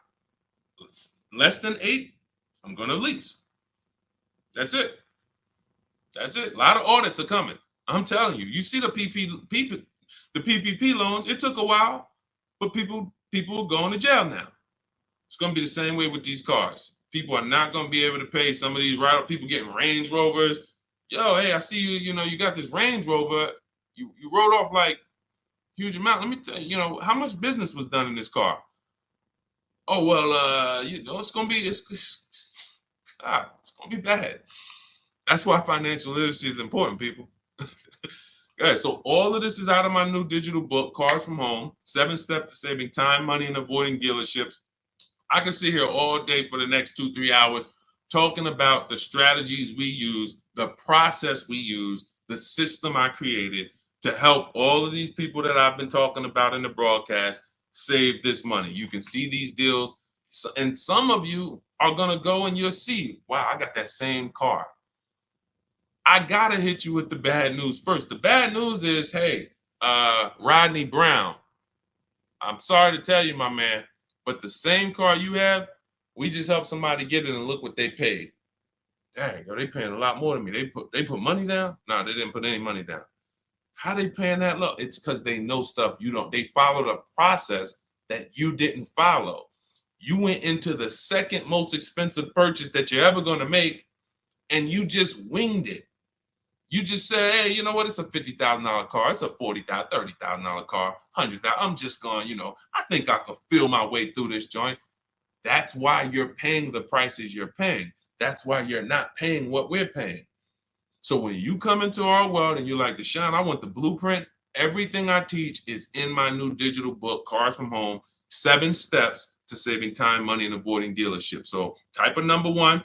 Less than 8, I'm going to lease. That's it. That's it. A lot of audits are coming. I'm telling you. You see the PPP loans. It took a while, but people are going to jail now. It's going to be the same way with these cars. People are not going to be able to pay some of these people getting Range Rovers. Yo, hey, I see you. You got this Range Rover. You wrote off like huge amount. Let me tell you, how much business was done in this car? Oh well, it's going to be it's going to be bad. That's why financial literacy is important, people. Okay, so all of this is out of my new digital book, Cars from Home, 7 Steps to Saving Time, Money, and Avoiding Dealerships. I can sit here all day for the next 2-3 hours talking about the strategies we use, the process we use, the system I created to help all of these people that I've been talking about in the broadcast save this money. You can see these deals, and some of you are going to go and you'll see, wow, I got that same car. I got to hit you with the bad news first. The bad news is, hey, Rodney Brown, I'm sorry to tell you, my man, but the same car you have, we just helped somebody get it and look what they paid. Dang, they paying a lot more than me. They put money down? No, they didn't put any money down. How they paying that low? It's because they know stuff you don't. They followed a process that you didn't follow. You went into the second most expensive purchase that you're ever going to make, and you just winged it. You just say, hey, you know what? It's a $50,000 car. It's a $40,000, $30,000 car, $100,000. I'm just going, I think I can feel my way through this joint. That's why you're paying the prices you're paying. That's why you're not paying what we're paying. So when you come into our world and you're like, Deshone, I want the blueprint. Everything I teach is in my new digital book, Cars from Home, 7 Steps to Saving Time, Money, and Avoiding Dealerships. So type of number 1.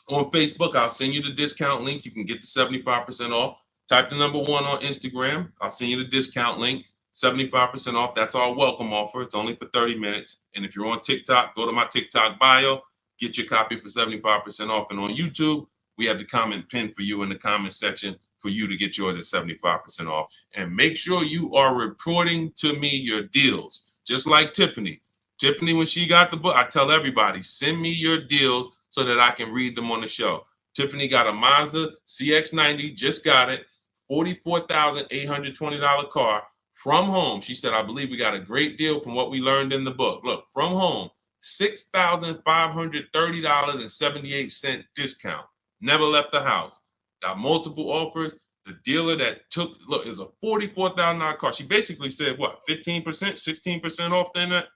On Facebook, I'll send you the discount link. You can get the 75% off. Type the number 1 on Instagram. I'll send you the discount link. 75% off. That's our welcome offer. It's only for 30 minutes. And if you're on TikTok, go to my TikTok bio, get your copy for 75% off. And on YouTube, we have the comment pinned for you in the comment section for you to get yours at 75% off. And make sure you are reporting to me your deals, just like Tiffany. Tiffany, when she got the book, I tell everybody, send me your deals so that I can read them on the show. Tiffany got a Mazda CX-90, just got it, $44,820 car. From home, she said, I believe we got a great deal from what we learned in the book. Look, from home, $6,530.78 discount. Never left the house. Got multiple offers. The dealer that took, look, is a $44,000 car. She basically said, what, 15%, 16% off then that?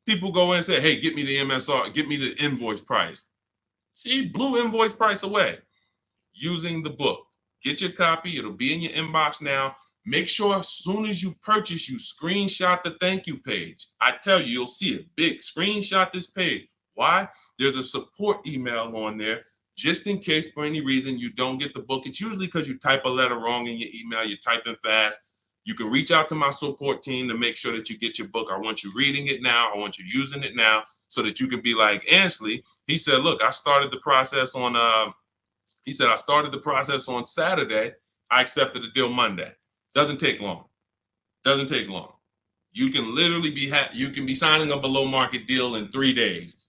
People go in and say, hey, get me the MSR, get me the invoice price. She blew invoice price away using the book. Get your copy. It'll be in your inbox now. Make sure as soon as you purchase, you screenshot the thank you page. I tell you, you'll see it big. Screenshot this page. Why? There's a support email on there just in case for any reason you don't get the book. It's usually because you type a letter wrong in your email. You're typing fast. You can reach out to my support team to make sure that you get your book. I want you reading it now. I want you using it now so that you can be like Ansley. He said, look, I started the process on, I started the process on Saturday. I accepted the deal Monday. Doesn't take long. Doesn't take long. You can literally be signing a below market deal in 3 days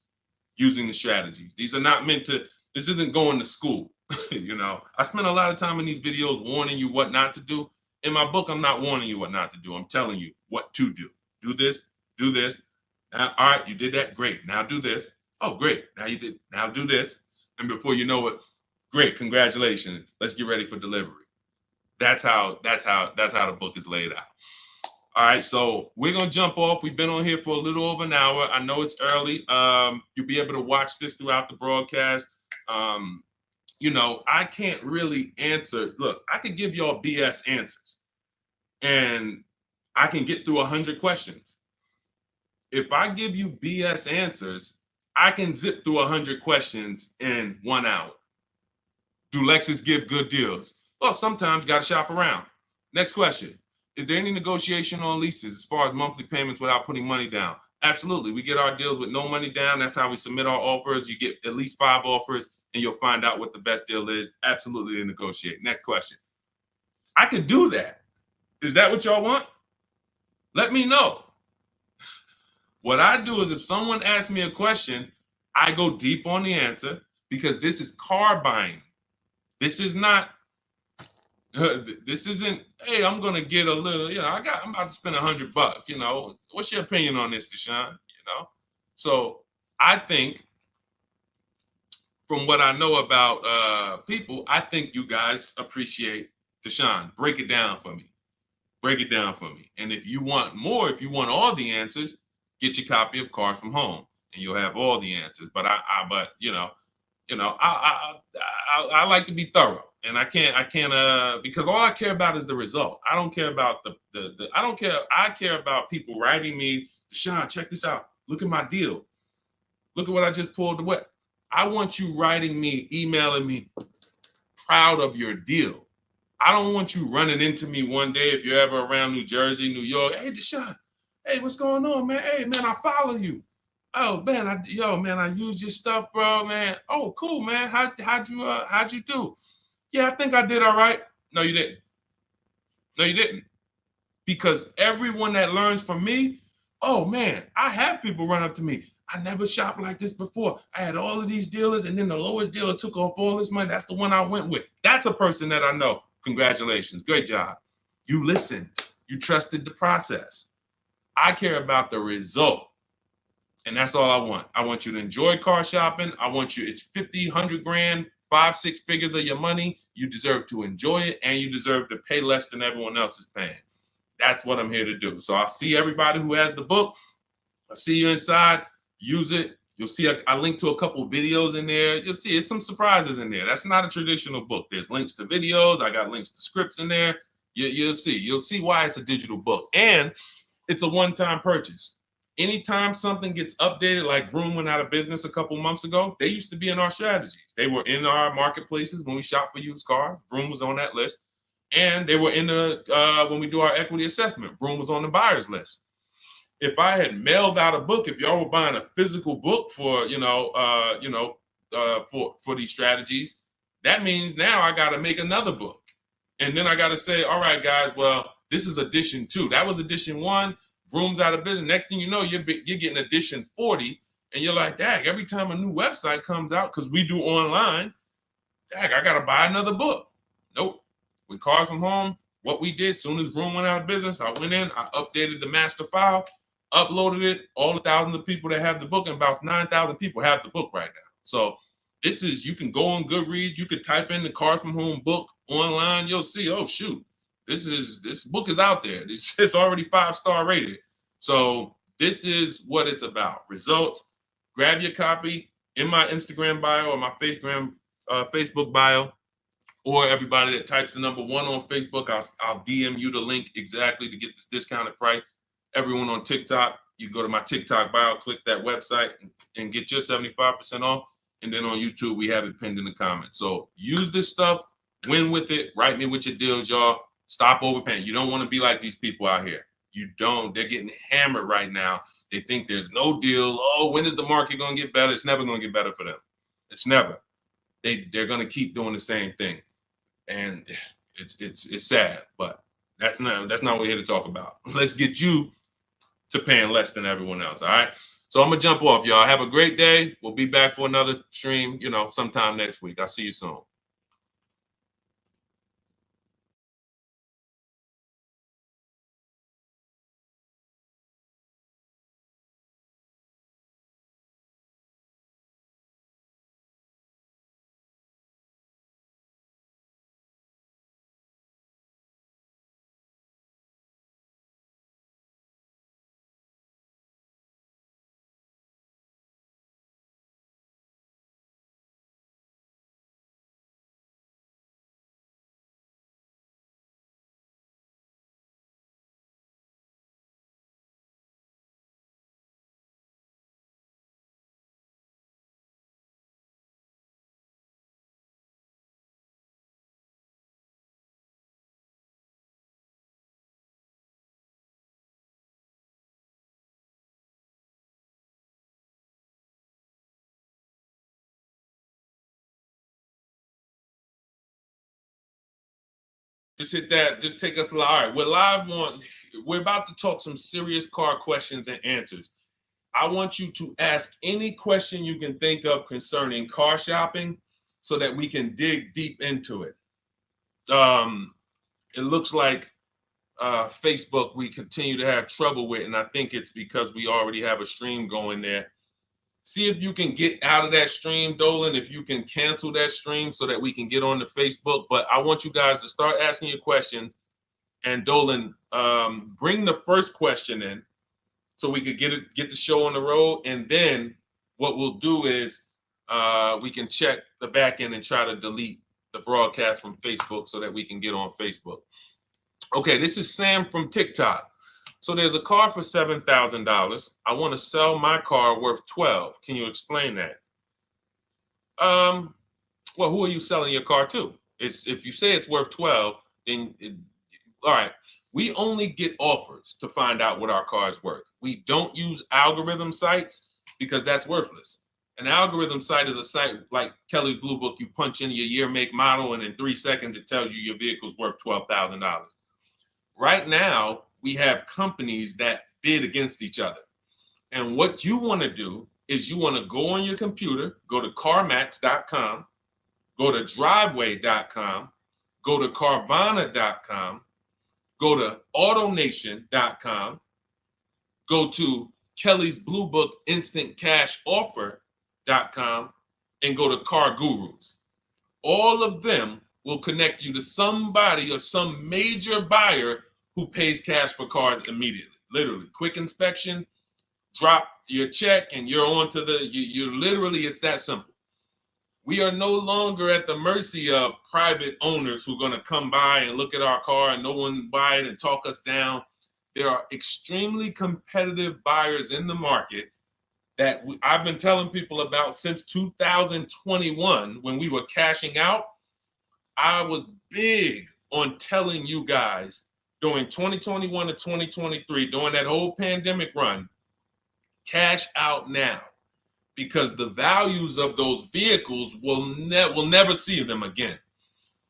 using the strategies. These are not meant to, this isn't going to school. You know, I spend a lot of time in these videos warning you what not to do. In my book, I'm not warning you what not to do. I'm telling you what to do. Do this, do this. Now, all right, you did that. Great. Now do this. Oh, great. Now you did. Now do this. And before you know it, great. Congratulations. Let's get ready for delivery. That's how the book is laid out. All right, so we're gonna jump off. We've been on here for a little over an hour. I know it's early. You'll be able to watch this throughout the broadcast. You know, I can't really answer. Look, I could give y'all BS answers, and I can get through 100 questions. If I give you BS answers, I can zip through 100 questions in 1 hour. Do Lexus give good deals? Well, sometimes got to shop around. Next question. Is there any negotiation on leases as far as monthly payments without putting money down? Absolutely. We get our deals with no money down. That's how we submit our offers. You get at least 5 offers and you'll find out what the best deal is. Absolutely negotiate. Next question. I could do that. Is that what y'all want? Let me know. What I do is if someone asks me a question, I go deep on the answer because this is car buying. This is not, this isn't, hey, I'm going to get a little, you know, I'm about to spend $100, you know, what's your opinion on this, Deshone? You know? So I think from what I know about people, I think you guys appreciate Deshone. Break it down for me. Break it down for me. And if you want more, if you want all the answers, get your copy of Cars from Home and you'll have all the answers. But I like to be thorough. And I can't because all I care about is the result. I don't care about I care about people writing me, Deshone, check this out. Look at my deal. Look at what I just pulled away. I want you writing me, emailing me, proud of your deal. I don't want you running into me one day if you're ever around New Jersey, New York. Hey, Deshone, hey, what's going on, man? Hey, man, I follow you. Oh, man, I used your stuff, bro, man. Oh, cool, man. How'd you do? Yeah, I think I did all right. No, you didn't. No, you didn't. Because everyone that learns from me, oh, man, I have people run up to me. I never shopped like this before. I had all of these dealers, and then the lowest dealer took off all this money. That's the one I went with. That's a person that I know. Congratulations. Great job. You listened. You trusted the process. I care about the result. And that's all I want. I want you to enjoy car shopping. I want you, it's 50, 100 grand, 5, 6 figures of your money. You deserve to enjoy it, and you deserve to pay less than everyone else is paying. That's what I'm here to do. So I'll see everybody who has the book. I'll see you inside. Use it. You'll see I link to a couple videos in there. You'll see it's some surprises in there. That's not a traditional book. There's links to videos. I got links to scripts in there. You'll see. You'll see why it's a digital book. And it's a one-time purchase. Anytime something gets updated, like Vroom went out of business a couple months ago, they used to be in our strategies. They were in our marketplaces when we shop for used cars. Vroom was on that list. And they were in the when we do our equity assessment, Vroom was on the buyers list. If I had mailed out a book, if y'all were buying a physical book for for these strategies, that means now I got to make another book, and then I got to say, all right, guys, well, this is edition 2. That was edition 1. Vroom's out of business. Next thing you know, you're getting edition 40, and you're like, dang, every time a new website comes out, because we do online, dang, I got to buy another book. Nope. With Cars from Home, what we did, soon as Vroom went out of business, I went in, I updated the master file, uploaded it, all the thousands of people that have the book, and about 9,000 people have the book right now. So this is, you can go on Goodreads, you could type in the Cars from Home book online, you'll see, oh shoot, this book is out there. It's already 5-star rated. So this is what it's about. Results. Grab your copy in my Instagram bio or my Facebook bio, or everybody that types the number 1 on Facebook, I'll DM you the link exactly to get this discounted price. Everyone on TikTok, you go to my TikTok bio, click that website, and get your 75% off. And then on YouTube, we have it pinned in the comments. So use this stuff, win with it, write me with your deals, y'all. Stop overpaying. You don't want to be like these people out here. You don't. They're getting hammered right now. They think there's no deal. Oh, when is the market going to get better? It's never going to get better for them. It's never. They're going to keep doing the same thing. And it's sad, but that's not what we're here to talk about. Let's get you to paying less than everyone else. All right. So I'm gonna jump off, y'all. Have a great day. We'll be back for another stream, sometime next week. I'll see you soon. Just hit that. Just take us live. All right, we're about to talk some serious car questions and answers. I want you to ask any question you can think of concerning car shopping so that we can dig deep into it. It looks like Facebook we continue to have trouble with, and I think it's because we already have a stream going there. See if you can get out of that stream, Dolan, if you can cancel that stream so that we can get on the Facebook. But I want you guys to start asking your questions. And Dolan, bring the first question in so we could get the show on the road. And then what we'll do is we can check the back end and try to delete the broadcast from Facebook so that we can get on Facebook. Okay, this is Sam from TikTok. So there's a car for $7,000. I want to sell my car worth $12,000. Can you explain that? Well, who are you selling your car to? If you say it's worth $12,000, then all right. We only get offers to find out what our car is worth. We don't use algorithm sites because that's worthless. An algorithm site is a site like Kelly's Blue Book. You punch in your year, make, model, and in 3 seconds it tells you your vehicle's worth $12,000. Right now, we have companies that bid against each other. And what you want to do is you want to go on your computer, go to CarMax.com, go to Driveway.com, go to Carvana.com, go to AutoNation.com, go to Kelly's Blue Book Instant Cash Offer.com, and go to Car Gurus. All of them will connect you to somebody or some major buyer who pays cash for cars immediately. Literally, quick inspection, drop your check, and you're on to you literally, it's that simple. We are no longer at the mercy of private owners who are going to come by and look at our car and no one buy it and talk us down. There are extremely competitive buyers in the market that I've been telling people about since 2021 when we were cashing out. I was big on telling you guys during 2021 to 2023, during that whole pandemic run, cash out now, because the values of those vehicles will never see them again.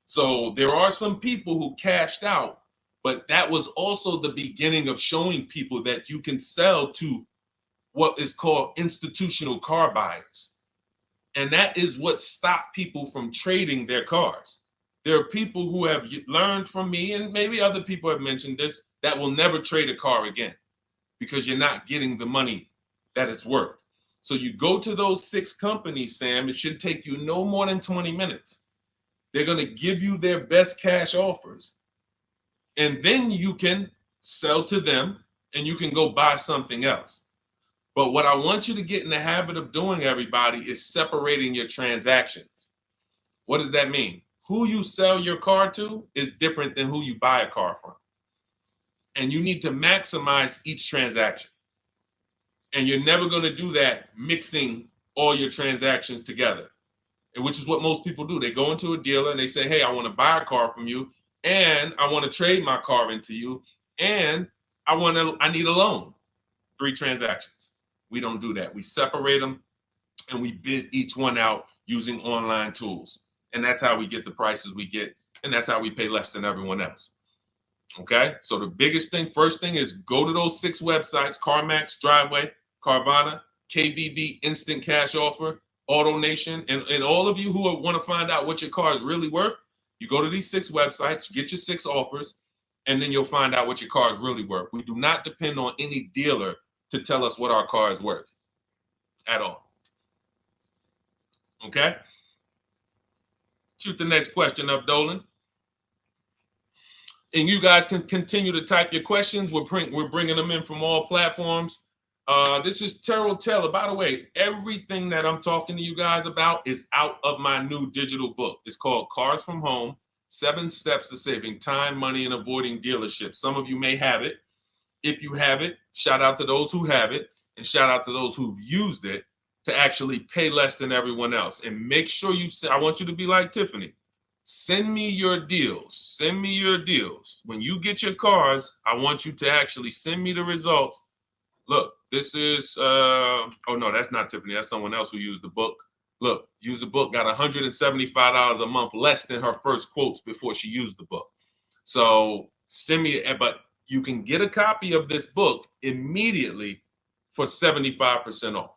So there are some people who cashed out, but that was also the beginning of showing people that you can sell to what is called institutional car buyers. And that is what stopped people from trading their cars. There are people who have learned from me, and maybe other people have mentioned this, that will never trade a car again because you're not getting the money that it's worth. So you go to those 6 companies, Sam, it should take you no more than 20 minutes. They're going to give you their best cash offers. And then you can sell to them and you can go buy something else. But what I want you to get in the habit of doing, everybody, is separating your transactions. What does that mean? Who you sell your car to is different than who you buy a car from. And you need to maximize each transaction. And you're never going to do that mixing all your transactions together, which is what most people do. They go into a dealer and they say, hey, I want to buy a car from you, and I want to trade my car into you, and I need a loan. 3 transactions. We don't do that. We separate them and we bid each one out using online tools. And that's how we get the prices we get. And that's how we pay less than everyone else. Okay. So the biggest thing, first thing, is go to those 6 websites: CarMax, Driveway, Carvana, KBB, Instant Cash Offer, AutoNation. And all of you who want to find out what your car is really worth, you go to these 6 websites, get your 6 offers, and then you'll find out what your car is really worth. We do not depend on any dealer to tell us what our car is worth at all. Okay? Shoot the next question up, Dolan. And you guys can continue to type your questions. We're bringing them in from all platforms. This is Terrell Taylor. By the way, everything that I'm talking to you guys about is out of my new digital book. It's called Cars from Home: 7 Steps to Saving Time, Money, and Avoiding Dealerships. Some of you may have it. If you have it, shout out to those who have it, and shout out to those who've used it to actually pay less than everyone else. And make sure I want you to be like Tiffany. Send me your deals. Send me your deals. When you get your cars, I want you to actually send me the results. Look, this is, oh no, that's not Tiffany. That's someone else who used the book. Look, used the book, got $175 a month less than her first quotes before she used the book. So send me, but you can get a copy of this book immediately for 75% off.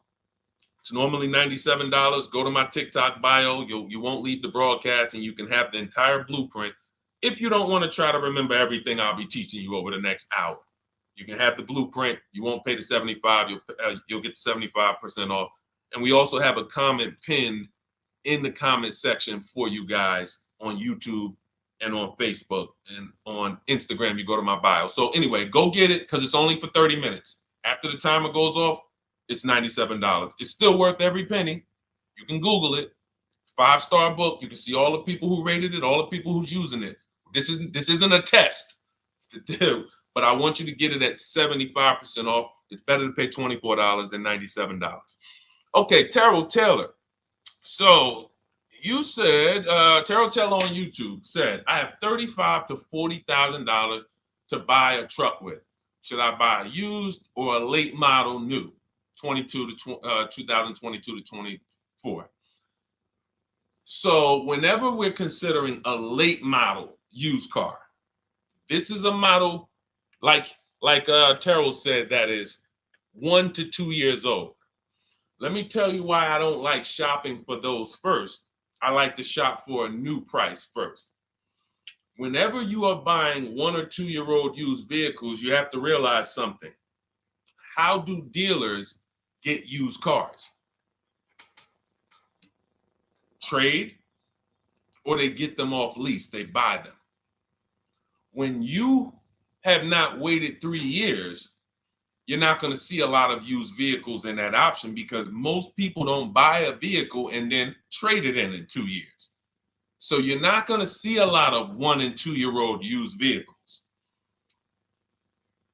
It's normally $97. Go to my TikTok bio. You won't leave the broadcast, and you can have the entire blueprint. If you don't want to try to remember everything I'll be teaching you over the next hour, you can have the blueprint. You won't pay the $75. You'll get the 75% off. And we also have a comment pinned in the comment section for you guys on YouTube and on Facebook and on Instagram. You go to my bio. So anyway, go get it, because it's only for 30 minutes. After the timer goes off, it's $97. It's still worth every penny. You can Google it. 5-star book. You can see all the people who rated it, all the people who's using it. This isn't a test to do, but I want you to get it at 75% off. It's better to pay $24 than $97. Okay, Terrell Taylor. So you said, Terrell Taylor on YouTube said, I have $35,000 to $40,000 to buy a truck with. Should I buy a used or a late model new, 2022 to 24? So whenever we're considering a late model used car, this is a model like Terrell said, that is 1 to 2 years old. Let me tell you why I don't like shopping for those first. I like to shop for a new price first. Whenever you are buying 1 or 2 year old used vehicles, you have to realize something. How do dealers get used cars? Trade, or they get them off lease, they buy them. When you have not waited 3 years, you're not going to see a lot of used vehicles in that option, because most people don't buy a vehicle and then trade it in 2 years. So you're not going to see a lot of 1 and 2 year old used vehicles.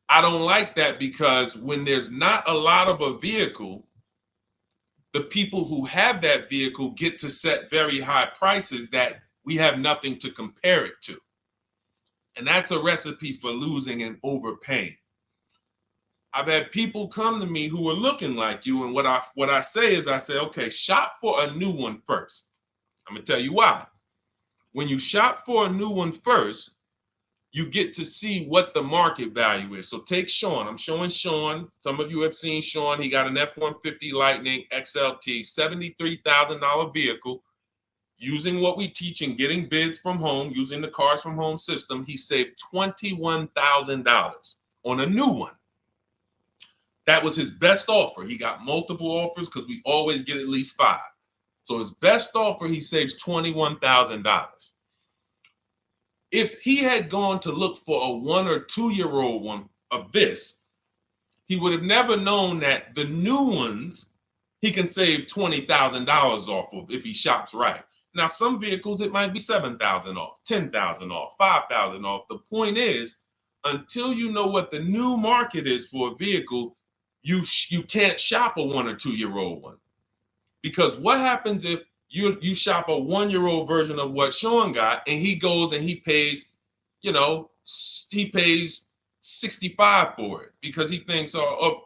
I don't like that, because when there's not a lot of a vehicle, the people who have that vehicle get to set very high prices that we have nothing to compare it to. And that's a recipe for losing and overpaying. I've had people come to me who are looking like you, and what I say is, I say, okay, shop for a new one first. I'm gonna tell you why. When you shop for a new one first, you get to see what the market value is. So take Sean. I'm showing Sean. Some of you have seen Sean. He got an F-150 Lightning XLT, $73,000 vehicle. Using what we teach in getting bids from home, using the Cars from Home system, he saved $21,000 on a new one. That was his best offer. He got multiple offers because we always get at least 5. So his best offer, he saves $21,000. If he had gone to look for a 1 or 2 year old one of this, he would have never known that the new ones he can save $20,000 off of if he shops right. Now, some vehicles, it might be $7,000 off, $10,000 off, $5,000 off. The point is, until you know what the new market is for a vehicle, you can't shop a 1 or 2 year old one. Because what happens if you shop a 1 year old version of what Sean got, and he goes and he pays, he pays 65 for it because he thinks, or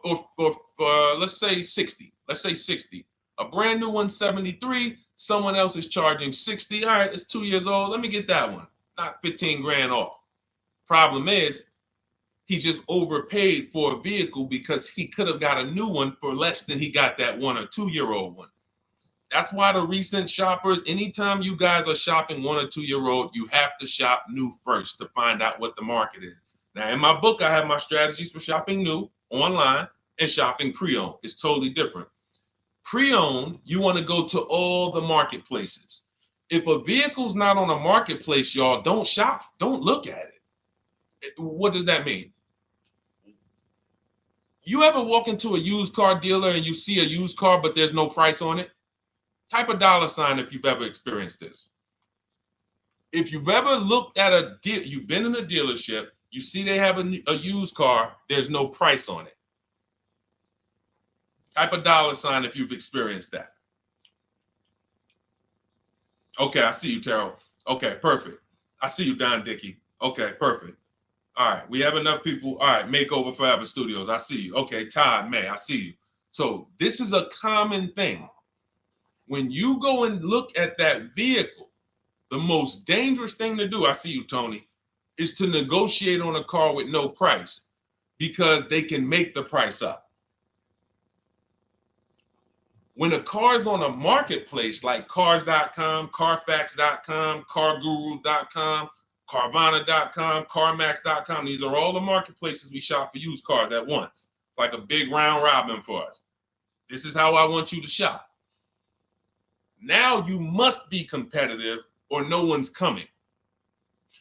let's say 60. Let's say 60. A brand new one, 73. Someone else is charging 60. All right, it's 2 years old. Let me get that one. Not 15 grand off. Problem is, he just overpaid for a vehicle because he could have got a new one for less than he got that 1 or 2 year old one. That's why the recent shoppers, anytime you guys are shopping 1 or 2 year old, you have to shop new first to find out what the market is. Now, in my book, I have my strategies for shopping new online and shopping pre-owned. It's totally different. Pre-owned, you want to go to all the marketplaces. If a vehicle's not on a marketplace, y'all, don't shop. Don't look at it. What does that mean? You ever walk into a used car dealer and you see a used car, but there's no price on it? Type a $ if you've ever experienced this. If you've ever looked at a deal, you've been in a dealership, you see they have a used car, there's no price on it. Type a $ if you've experienced that. Okay, I see you, Terrell. Okay, perfect. I see you, Don Dickey. Okay, perfect. All right, we have enough people. All right, Makeover Forever Studios. I see you. Okay, Todd May, I see you. So this is a common thing. When you go and look at that vehicle, the most dangerous thing to do, I see you, Tony, is to negotiate on a car with no price because they can make the price up. When a car is on a marketplace like cars.com, carfax.com, carguru.com, carvana.com, carmax.com, these are all the marketplaces we shop for used cars at once. It's like a big round robin for us. This is how I want you to shop. Now you must be competitive or no one's coming.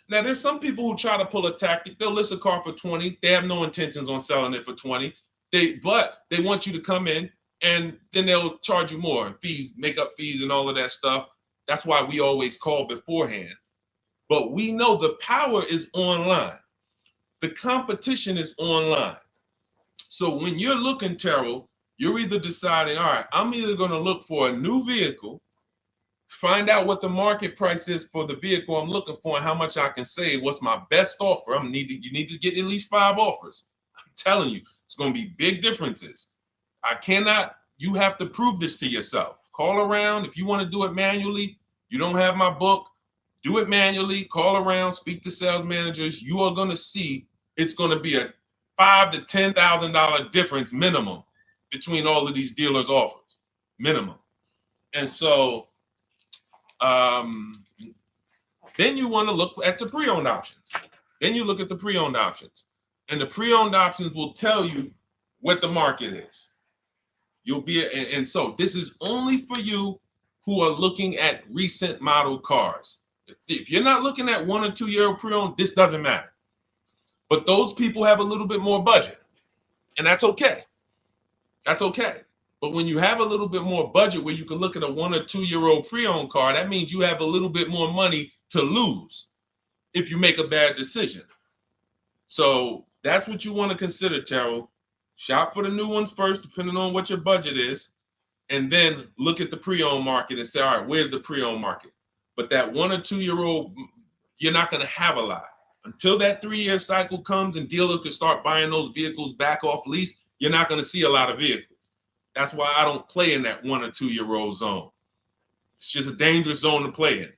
Now, there's some people who try to pull a tactic. They'll list a car for 20. They have no intentions on selling it for 20. But they want you to come in, and then they'll charge you more, fees, makeup fees, and all of that stuff. That's why we always call beforehand. But we know the power is online. The competition is online. So when you're looking, Terrell, you're either deciding, all right, I'm either going to look for a new vehicle, find out what the market price is for the vehicle I'm looking for and how much I can save. What's my best offer? You need to get at least 5 offers. I'm telling you, it's going to be big differences. You have to prove this to yourself. Call around. If you want to do it manually, you don't have my book, do it manually, call around, speak to sales managers. You are going to see it's going to be a $5,000 to $10,000 difference minimum between all of these dealers' offers, minimum. And so then you want to look at the pre-owned options. Then you look at the pre-owned options. And the pre-owned options will tell you what the market is. And so this is only for you who are looking at recent model cars. If you're not looking at 1 or 2 year pre-owned, this doesn't matter. But those people have a little bit more budget, and that's okay. That's okay. But when you have a little bit more budget where you can look at a 1 or 2 year old pre-owned car, that means you have a little bit more money to lose if you make a bad decision. So that's what you want to consider, Terrell. Shop for the new ones first, depending on what your budget is, and then look at the pre-owned market and say, all right, where's the pre-owned market? But that 1 or 2 year old, you're not going to have a lot. Until that 3-year cycle comes and dealers can start buying those vehicles back off lease, you're not going to see a lot of vehicles. That's why I don't play in that 1 or 2 year old zone. It's just a dangerous zone to play in.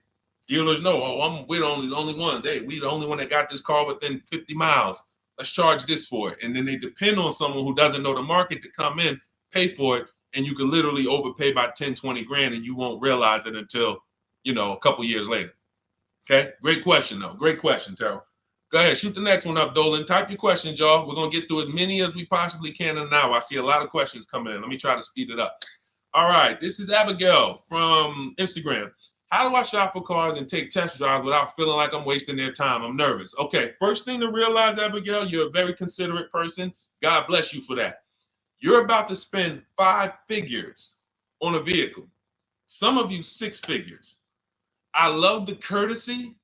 Dealers know, oh, we're the only ones. Hey, we the only one that got this car within 50 miles. Let's charge this for it. And then they depend on someone who doesn't know the market to come in, pay for it, and you can literally overpay by 10, 20 grand and you won't realize it until, a couple years later. Okay, great question though. Great question, Terrell. Go ahead, shoot the next one up, Dolan. Type your questions, y'all. We're gonna get through as many as we possibly can in an hour. I see a lot of questions coming in. Let me try to speed it up. All right, this is Abigail from Instagram. How do I shop for cars and take test drives without feeling like I'm wasting their time? I'm nervous. Okay, first thing to realize, Abigail, you're a very considerate person. God bless you for that. You're about to spend 5 figures on a vehicle. Some of you 6 figures. I love the courtesy,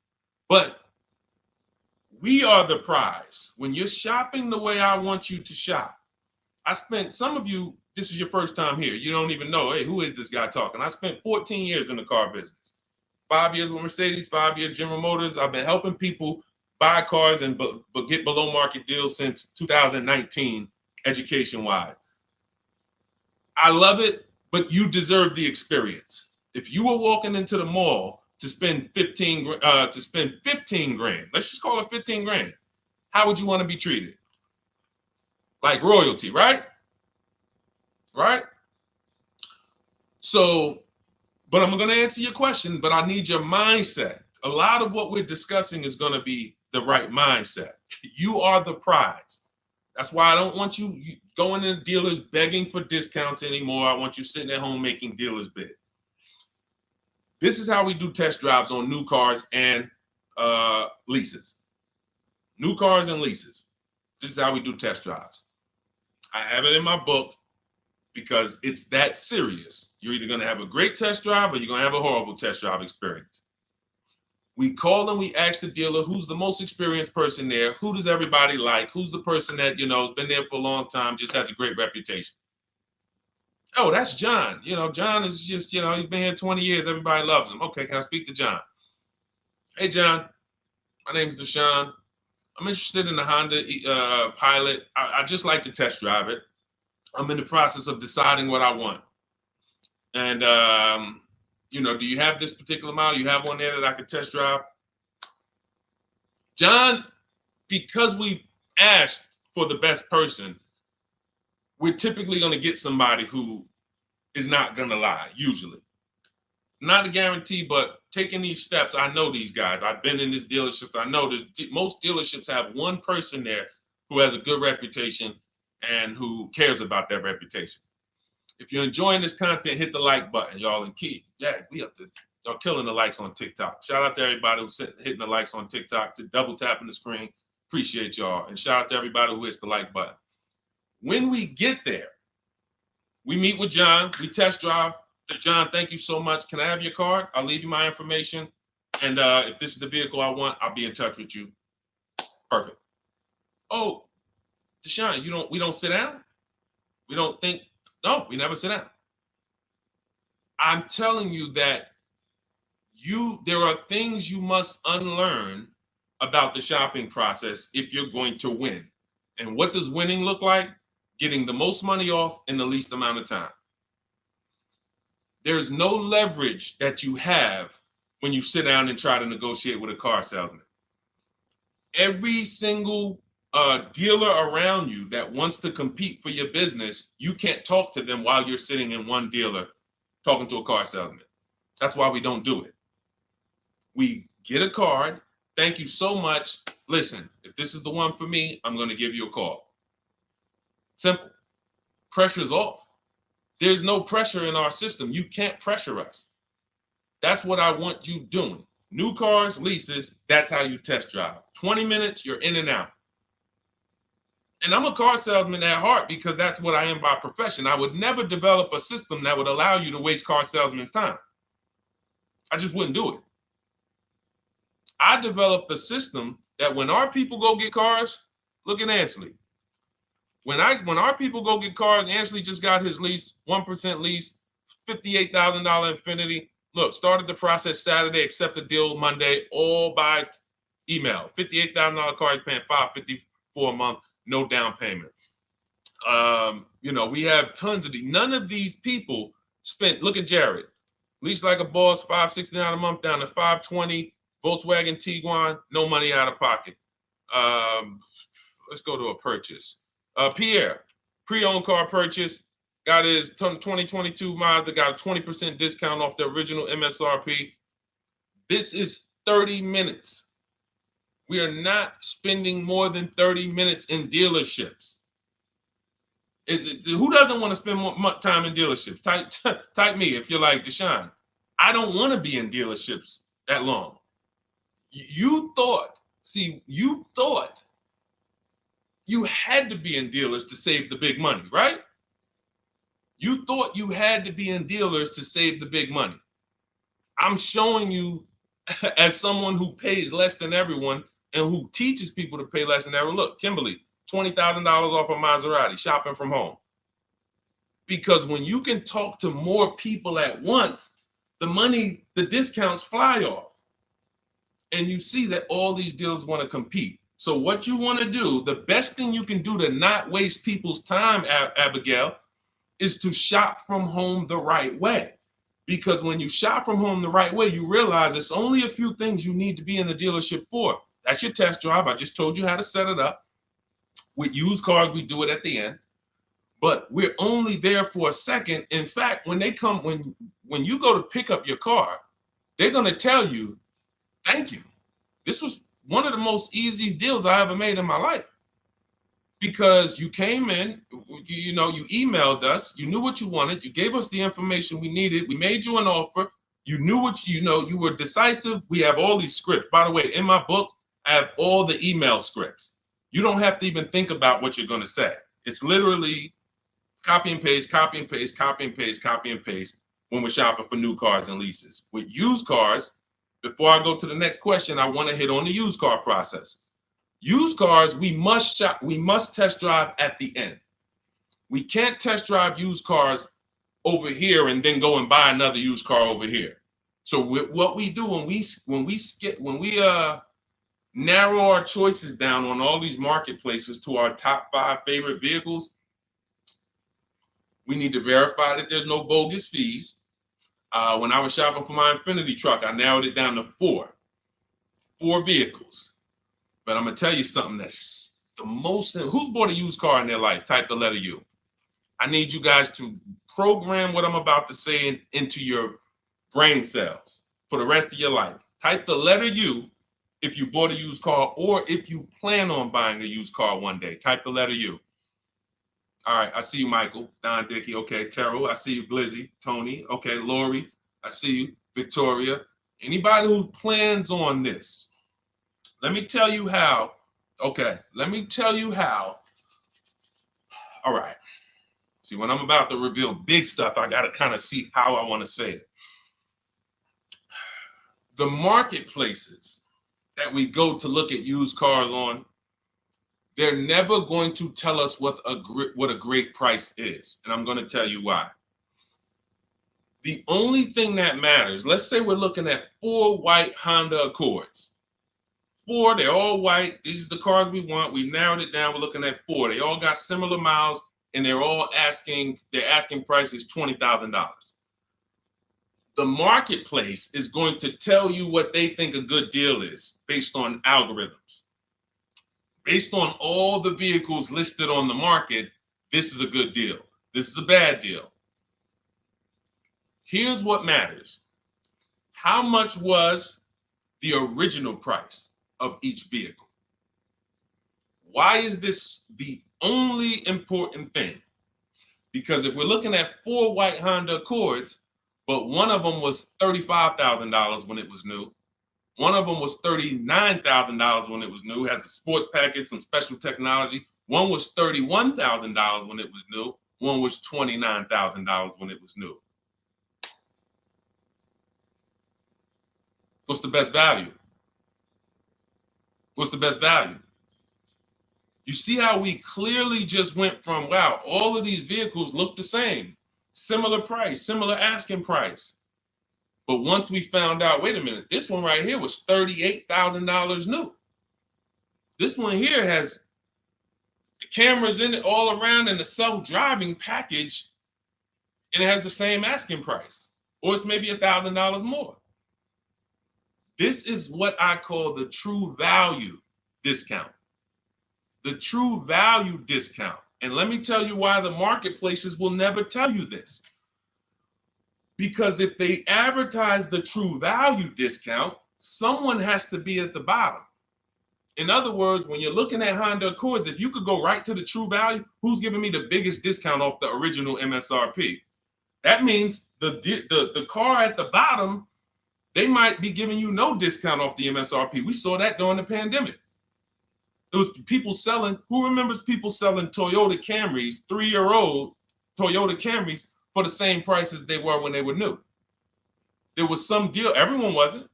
but we are the prize. When you're shopping the way I want you to shop, some of you, this is your first time here. You don't even know, hey, who is this guy talking? I spent 14 years in the car business. 5 years with Mercedes, 5 years General Motors. I've been helping people buy cars and get below market deals since 2019, education-wise. I love it, but you deserve the experience. If you were walking into the mall to spend 15 grand, let's just call it 15 grand, how would you want to be treated? Like royalty, right? Right? So, but I'm going to answer your question, but I need your mindset. A lot of what we're discussing is going to be the right mindset. You are the prize. That's why I don't want you going to dealers begging for discounts anymore. I want you sitting at home making dealers bid. This is how we do test drives on new cars and leases. New cars and leases. This is how we do test drives. I have it in my book because it's that serious. You're either going to have a great test drive or you're going to have a horrible test drive experience. We call and we ask the dealer, who's the most experienced person there? Who does everybody like? Who's the person that, has been there for a long time, just has a great reputation? Oh, that's John. John is just, he's been here 20 years. Everybody loves him. Okay, can I speak to John? Hey, John. My name is Deshone. I'm interested in the Honda Pilot. I just like to test drive it. I'm in the process of deciding what I want. And, do you have this particular model? You have one there that I could test drive? John, because we asked for the best person, we're typically going to get somebody who is not going to lie, usually. Not a guarantee, but taking these steps, I know these guys. I've been in this dealership. I know most dealerships have one person there who has a good reputation and who cares about that reputation. If you're enjoying this content, hit the like button, y'all. And Keith, y'all killing the likes on TikTok. Shout out to everybody who's hitting the likes on TikTok, to double tapping the screen. Appreciate y'all. And shout out to everybody who hits the like button. When we get there, we meet with John, we test drive. John, thank you so much. Can I have your card? I'll leave you my information. And if this is the vehicle I want, I'll be in touch with you. Perfect. Oh, Deshone, we don't sit down? We don't think? No, we never sit down. I'm telling you that there are things you must unlearn about the shopping process if you're going to win. And what does winning look like? Getting the most money off in the least amount of time. There's no leverage that you have when you sit down and try to negotiate with a car salesman. Every single dealer around you that wants to compete for your business, you can't talk to them while you're sitting in one dealer talking to a car salesman. That's why we don't do it. We get a card. Thank you so much. Listen, if this is the one for me, I'm going to give you a call. Simple. Pressure's off. There's no pressure in our system. You can't pressure us. That's what I want you doing. New cars, leases, that's how you test drive. 20 minutes, you're in and out. And I'm a car salesman at heart because that's what I am by profession. I would never develop a system that would allow you to waste car salesmen's time. I just wouldn't do it. I developed a system that when our people go get cars, look at Ansley. When our people go get cars, Ansley just got his lease, 1% lease, $58,000 Infiniti. Look, started the process Saturday, accepted deal Monday, all by Email. $58,000 car is paying $554 a month, no down payment. You know, we have tons of these. None of these people spent. Look at Jared. Lease like a boss, $569 a month down to $520. Volkswagen Tiguan, no money out of pocket. Let's go to a purchase. Pierre, pre-owned car purchase, got his 2022 Mazda, got a 20% discount off the original MSRP. This is 30 minutes. We are not spending more than 30 minutes in dealerships. Who doesn't want to spend more time in dealerships? Type me if you're like Deshone. I don't want to be in dealerships that long. You thought you had to be in dealers to save the big money, right? You thought you had to be in dealers to save the big money. I'm showing you as someone who pays less than everyone and who teaches people to pay less than everyone. Look, Kimberly, $20,000 off a Maserati, shopping from home. Because when you can talk to more people at once, the discounts fly off. And you see that all these dealers want to compete. So what you want to do, the best thing you can do to not waste people's time, Abigail, is to shop from home the right way. Because when you shop from home the right way, you realize it's only a few things you need to be in the dealership for. That's your test drive. I just told you how to set it up. With used cars, we do it at the end. But we're only there for a second. In fact, when you go to pick up your car, they're going to tell you, thank you. This was one of the most easiest deals I ever made in my life. Because you came in, you emailed us, you knew what you wanted, you gave us the information we needed, we made you an offer, you knew what you were decisive. We have all these scripts. By the way, in my book, I have all the email scripts. You don't have to even think about what you're going to say. It's literally copy and paste, copy and paste, copy and paste, copy and paste when we're shopping for new cars and leases. With used cars, before I go to the next question, I want to hit on the used car process. Used cars, we must test drive at the end. We can't test drive used cars over here and then go and buy another used car over here. So what we do when we narrow our choices down on all these marketplaces to our top 5 favorite vehicles, we need to verify that there's no bogus fees. When I was shopping for my Infinity truck, I narrowed it down to 4 vehicles. But I'm going to tell you something that's the most. Who's bought a used car in their life? Type the letter U. I need you guys to program what I'm about to say into your brain cells for the rest of your life. Type the letter U if you bought a used car or if you plan on buying a used car one day. Type the letter U. All right. I see you, Michael. Don Dickey. Okay. Terrell. I see you, Blizzy. Tony. Okay. Lori. I see you. Victoria. Anybody who plans on this. Let me tell you how. Okay, let me tell you how. All right. See, when I'm about to reveal big stuff, I got to kind of see how I want to say it. The marketplaces that we go to look at used cars on, they're never going to tell us what a great price is. And I'm going to tell you why. The only thing that matters, let's say we're looking at 4 white Honda Accords. 4, they're all white. These are the cars we want. We've narrowed it down. We're looking at 4. They all got similar miles, and their asking price is $20,000. The marketplace is going to tell you what they think a good deal is based on algorithms. Based on all the vehicles listed on the market, this is a good deal. This is a bad deal. Here's what matters. How much was the original price of each vehicle? Why is this the only important thing? Because if we're looking at 4 white Honda Accords, but one of them was $35,000 when it was new, one of them was $39,000 when it was new, has a sport package, some special technology. One was $31,000 when it was new, one was $29,000 when it was new. What's the best value? What's the best value? You see how we clearly just went from, wow, all of these vehicles look the same, similar price, similar asking price. But once we found out, wait a minute, this one right here was $38,000 new. This one here has the cameras in it all around and the self-driving package, and it has the same asking price, or it's maybe $1,000 more. This is what I call the true value discount. The true value discount. And let me tell you why the marketplaces will never tell you this. Because if they advertise the true value discount, someone has to be at the bottom. In other words, when you're looking at Honda Accords, if you could go right to the true value, who's giving me the biggest discount off the original MSRP? That means the car at the bottom, they might be giving you no discount off the MSRP. We saw that during the pandemic. It was people selling, who remembers people selling Toyota Camrys, 3-year-old Toyota Camrys, for the same price as they were when they were new? There was some deal, everyone wasn't.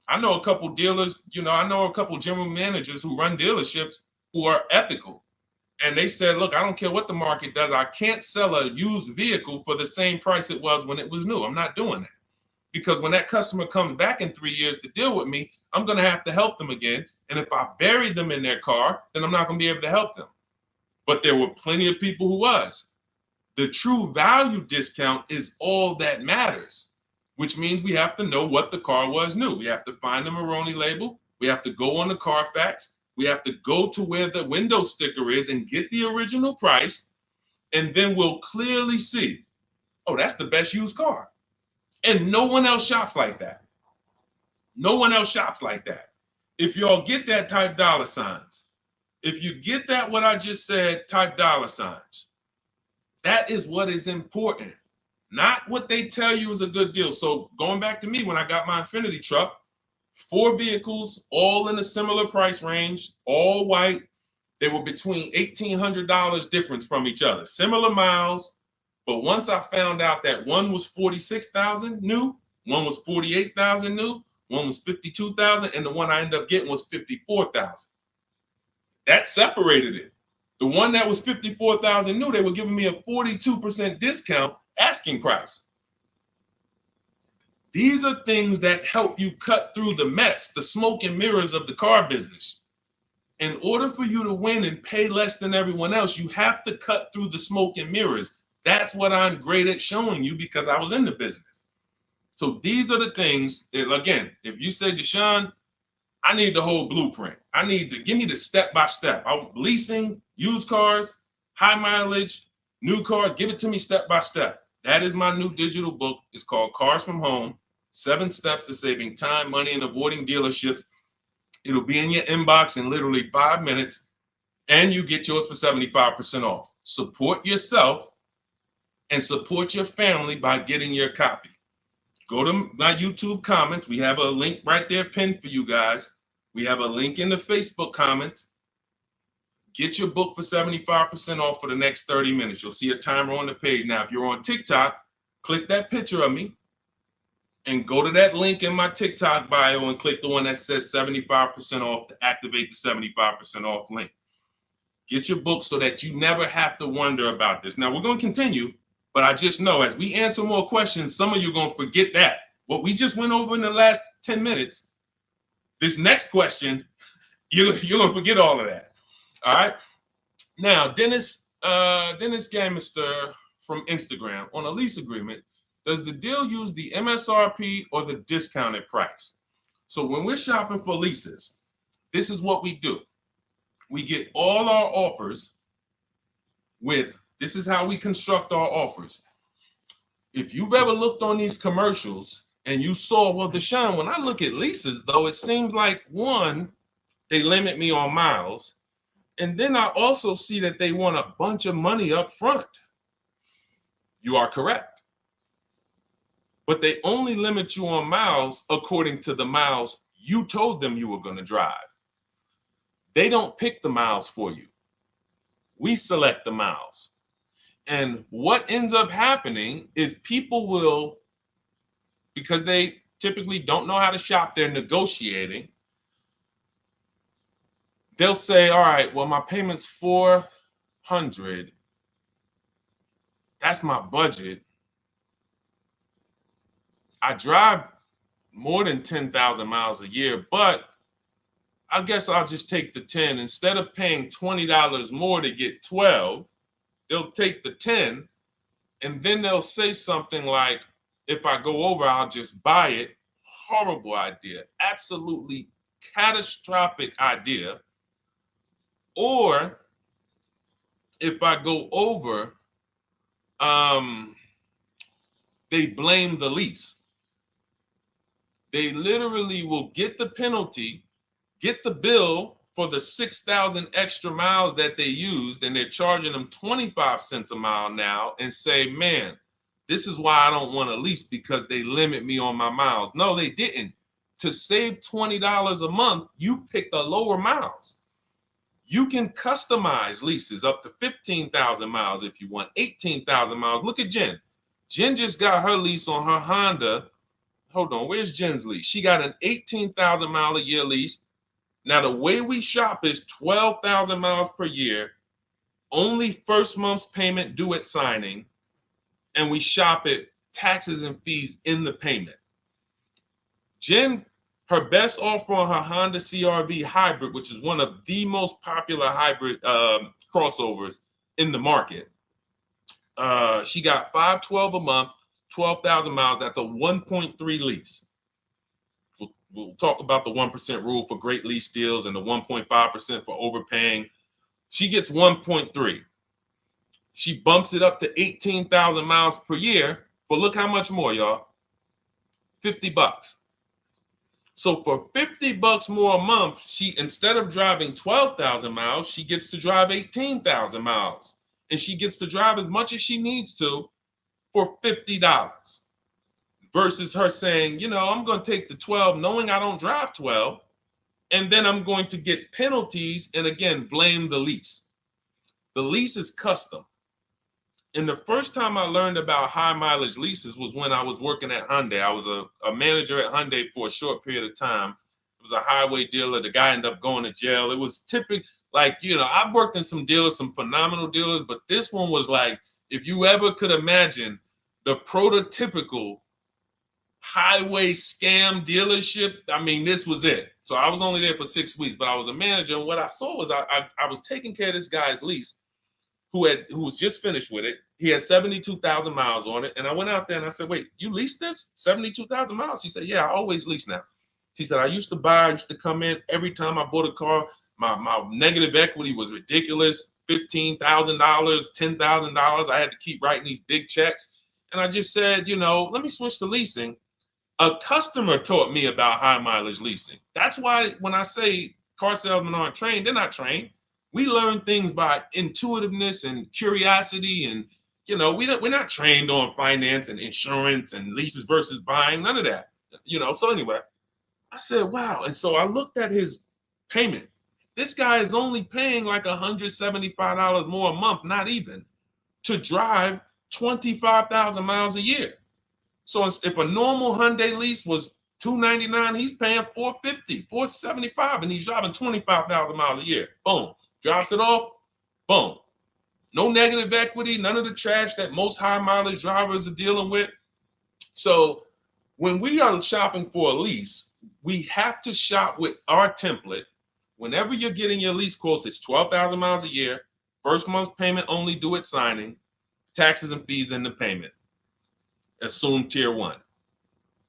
I know a couple dealers, I know a couple general managers who run dealerships who are ethical. And they said, look, I don't care what the market does. I can't sell a used vehicle for the same price it was when it was new. I'm not doing that. Because when that customer comes back in 3 years to deal with me, I'm going to have to help them again. And if I buried them in their car, then I'm not going to be able to help them. But there were plenty of people who was. The true value discount is all that matters, which means we have to know what the car was new. We have to find the Maroni label. We have to go on the Carfax. We have to go to where the window sticker is and get the original price. And then we'll clearly see, oh, that's the best used car. And no one else shops like that. No one else shops like that. If y'all get that, type dollar signs. If you get that, what I just said, type dollar signs. That is what is important, not what they tell you is a good deal. So going back to me, when I got my Infiniti truck, 4 vehicles, all in a similar price range, all white. They were between $1,800 difference from each other, similar miles. But once I found out that one was 46,000 new, one was 48,000 new, one was 52,000, and the one I ended up getting was 54,000. That separated it. The one that was 54,000 new, they were giving me a 42% discount asking price. These are things that help you cut through the mess, the smoke and mirrors of the car business. In order for you to win and pay less than everyone else, you have to cut through the smoke and mirrors. That's what I'm great at showing you because I was in the business. So these are the things that, again, if you say, Deshone, I need the whole blueprint. I need to give me the step-by-step. Leasing, used cars, high mileage, new cars, give it to me step-by-step. That is my new digital book. It's called Cars from Home, 7 Steps to Saving Time, Money, and Avoiding Dealerships. It'll be in your inbox in literally 5 minutes, and you get yours for 75% off. Support yourself and support your family by getting your copy. Go to my YouTube comments. We have a link right there pinned for you guys. We have a link in the Facebook comments. Get your book for 75% off for the next 30 minutes. You'll see a timer on the page. Now, if you're on TikTok, click that picture of me and go to that link in my TikTok bio and click the one that says 75% off to activate the 75% off link. Get your book so that you never have to wonder about this. Now, we're going to continue, but I just know as we answer more questions, some of you are going to forget that. What we just went over in the last 10 minutes, this next question, you're going to forget all of that. All right. Now, Dennis Gamister from Instagram, on a lease agreement, does the deal use the MSRP or the discounted price? So when we're shopping for leases, this is what we do. We get all our offers this is how we construct our offers. If you've ever looked on these commercials and you saw, well, Deshone, when I look at leases, though, it seems like, one, they limit me on miles. And then I also see that they want a bunch of money up front. You are correct. But they only limit you on miles according to the miles you told them you were going to drive. They don't pick the miles for you. We select the miles. And what ends up happening is people will, because they typically don't know how to shop, they're negotiating. They'll say, all right, well, my payment's $400. That's my budget. I drive more than 10,000 miles a year, but I guess I'll just take the 10. Instead of paying $20 more to get 12, they'll take the 10, and then they'll say something like, if I go over, I'll just buy it. Horrible idea. Absolutely catastrophic idea. Or if I go over, they blame the lease. They literally will get the penalty, get the bill for the 6,000 extra miles that they used, and they're charging them 25 cents a mile now, and say, man, this is why I don't want to lease, because they limit me on my miles. No, they didn't. To save $20 a month, you pick the lower miles. You can customize leases up to 15,000 miles if you want, 18,000 miles. Look at Jen. Jen just got her lease on her Honda. Hold on, where's Jen's lease? She got an 18,000 mile a year lease. Now, the way we shop is 12,000 miles per year, only first month's payment due at signing, and we shop it taxes and fees in the payment. Jen, her best offer on her Honda CR-V hybrid, which is one of the most popular hybrid crossovers in the market, she got $512 a month, 12,000 miles. That's a 1.3 lease. We'll talk about the 1% rule for great lease deals and the 1.5% for overpaying. She gets 1.3. She bumps it up to 18,000 miles per year. But look how much more, y'all. $50. So for $50 more a month, she, instead of driving 12,000 miles, she gets to drive 18,000 miles. And she gets to drive as much as she needs to for $50. Versus her saying, you know, I'm going to take the 12 knowing I don't drive 12, and then I'm going to get penalties and, again, blame the lease. The lease is custom. And the first time I learned about high mileage leases was when I was working at Hyundai. I was a manager at Hyundai for a short period of time. It was a highway dealer. The guy ended up going to jail. It was typical, like, you know, I've worked in some dealers, some phenomenal dealers, but this one was like, if you ever could imagine the prototypical highway scam dealership, I mean, this was it. So I was only there for 6 weeks, but I was a manager. And what I saw was I was taking care of this guy's lease who was just finished with it. He had 72,000 miles on it. And I went out there and I said, wait, you leased this? 72,000 miles? He said, yeah, I always lease now. He said, I used to come in every time I bought a car. My negative equity was ridiculous. $15,000, $10,000. I had to keep writing these big checks. And I just said, you know, let me switch to leasing. A customer taught me about high mileage leasing. That's why when I say car salesmen aren't trained, they're not trained. We learn things by intuitiveness and curiosity, and you know, we're not trained on finance and insurance and leases versus buying, none of that. You know, so anyway, I said, wow. And so I looked at his payment. This guy is only paying like $175 more a month, not even, to drive 25,000 miles a year. So if a normal Hyundai lease was $299, he's paying $450, $475, and he's driving 25,000 miles a year. Boom. Drops it off. Boom. No negative equity, none of the trash that most high mileage drivers are dealing with. So when we are shopping for a lease, we have to shop with our template. Whenever you're getting your lease quotes, it's 12,000 miles a year, first month's payment only due at signing, taxes and fees in the payment. Assume tier 1.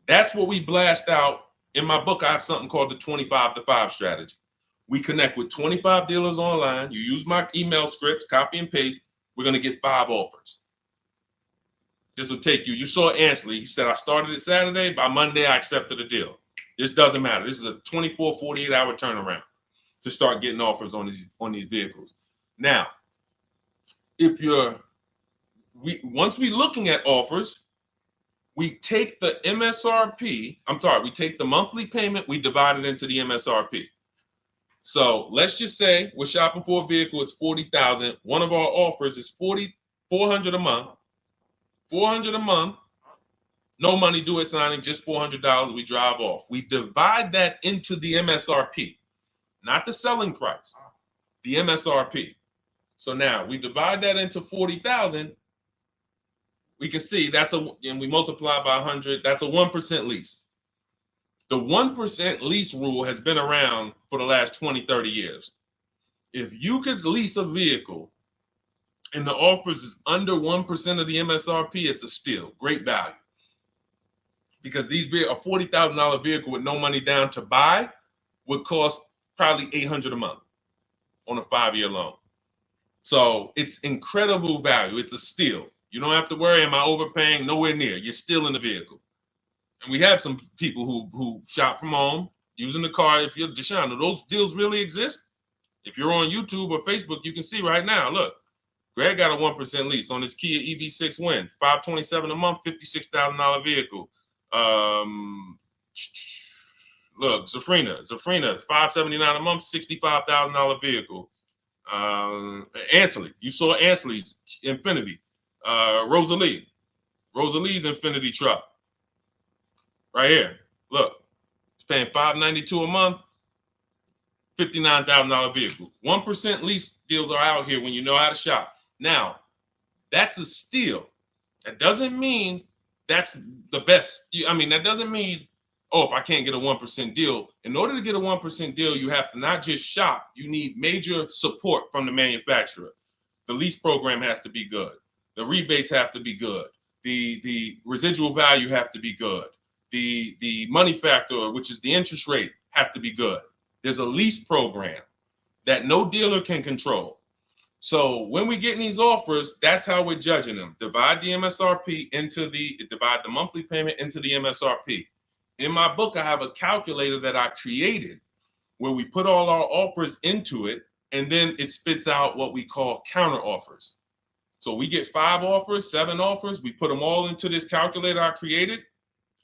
That's what we blast out. In my book, I have something called the 25 to 5 strategy. We connect with 25 dealers online. You use my email scripts, copy and paste. We're going to get 5 offers. This will take you. You saw Ansley. He said, I started it Saturday. By Monday, I accepted a deal. This doesn't matter. This is a 24, 48-hour turnaround to start getting offers on these vehicles. Now, once we're looking at offers, we take the MSRP. We take the monthly payment. We divide it into the MSRP. So let's just say we're shopping for a vehicle. It's $40,000. One of our offers is $400 a month. $400 a month. No money due at signing. Just $400. We drive off. We divide that into the MSRP, not the selling price. The MSRP. So now we divide that into $40,000. we can see and we multiply by 100, that's a 1% lease. The 1% lease rule has been around for the last 20, 30 years. If you could lease a vehicle and the offers is under 1% of the MSRP, it's a steal, great value. Because a $40,000 vehicle with no money down to buy would cost probably $800 a month on a 5-year loan. So it's incredible value. It's a steal. You don't have to worry, am I overpaying? Nowhere near. You're still in the vehicle. And we have some people who shop from home using the car. If you're Deshone, do those deals really exist? If you're on YouTube or Facebook, you can see right now, look, Greg got a 1% lease on his Kia EV6 Win, $527 a month, $56,000 vehicle. Look, Zafrina, $579 a month, $65,000 vehicle. Ansley, you saw Ansley's Infinity. Rosalie's Infinity truck. Right here. Look, it's paying $592 a month, $59,000 vehicle. 1% lease deals are out here when you know how to shop. Now, that's a steal. That doesn't mean that's the best. That doesn't mean, oh, if I can't get a 1% deal. In order to get a 1% deal, you have to not just shop. You need major support from the manufacturer. The lease program has to be good. The rebates have to be good. The residual value have to be good. The money factor, which is the interest rate, have to be good. There's a lease program that no dealer can control. So when we get these offers, that's how we're judging them. Divide the monthly payment into the MSRP. In my book, I have a calculator that I created where we put all our offers into it, and then it spits out what we call counter offers. So we get 5 offers, 7 offers. We put them all into this calculator I created.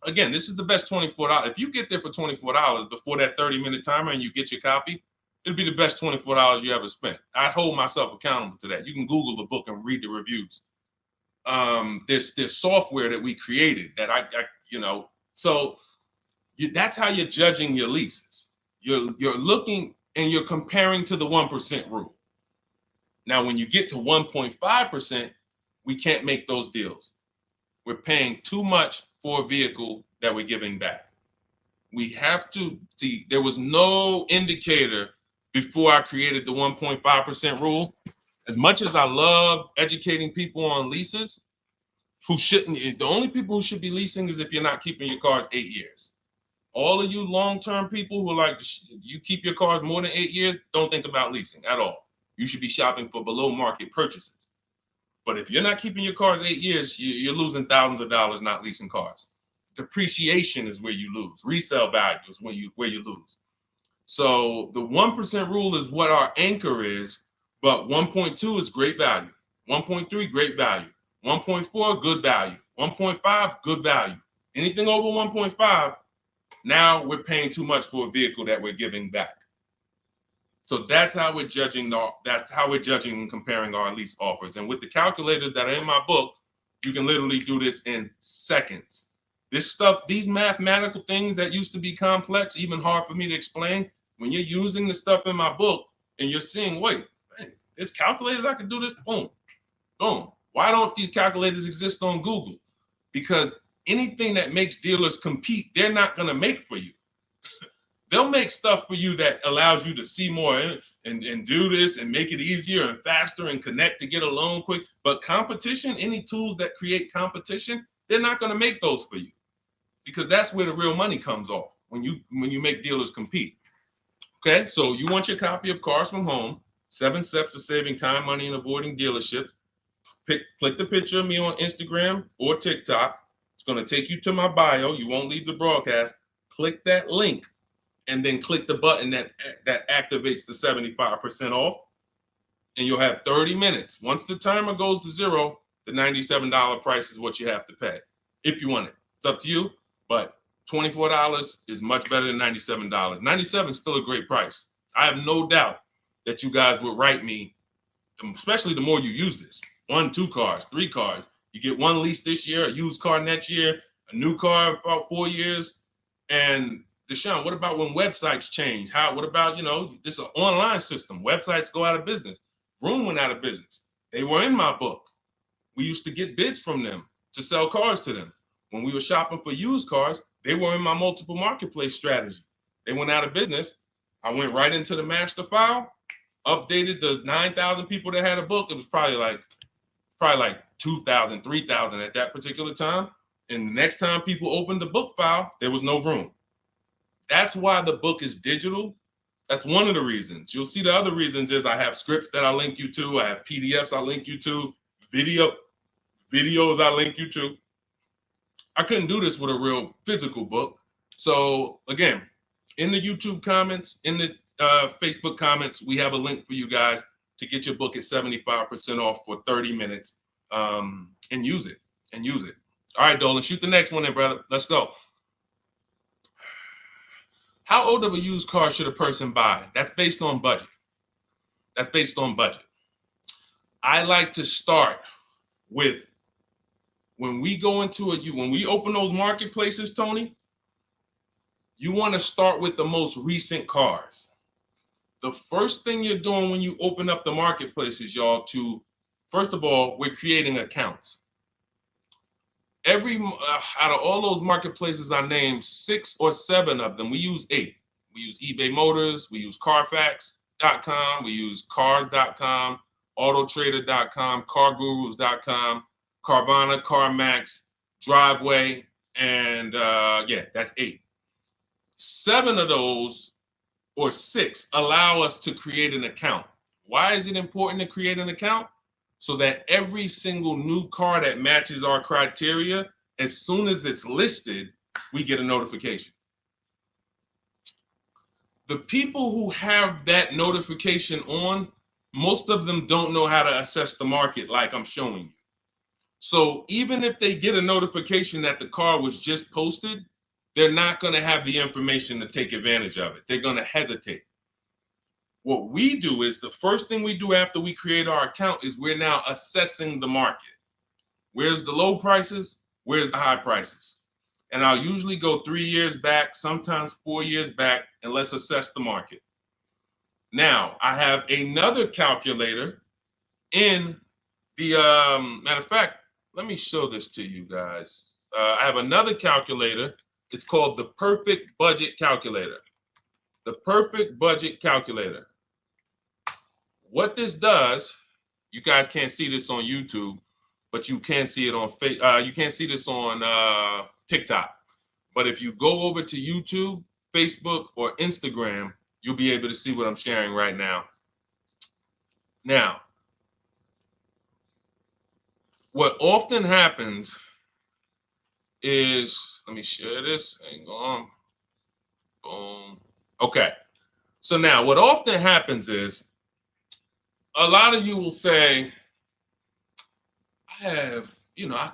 Again, this is the best $24. If you get there for $24 before that 30-minute timer and you get your copy, it'll be the best $24 you ever spent. I hold myself accountable to that. You can Google the book and read the reviews. There's software that we created that that's how you're judging your leases. You're looking and you're comparing to the 1% rule. Now, when you get to 1.5%, we can't make those deals. We're paying too much for a vehicle that we're giving back. We have to see, there was no indicator before I created the 1.5% rule. As much as I love educating people on leases, the only people who should be leasing is if you're not keeping your cars 8 years. All of you long-term people who are like, you keep your cars more than 8 years, don't think about leasing at all. You should be shopping for below market purchases. But if you're not keeping your cars 8 years, you're losing thousands of dollars not leasing cars. Depreciation is where you lose. Resale value is where you lose. So the 1% rule is what our anchor is, but 1.2 is great value. 1.3, great value. 1.4, good value. 1.5, good value. Anything over 1.5, now we're paying too much for a vehicle that we're giving back. So that's how we're judging. That's how we're judging and comparing our lease offers. And with the calculators that are in my book, you can literally do this in seconds. This stuff, these mathematical things that used to be complex, even hard for me to explain, when you're using the stuff in my book and you're seeing, wait, man, there's calculators, I can do this, boom, boom. Why don't these calculators exist on Google? Because anything that makes dealers compete, they're not going to make for you. They'll make stuff for you that allows you to see more and do this and make it easier and faster and connect to get a loan quick. But competition, any tools that create competition, they're not going to make those for you, because that's where the real money comes off, when you make dealers compete. Okay, so you want your copy of Cars from Home, 7 Steps to Saving Time, Money, and Avoiding Dealerships. Click the picture of me on Instagram or TikTok. It's going to take you to my bio. You won't leave the broadcast. Click that link and then click the button that activates the 75% off, and you'll have 30 minutes. Once the timer goes to 0, the $97 price is what you have to pay if you want it. It's up to you, but $24 is much better than $97. $97 is still a great price. I have no doubt that you guys would write me, especially the more you use this. 1, 2 cars, 3 cars. You get 1 lease this year, a used car next year, a new car about 4 years. And Deshone, what about when websites change? What about, this is an online system. Websites go out of business. Vroom went out of business. They were in my book. We used to get bids from them. to sell cars to them. When we were shopping for used cars, they were in my multiple marketplace strategy. They went out of business. I went right into the master file, updated the 9,000 people that had a book. It was probably like 2,000, 3,000 at that particular time. And the next time people opened the book file, there was no room. That's why the book is digital. That's one of the reasons. You'll see the other reasons is I have scripts that I link you to. I have PDFs I link you to, videos I link you to. I couldn't do this with a real physical book. So again, in the YouTube comments, in the Facebook comments, we have a link for you guys to get your book at 75% off for 30 minutes and use it. All right, Dolan, shoot the next one then, brother. Let's go. How old of a used car should a person buy? That's based on budget. I like to start with when we open those marketplaces, Tony, you want to start with the most recent cars. The first thing you're doing when you open up the marketplaces, y'all, first of all, we're creating accounts. Out of all those marketplaces I named, 6 or 7 of them, we use 8. We use eBay Motors, we use Carfax.com, we use Cars.com, Autotrader.com, CarGurus.com, Carvana, CarMax, Driveway, and that's 8. 7 of those, or 6, allow us to create an account. Why is it important to create an account? So that every single new car that matches our criteria, as soon as it's listed, we get a notification. The people who have that notification on, most of them don't know how to assess the market like I'm showing you. So even if they get a notification that the car was just posted, they're not going to have the information to take advantage of it. They're going to hesitate. What we do is the first thing we do after we create our account is we're now assessing the market. Where's the low prices? Where's the high prices? And I'll usually go 3 years back, sometimes 4 years back, and let's assess the market. Now, I have another calculator in the, matter of fact, let me show this to you guys. I have another calculator. It's called the Perfect Budget Calculator. The Perfect Budget Calculator. What this does, you guys can't see this on YouTube, but you can see it on you can't see this on TikTok. But if you go over to YouTube, Facebook, or Instagram, you'll be able to see what I'm sharing right now. Now, what often happens is, let me share this. Hang on. Boom. Okay. So now what often happens is a lot of you will say, I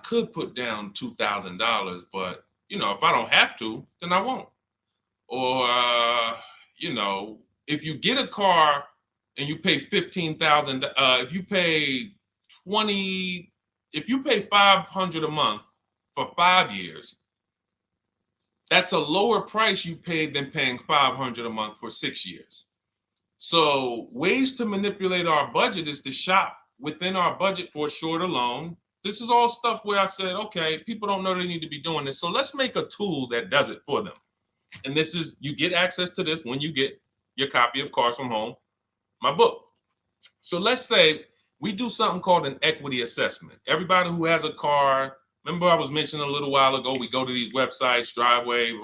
could put down $2,000, but, if I don't have to, then I won't. Or, if you get a car and you pay $15,000, if you pay $500 a month for 5 years, that's a lower price you paid than paying $500 a month for 6 years. So ways to manipulate our budget is to shop within our budget for a shorter loan. This is all stuff where I said, okay, people don't know they need to be doing this. So let's make a tool that does it for them. And this is, you get access to this when you get your copy of Cars from Home, my book. So let's say we do something called an equity assessment. Everybody who has a car, remember I was mentioning a little while ago, we go to these websites, Driveway,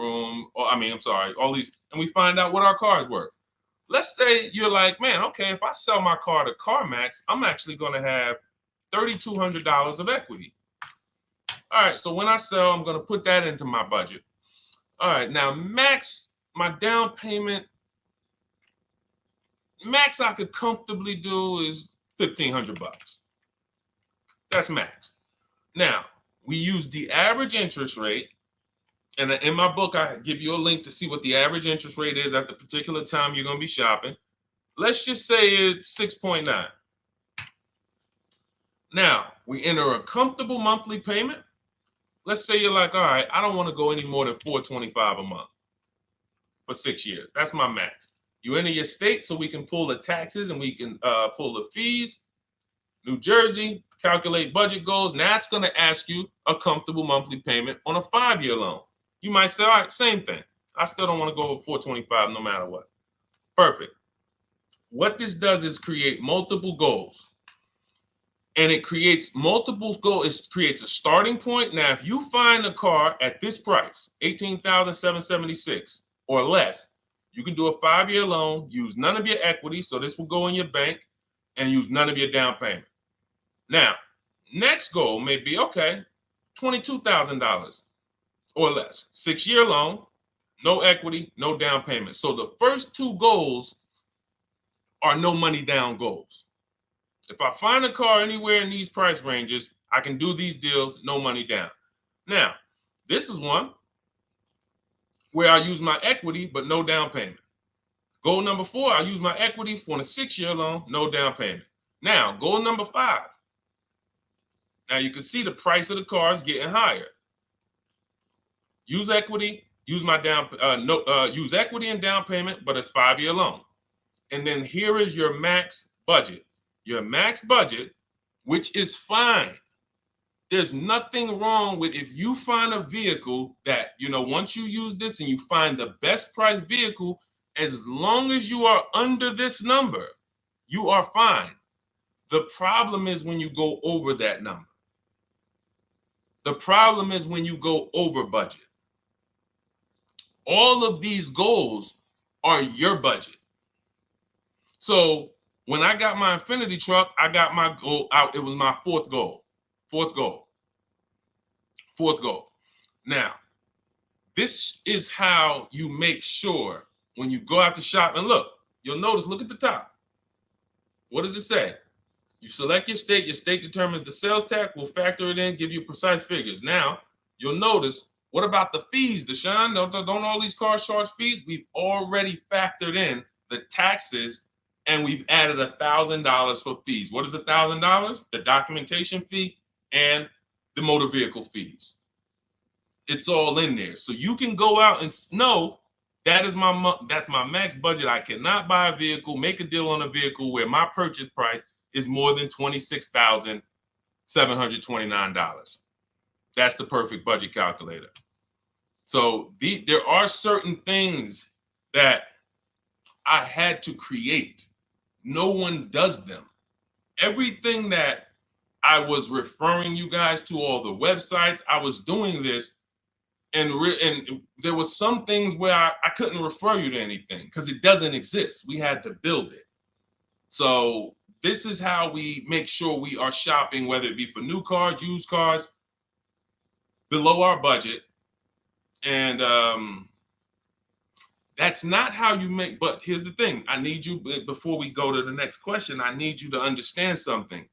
all these, and we find out what our car is worth. Let's say you're like, man, okay, if I sell my car to CarMax, I'm actually going to have $3,200 of equity. All right, so when I sell, I'm going to put that into my budget. All right, now my down payment, max I could comfortably do is $1,500. That's max. Now, we use the average interest rate. And in my book, I give you a link to see what the average interest rate is at the particular time you're going to be shopping. Let's just say it's 6.9. Now, we enter a comfortable monthly payment. Let's say you're like, all right, I don't want to go any more than $425 a month for 6 years. That's my max. You enter your state so we can pull the taxes and we can pull the fees. New Jersey, calculate budget goals. Now it's going to ask you a comfortable monthly payment on a 5-year loan. You might say, all right, same thing. I still don't want to go over 425 no matter what. Perfect. What this does is create multiple goals. And it creates multiple goals. It creates a starting point. Now, if you find a car at this price, $18,776 or less, you can do a 5-year loan, use none of your equity, so this will go in your bank, and use none of your down payment. Now, next goal may be, okay, $22,000 or less. 6-year loan, no equity, no down payment. So the first two goals are no money down goals. If I find a car anywhere in these price ranges, I can do these deals, no money down. Now, this is one where I use my equity, but no down payment. Goal number 4, I use my equity for a 6-year loan, no down payment. Now, goal number 5. Now you can see the price of the car is getting higher. Use equity, use my use equity and down payment, but it's 5-year loan. And then here is your max budget. Your max budget, which is fine. There's nothing wrong with if you find a vehicle that, once you use this and you find the best price vehicle, as long as you are under this number, you are fine. The problem is when you go over that number. The problem is when you go over budget. All of these goals are your budget. So when I got my Infinity truck, I got my goal out. It was my fourth goal. Now, this is how you make sure when you go out to shop, and look at the top. What does it say? You select your state determines the sales tax, will factor it in, give you precise figures. Now, you'll notice, what about the fees, Deshone? Don't all these cars charge fees? We've already factored in the taxes, and we've added $1,000 for fees. What is $1,000? The documentation fee and the motor vehicle fees. It's all in there. So you can go out and know that's my max budget. I cannot buy a vehicle, make a deal on a vehicle where my purchase price is more than $26,729. That's the perfect budget calculator. So there are certain things that I had to create. No one does them. Everything that I was referring you guys to, all the websites, I was doing this, and there was some things where I couldn't refer you to anything because it doesn't exist. We had to build it. So this is how we make sure we are shopping, whether it be for new cars, used cars, below our budget. And that's not how you make, but here's the thing. I need you, before we go to the next question, I need you to understand something.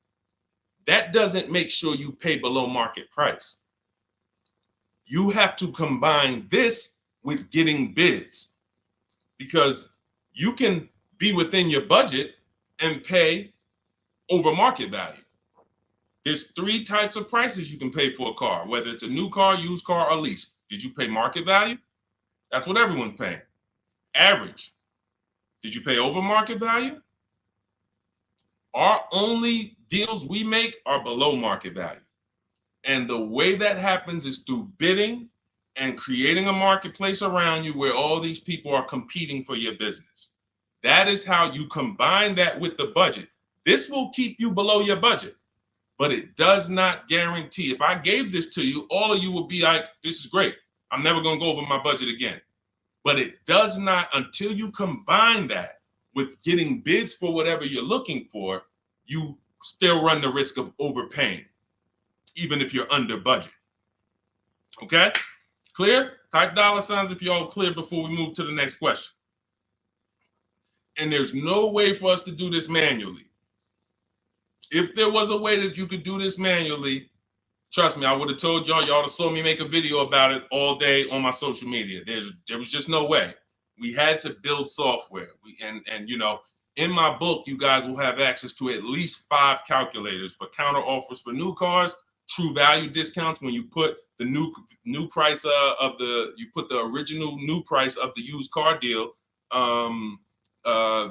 That doesn't make sure you pay below market price. You have to combine this with getting bids, because you can be within your budget and pay over market value. There's 3 types of prices you can pay for a car, whether it's a new car, used car, or lease. Did you pay market value? That's what everyone's paying. Average. Did you pay over market value? Our only deals we make are below market value. And the way that happens is through bidding and creating a marketplace around you where all these people are competing for your business. That is how you combine that with the budget. This will keep you below your budget, but it does not guarantee. If I gave this to you, all of you would be like, this is great. I'm never going to go over my budget again. But it does not, until you combine that with getting bids for whatever you're looking for, you still run the risk of overpaying, even if you're under budget. Okay? Clear? Type $ if you're all clear before we move to the next question. And there's no way for us to do this manually. If there was a way that you could do this manually, trust me, I would have told y'all to saw me make a video about it all day on my social media. There was just no way. We had to build software. In my book, you guys will have access to at least 5 calculators for counter offers for new cars, true value discounts when you put the new price you put the original new price of the used car deal,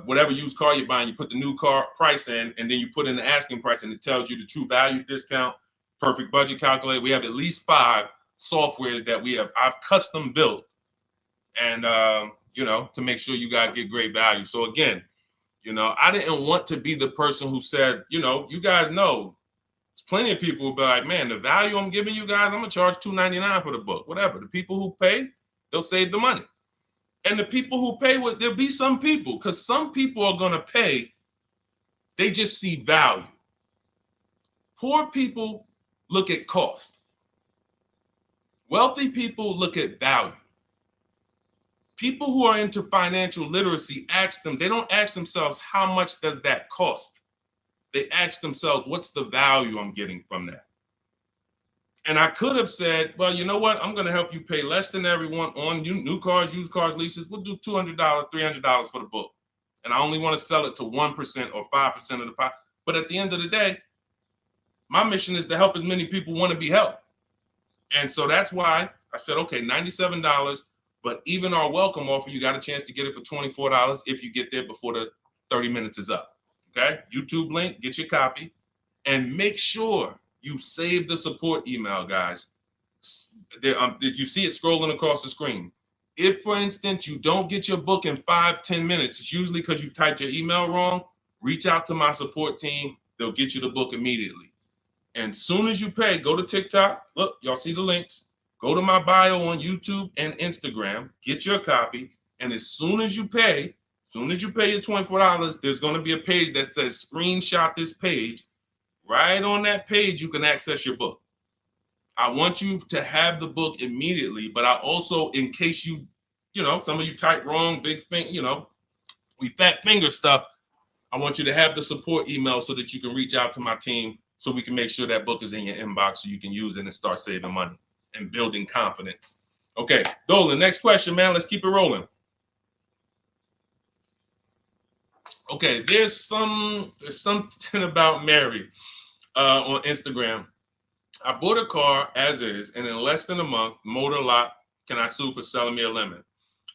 whatever used car you're buying, you put the new car price in, and then you put in the asking price, and it tells you the true value discount, perfect budget calculator. We have at least 5 softwares that I've custom built, and to make sure you guys get great value. So again, I didn't want to be the person who said, you guys know, there's plenty of people who be like, man, the value I'm giving you guys, I'm gonna charge $2.99 for the book. Whatever. The people who pay, they'll save the money. And the people who pay, there'll be some people, because some people are gonna pay, they just see value. Poor people look at cost. Wealthy people look at value. People who are into financial literacy they don't ask themselves, how much does that cost? They ask themselves, what's the value I'm getting from that? And I could have said, well, you know what? I'm going to help you pay less than everyone on new cars, used cars, leases. We'll do $200, $300 for the book. And I only want to sell it to 1% or 5% of the pie. But at the end of the day, my mission is to help as many people want to be helped. And so that's why I said, okay, $97. But even our welcome offer, you got a chance to get it for $24 if you get there before the 30 minutes is up. Okay? YouTube link, get your copy. And make sure you save the support email, guys. If you see it scrolling across the screen. If, for instance, you don't get your book in 5-10 minutes, it's usually because you typed your email wrong. Reach out to my support team. They'll get you the book immediately. And soon as you pay, go to TikTok. Look, y'all see the links. Go to my bio on YouTube and Instagram. Get your copy. And as soon as you pay your $24, there's going to be a page that says screenshot this page. Right on that page, you can access your book. I want you to have the book immediately, but I also, in case some of you type wrong, big thing, we fat finger stuff. I want you to have the support email so that you can reach out to my team so we can make sure that book is in your inbox so you can use it and start saving money and building confidence. Okay, Dolan, next question, man. Let's keep it rolling. Okay, there's something about Mary on Instagram. I bought a car as is, and in less than a month, motor lock. Can I sue for selling me a lemon?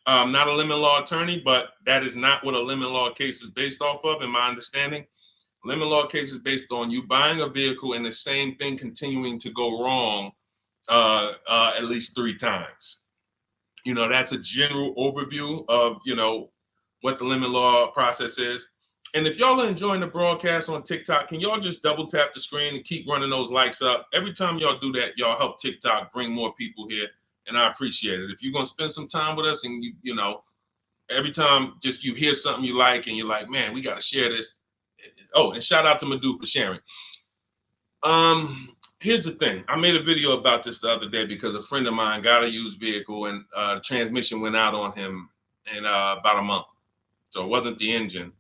I'm not a lemon law attorney, but that is not what a lemon law case is based off of, in my understanding. Lemon law case is based on you buying a vehicle and the same thing continuing to go wrong at least 3 times. That's a general overview of, what the lemon law process is. And if y'all are enjoying the broadcast on TikTok, can y'all just double tap the screen and keep running those likes up? Every time y'all do that, y'all help TikTok bring more people here, and I appreciate it. If you're going to spend some time with us and, every time just you hear something you like and you're like, man, we got to share this. Oh, and shout out to Madhu for sharing. Here's the thing. I made a video about this the other day because a friend of mine got a used vehicle and the transmission went out on him in about a month. So it wasn't the engine.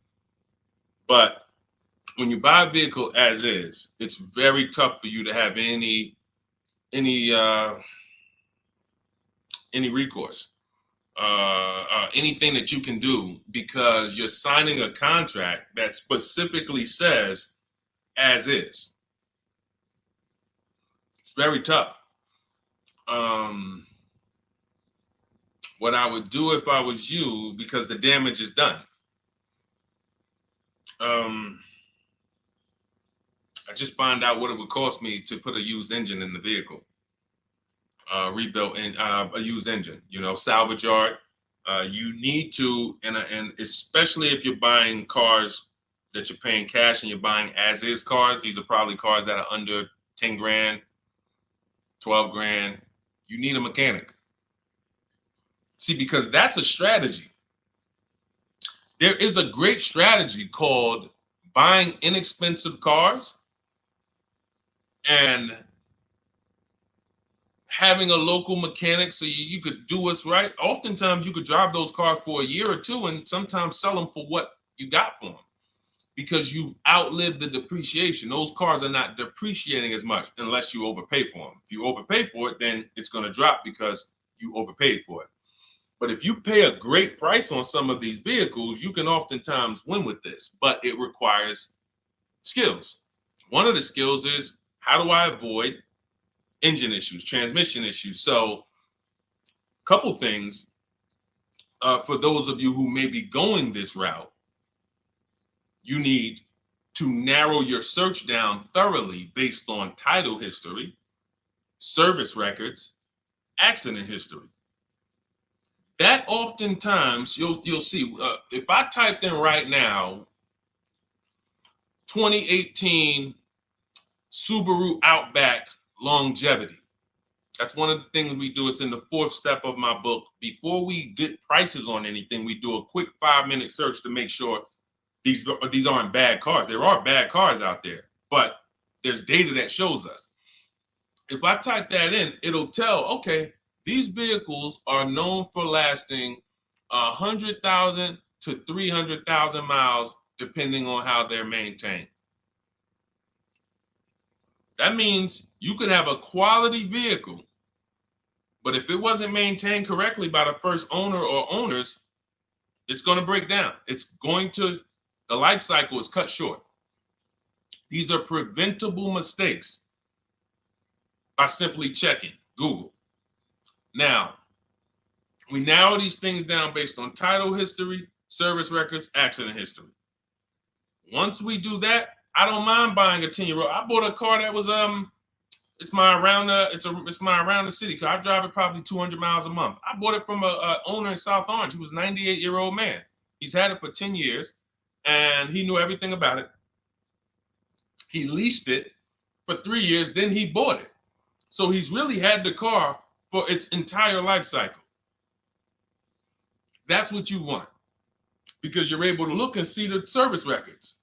But when you buy a vehicle as is, it's very tough for you to have any recourse, anything that you can do, because you're signing a contract that specifically says as is. It's very tough. What I would do if I was you, because the damage is done, I just find out what it would cost me to put a used engine in the vehicle, rebuilt in a used engine, salvage yard. You need to, and especially if you're buying cars that you're paying cash and you're buying as is cars, these are probably cars that are under 10 grand, 12 grand. You need a mechanic. See, because that's a strategy. There is a great strategy called buying inexpensive cars and having a local mechanic so you could do what's right. Oftentimes you could drive those cars for a year or two and sometimes sell them for what you got for them because you've outlived the depreciation. Those cars are not depreciating as much unless you overpay for them. If you overpay for it, then it's going to drop because you overpaid for it. But if you pay a great price on some of these vehicles, you can oftentimes win with this, but it requires skills. One of the skills is, how do I avoid engine issues, transmission issues? So a couple things. for those of you who may be going this route, you need to narrow your search down thoroughly based on title history, service records, accident history. That oftentimes you'll see, if I typed in right now 2018 Subaru Outback longevity. That's one of the things we do. It's in the fourth step of my book. Before we get prices on anything, we do a quick 5-minute search to make sure these aren't bad cars. There are bad cars out there, but there's data that shows us. If I type that in, it'll tell, okay, these vehicles are known for lasting 100,000 to 300,000 miles, depending on how they're maintained. That means you could have a quality vehicle, but if it wasn't maintained correctly by the first owner or owners, it's going to break down. The life cycle is cut short. These are preventable mistakes by simply checking Google. Now, we narrow these things down based on title history, service records, accident history. Once we do that, I don't mind buying a 10-year-old. I bought a car that was it's my around the city car. I drive it probably 200 miles a month. I bought it from a owner in South Orange. He was a 98-year-old man. He's had it for 10 years, and he knew everything about it. He leased it for 3 years, then he bought it. So he's really had the car for its entire life cycle. That's what you want, because you're able to look and see the service records.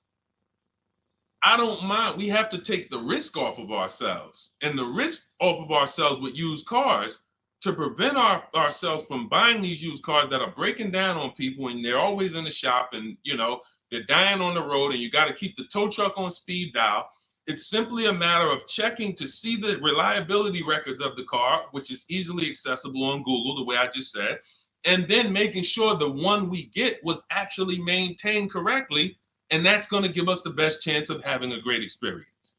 I don't mind. We have to take the risk off of ourselves, and the risk off of ourselves with used cars to prevent ourselves from buying these used cars that are breaking down on people, and they're always in the shop, and they're dying on the road, and you got to keep the tow truck on speed dial. It's simply a matter of checking to see the reliability records of the car, which is easily accessible on Google, the way I just said, and then making sure the one we get was actually maintained correctly. And that's going to give us the best chance of having a great experience.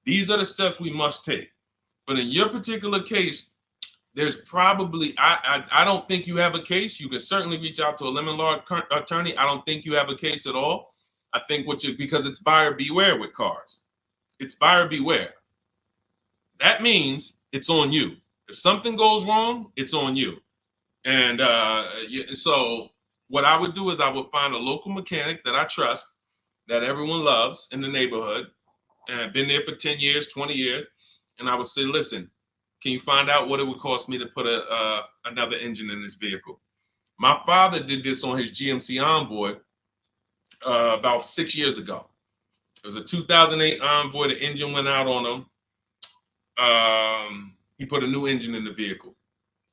These are the steps we must take. But in your particular case, there's probably, I don't think you have a case. You can certainly reach out to a lemon law attorney. I don't think you have a case at all. I think because it's buyer beware with cars. It's buyer beware. That means it's on you. If something goes wrong, it's on you. And so what I would do is I would find a local mechanic that I trust, that everyone loves in the neighborhood, and I've been there for 10 years, 20 years. And I would say, listen, can you find out what it would cost me to put another engine in this vehicle? My father did this on his GMC Envoy about 6 years ago. It was a 2008 Envoy. The engine went out on him. He put a new engine in the vehicle.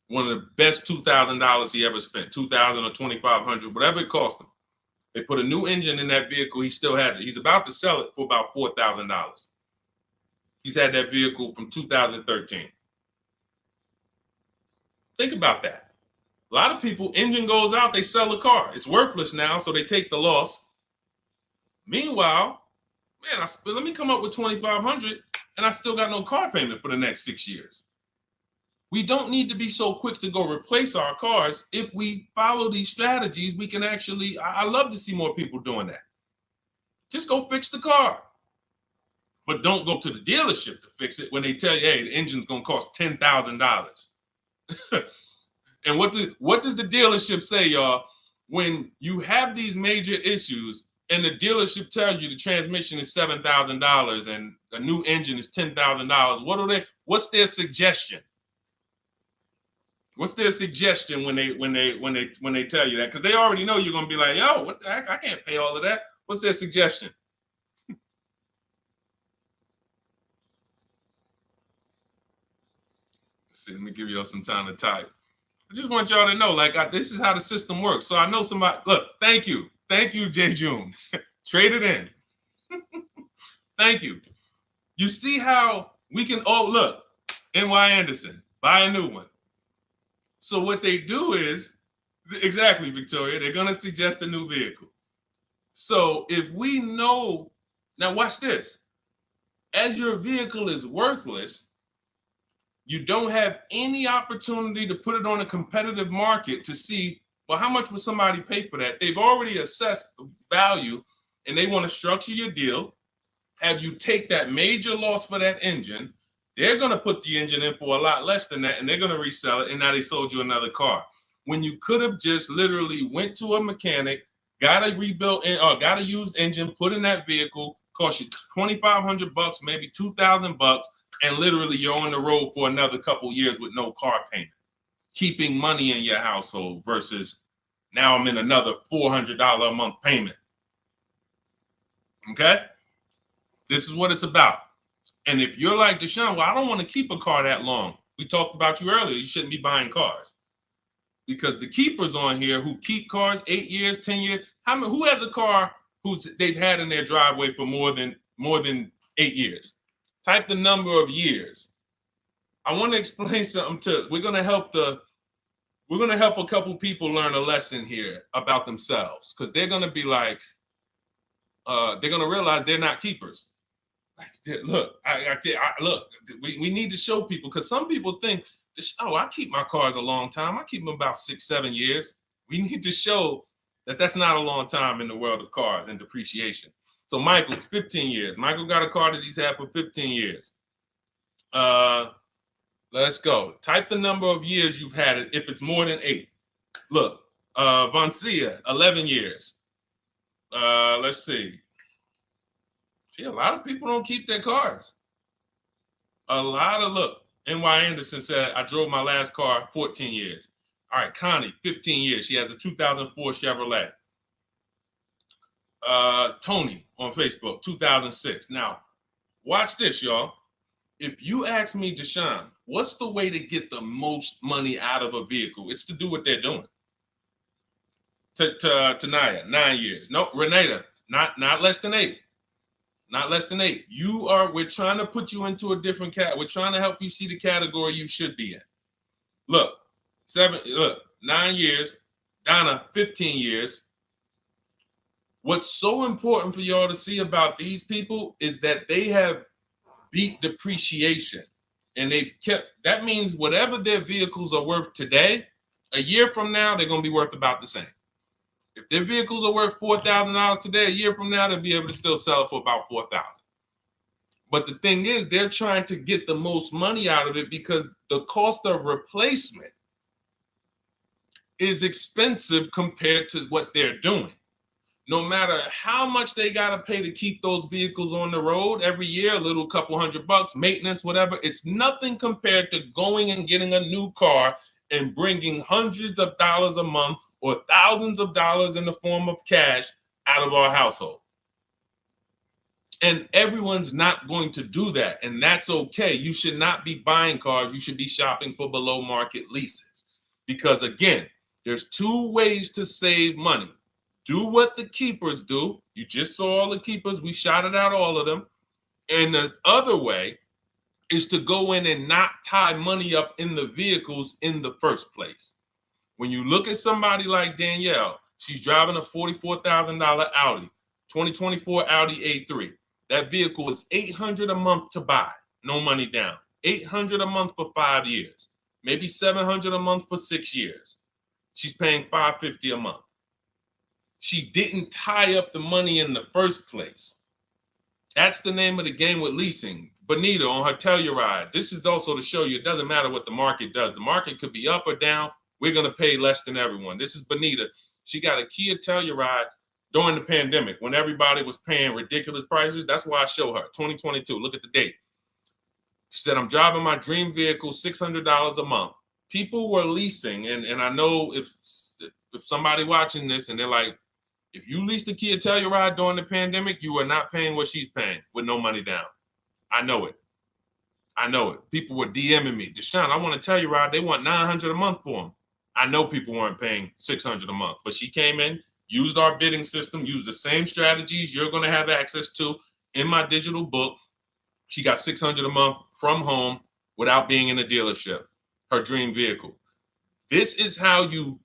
One of the best $2,000 he ever spent, $2,000 or $2,500, whatever it cost him. They put a new engine in that vehicle. He still has it. He's about to sell it for about $4,000. He's had that vehicle from 2013. Think about that. A lot of people, engine goes out, they sell the car. It's worthless now, so they take the loss. Meanwhile, man, let me come up with $2,500, and I still got no car payment for the next 6 years. We don't need to be so quick to go replace our cars. If we follow these strategies, we can actually, I love to see more people doing that. Just go fix the car. But don't go to the dealership to fix it when they tell you, hey, the engine's going to cost $10,000. And what does the dealership say, y'all? When you have these major issues and the dealership tells you the transmission is $7,000 and a new engine is $10,000, what's their suggestion? What's their suggestion when they tell you that? Because they already know you're gonna be like, yo, what the heck? I can't pay all of that. What's their suggestion? Let's see, let me give y'all some time to type. I just want y'all to know, this is how the system works. So I know somebody. Look, thank you, J. June. Trade it in. Thank you. You see how we can? Oh, look, N.Y. Anderson, buy a new one. So what they do is, exactly, Victoria, they're going to suggest a new vehicle. So if we know, now watch this, as your vehicle is worthless, you don't have any opportunity to put it on a competitive market to see Well, how much would somebody pay for that? They've already assessed the value, and they want to structure your deal, have you take that major loss for that engine. They're going to put the engine in for a lot less than that, and they're going to resell it, and now they sold you another car. When you could have just literally went to a mechanic, got a rebuilt or got a used engine, put in that vehicle, cost you $2,500, maybe $2,000, and literally you're on the road for another couple years with no car payment, keeping money in your household versus now I'm in another $400 a month payment. Okay? This is what it's about. And if you're like Deshone, well, I don't want to keep a car that long. We talked about you earlier. You shouldn't be buying cars. Because the keepers on here who keep cars 8 years, 10 years, who has a car they've had in their driveway for more than 8 years? Type the number of years. I want to explain something we're gonna help a couple people learn a lesson here about themselves, because they're gonna be like, they're gonna realize they're not keepers. Look, look, we need to show people, because some people think, oh, I keep my cars a long time. I keep them about 6-7 years. We need to show that that's not a long time in the world of cars and depreciation. So Michael, 15 years. Michael got a car that he's had for 15 years. Let's go. Type the number of years you've had it if it's more than 8. Look, Vancia, 11 years. Let's see. See, a lot of people don't keep their cars. Look, N.Y. Anderson said, I drove my last car 14 years. All right, Connie, 15 years. She has a 2004 Chevrolet. Tony on Facebook, 2006. Now, watch this, y'all. If you ask me, Deshone, what's the way to get the most money out of a vehicle? It's to do what they're doing. Tanaya, 9 years. No, Renata, not less than 8. Not less than 8. We're trying to put you into a different cat. We're trying to help you see the category you should be in. Look, 9 years. Donna, 15 years. What's so important for y'all to see about these people is that they have beat depreciation. And that means whatever their vehicles are worth today, a year from now, they're going to be worth about the same. If their vehicles are worth $4,000 today, a year from now, they'll be able to still sell it for about $4,000. But the thing is, they're trying to get the most money out of it because the cost of replacement is expensive compared to what they're doing. No matter how much they got to pay to keep those vehicles on the road every year, a little couple $100, maintenance, whatever, it's nothing compared to going and getting a new car and bringing hundreds of dollars a month or thousands of dollars in the form of cash out of our household. And everyone's not going to do that. And that's okay. You should not be buying cars. You should be shopping for below market leases. Because again, there's 2 ways to save money. Do what the keepers do. You just saw all the keepers. We shouted out all of them. And the other way is to go in and not tie money up in the vehicles in the first place. When you look at somebody like Danielle, she's driving a $44,000 Audi, 2024 Audi A3. That vehicle is $800 a month to buy, no money down. $800 a month for 5 years, maybe $700 a month for 6 years. She's paying $550 a month. She didn't tie up the money in the first place. That's the name of the game with leasing. Bonita on her Telluride. This is also to show you it doesn't matter what the market does. The market could be up or down. We're going to pay less than everyone. This is Bonita. She got a Kia Telluride during the pandemic when everybody was paying ridiculous prices. That's why I show her 2022. Look at the date. She said, I'm driving my dream vehicle, $600 a month. People were leasing. And I know if somebody watching this and they're like, if you leased a Kia Telluride during the pandemic, you are not paying what she's paying with no money down. I know it. I know it. People were DMing me, Deshone, I want a Telluride. They want $900 a month for them. I know people weren't paying $600 a month, but she came in, used our bidding system, used the same strategies you're going to have access to in my digital book. She got $600 a month from home without being in a dealership. Her dream vehicle. This is how you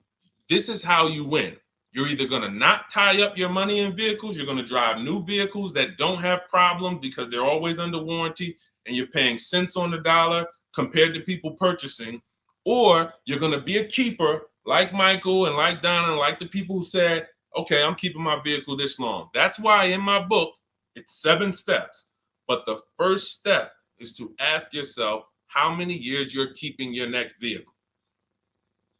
win. You're either going to not tie up your money in vehicles. You're going to drive new vehicles that don't have problems because they're always under warranty and you're paying cents on the dollar compared to people purchasing. Or you're going to be a keeper like Michael and like Donna and like the people who said, okay, I'm keeping my vehicle this long. That's why in my book, it's 7 steps. But the first step is to ask yourself how many years you're keeping your next vehicle.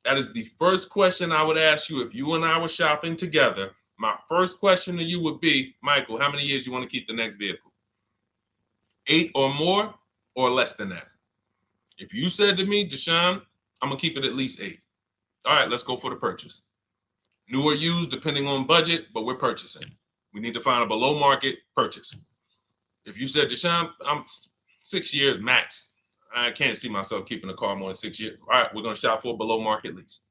That is the first question I would ask you if you and I were shopping together. My first question to you would be, Michael, how many years you want to keep the next vehicle? 8 or more or less than that? If you said to me, Deshone, I'm going to keep it at least 8. All right, let's go for the purchase. New or used, depending on budget, but we're purchasing. We need to find a below market purchase. If you said, Deshone, I'm 6 years max. I can't see myself keeping a car more than 6 years. All right, we're going to shop for a below market lease.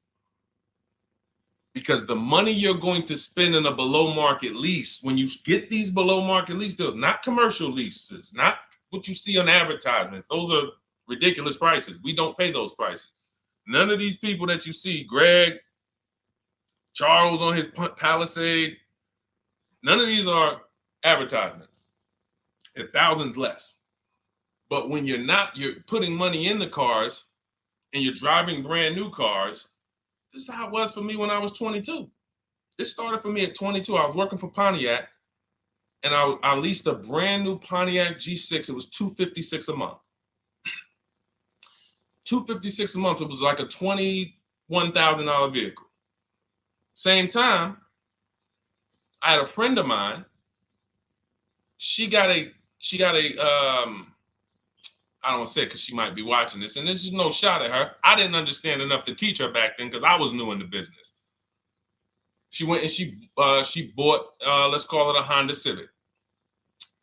Because the money you're going to spend in a below market lease, when you get these below market lease deals, not commercial leases, not what you see on advertisements. Those are ridiculous prices. We don't pay those prices. None of these people that you see, Greg, Charles on his Palisade, none of these are advertisements. They're thousands less. But when you're putting money in the cars and you're driving brand new cars, this is how it was for me when I was 22. This started for me at 22. I was working for Pontiac, and I leased a brand new Pontiac G6. It was $256 a month. $256 a month. It was like a $21,000 vehicle. Same time, I had a friend of mine. She got a I don't want to say it because she might be watching this, and this is no shot at her. I didn't understand enough to teach her back then because I was new in the business. She went and she bought, let's call it a Honda Civic.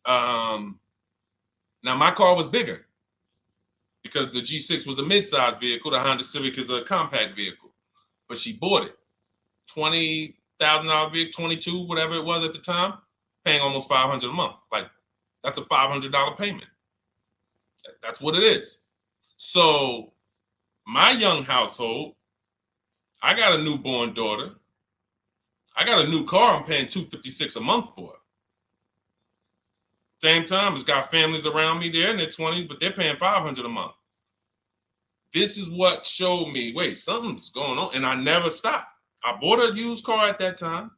Now my car was bigger because the G6 was a mid-size vehicle. The Honda Civic is a compact vehicle, but she bought it. $20,000 vehicle, 22, whatever it was at the time, paying almost $500 a month. Like, that's a $500 payment. That's what it is. So my young household, I got a newborn daughter. I got a new car I'm paying $256 a month for. Same time, it's got families around me. They're in their 20s, but they're paying $500 a month. This is what showed me, wait, something's going on. And I never stopped. I bought a used car at that time,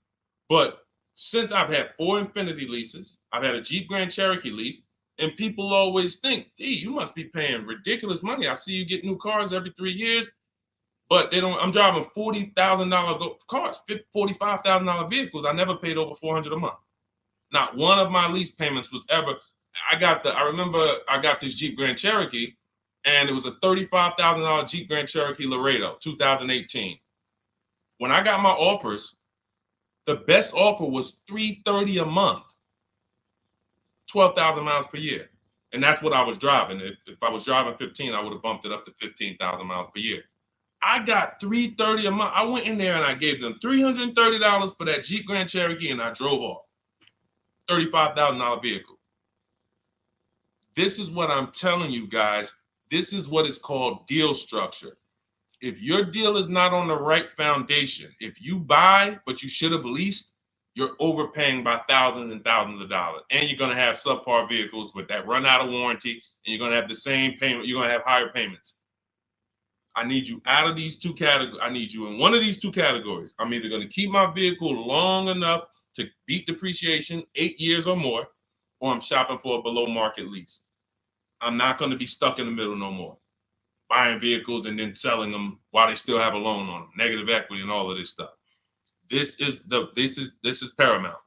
but since I've had 4 Infiniti leases, I've had a Jeep Grand Cherokee lease, and people always think, D, you must be paying ridiculous money. I see you get new cars every 3 years, but they don't. I'm driving $40,000 cars, $45,000 vehicles. I never paid over $400 a month. Not one of my lease payments was ever. I remember I got this Jeep Grand Cherokee, and it was a $35,000 Jeep Grand Cherokee Laredo, 2018. When I got my offers, the best offer was $330 a month. 12,000 miles per year. And that's what I was driving. If I was driving 15, I would have bumped it up to 15,000 miles per year. I got $330 a month. I went in there and I gave them $330 for that Jeep Grand Cherokee, and I drove off. $35,000 vehicle. This is what I'm telling you guys. This is what is called deal structure. If your deal is not on the right foundation, if you buy but you should have leased, you're overpaying by thousands and thousands of dollars. And you're going to have subpar vehicles with that run out of warranty, and you're going to have the same payment. You're going to have higher payments. I need you out of these 2 categories. I need you in one of these 2 categories. I'm either going to keep my vehicle long enough to beat depreciation, 8 years or more, or I'm shopping for a below market lease. I'm not going to be stuck in the middle no more, buying vehicles and then selling them while they still have a loan on them, negative equity and all of this stuff. This is paramount.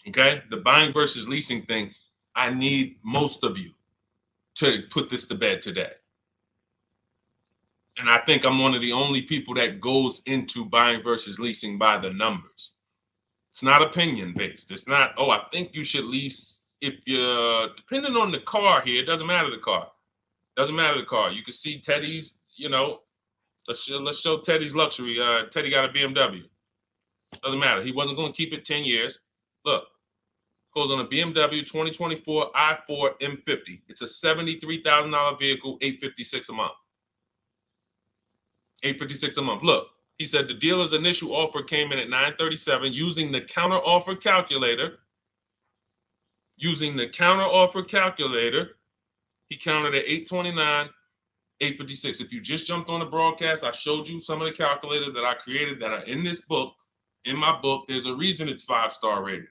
Okay, the buying versus leasing thing. I need most of you to put this to bed today. And I think I'm one of the only people that goes into buying versus leasing by the numbers. It's not opinion based. It's not, oh, I think you should lease if you're depending on the car here. It doesn't matter the car. Doesn't matter the car. You can see Teddy's, let's show Teddy's luxury. Teddy got a BMW. Doesn't matter. He wasn't going to keep it 10 years. Look, goes on a BMW 2024 i4 M50. It's a $73,000 vehicle, $856 a month. $856 a month. Look, he said the dealer's initial offer came in at $937 using the counter offer calculator. Using the counter offer calculator, he counted at $829. 8:56. If you just jumped on the broadcast, I showed you some of the calculators that I created that are in this book. In my book, there's a reason it's 5-star rated.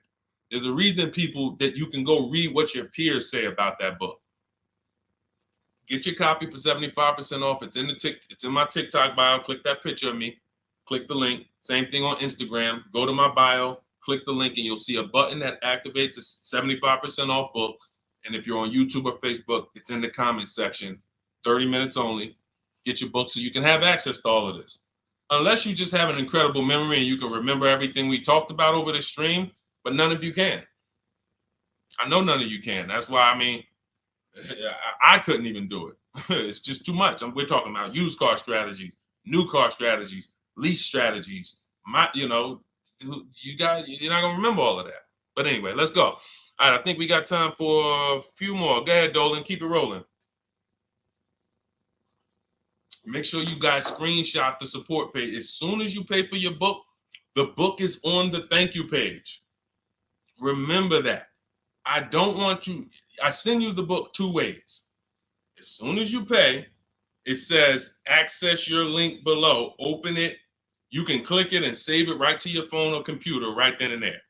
There's a reason people that you can go read what your peers say about that book. Get your copy for 75% off. It's in my TikTok bio. Click that picture of me. Click the link. Same thing on Instagram. Go to my bio, click the link, and you'll see a button that activates the 75% off book. And if you're on YouTube or Facebook, it's in the comments section. 30 minutes only. Get your book so you can have access to all of this. Unless you just have an incredible memory and you can remember everything we talked about over the stream, but none of you can. I know none of you can. That's why, I couldn't even do it. It's just too much. We're talking about used car strategies, new car strategies, lease strategies. You guys, you're not gonna remember all of that. But anyway, let's go. All right, I think we got time for a few more. Go ahead, Dolan, keep it rolling. Make sure you guys screenshot the support page. As soon as you pay for your book, the book is on the thank you page. Remember that. I don't want you, I send you the book 2 ways. As soon as you pay, it says access your link below, open it. You can click it and save it right to your phone or computer right then and there.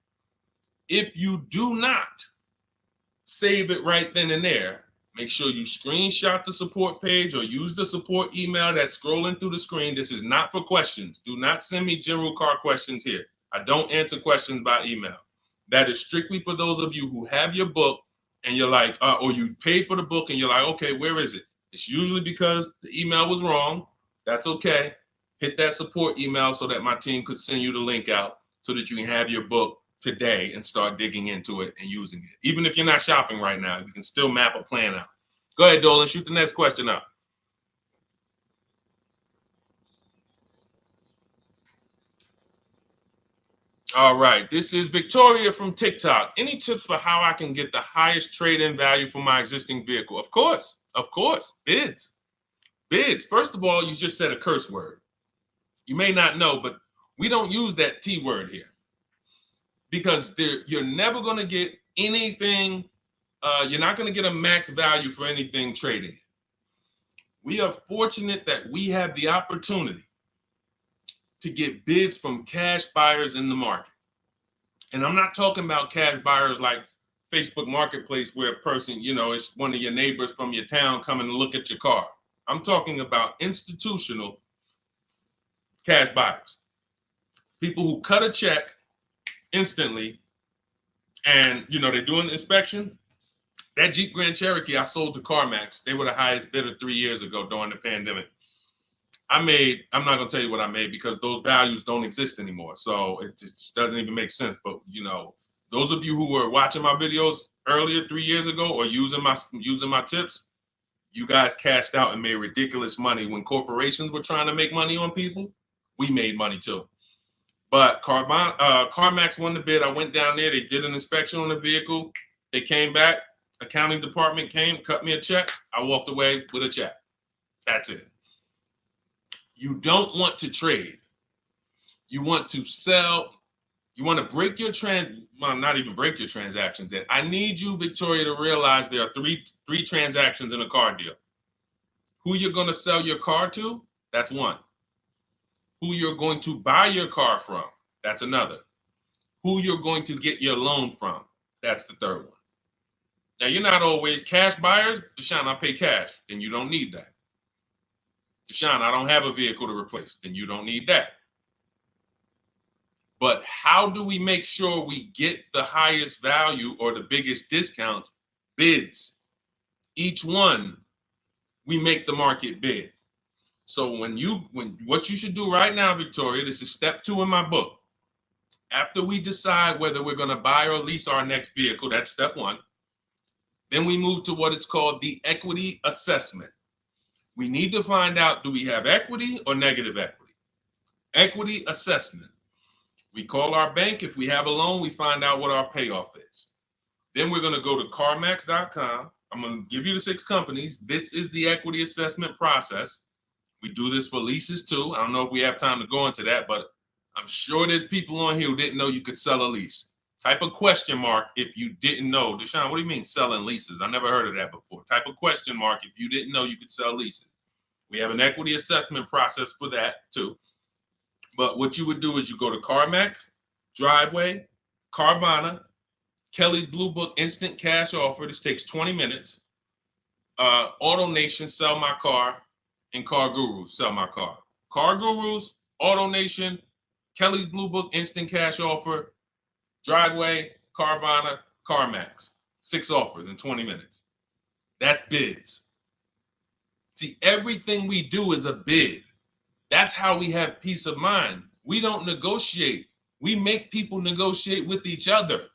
If you do not save it right then and there, make sure you screenshot the support page or use the support email that's scrolling through the screen. This is not for questions. Do not send me general car questions here. I don't answer questions by email. That is strictly for those of you who have your book and you're like, or you paid for the book and you're like, okay, where is it? It's usually because the email was wrong. That's okay. Hit that support email so that my team could send you the link out so that you can have your book today and start digging into it and using it. Even if you're not shopping right now, you can still map a plan out. Go ahead, Dolan, shoot the next question up. All right, this is Victoria from TikTok. Any tips for how I can get the highest trade-in value for my existing vehicle? Of course, bids. Bids. First of all, you just said a curse word. You may not know, but we don't use that T word here because you're never going to get anything. You're not going to get a max value for anything trading. We are fortunate that we have the opportunity to get bids from cash buyers in the market. And I'm not talking about cash buyers like Facebook Marketplace where a person, it's one of your neighbors from your town coming to look at your car. I'm talking about institutional cash buyers. People who cut a check instantly and, they do an inspection. That Jeep Grand Cherokee I sold to CarMax, they were the highest bidder 3 years ago during the pandemic. I'm not going to tell you what I made because those values don't exist anymore. So it just doesn't even make sense. But, those of you who were watching my videos earlier 3 years ago or using my tips, you guys cashed out and made ridiculous money. When corporations were trying to make money on people, we made money too. But CarMax won the bid. I went down there. They did an inspection on the vehicle. They came back. Accounting department came, cut me a check. I walked away with a check. That's it. You don't want to trade. You want to sell. You want to break your not even break your transactions. I need you, Victoria, to realize there are three transactions in a car deal. Who you're going to sell your car to, that's one. Who you're going to buy your car from, that's another. Who you're going to get your loan from, that's the third one. Now, you're not always cash buyers. Deshone, I pay cash, then you don't need that. Deshone, I don't have a vehicle to replace, then you don't need that. But how do we make sure we get the highest value or the biggest discount? Bids. Each one, we make the market bid. So what you should do right now, Victoria, this is step 2 in my book. After we decide whether we're going to buy or lease our next vehicle, that's step 1. Then we move to what is called the equity assessment. We need to find out, do we have equity or negative equity? Equity assessment. We call our bank. If we have a loan, we find out what our payoff is. Then we're going to go to CarMax.com. I'm going to give you the 6 companies. This is the equity assessment process. We do this for leases too. I don't know if we have time to go into that, but I'm sure there's people on here who didn't know you could sell a lease. Type a question mark if you didn't know. Deshone, what do you mean selling leases? I never heard of that before. Type a question mark if you didn't know you could sell leases. We have an equity assessment process for that too. But what you would do is you go to CarMax, Driveway, Carvana, Kelly's Blue Book Instant Cash Offer. This takes 20 minutes. Auto Nation, Sell My Car, and Car Gurus, Sell My Car. Car Gurus, Auto Nation, Kelly's Blue Book Instant Cash Offer, Driveway, Carvana, CarMax. 6 offers in 20 minutes. That's bids. See, everything we do is a bid. That's how we have peace of mind. We don't negotiate. We make people negotiate with each other.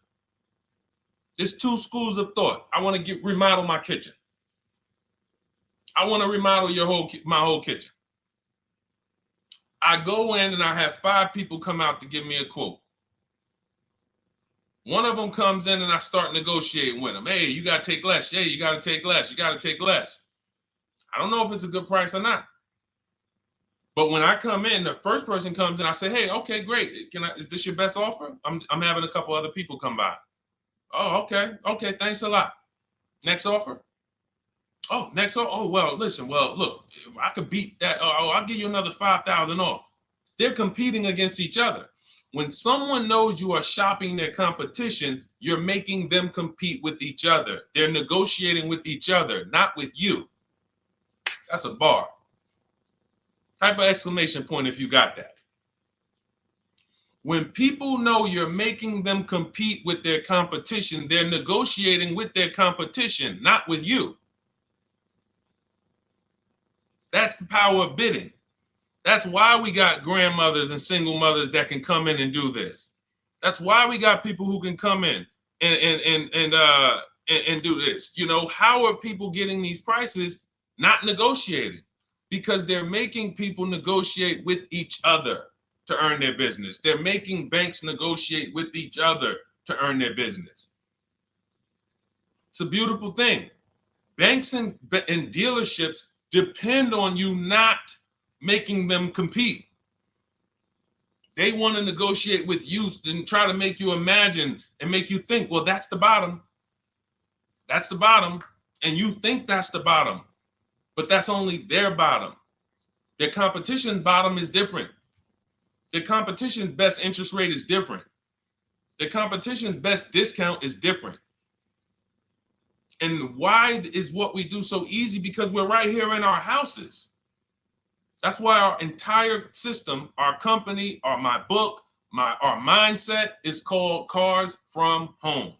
There's 2 schools of thought. I want to remodel my kitchen. I want to remodel my whole kitchen. I go in and I have 5 people come out to give me a quote. One of them comes in and I start negotiating with them. Hey, you got to take less. Hey, you got to take less. You got to take less. I don't know if it's a good price or not. But when I come in, the first person comes in, I say, hey, okay, great. Is this your best offer? I'm having a couple other people come by. Oh, okay. Okay, thanks a lot. Next offer? Oh, next offer? Oh, well, listen, look, I could beat that. Oh, I'll give you another 5,000 off. They're competing against each other. When someone knows you are shopping their competition, you're making them compete with each other. They're negotiating with each other, not with you. That's a bar. Type of exclamation point if you got that. When people know you're making them compete with their competition, they're negotiating with their competition, not with you. That's the power of bidding. That's why we got grandmothers and single mothers that can come in and do this. That's why we got people who can come in and do this. You know, how are people getting these prices? Not negotiating, because they're making people negotiate with each other to earn their business. They're making banks negotiate with each other to earn their business. It's a beautiful thing. Banks and dealerships depend on you not making them compete. They want to negotiate with you and try to make you imagine and make you think, well, that's the bottom. That's the bottom. And you think that's the bottom, but that's only their bottom. Their competition's bottom is different. Their competition's best interest rate is different. Their competition's best discount is different. And why is what we do so easy? Because we're right here in our houses. That's why our entire system, our company, my book, our mindset is called Cars from Home.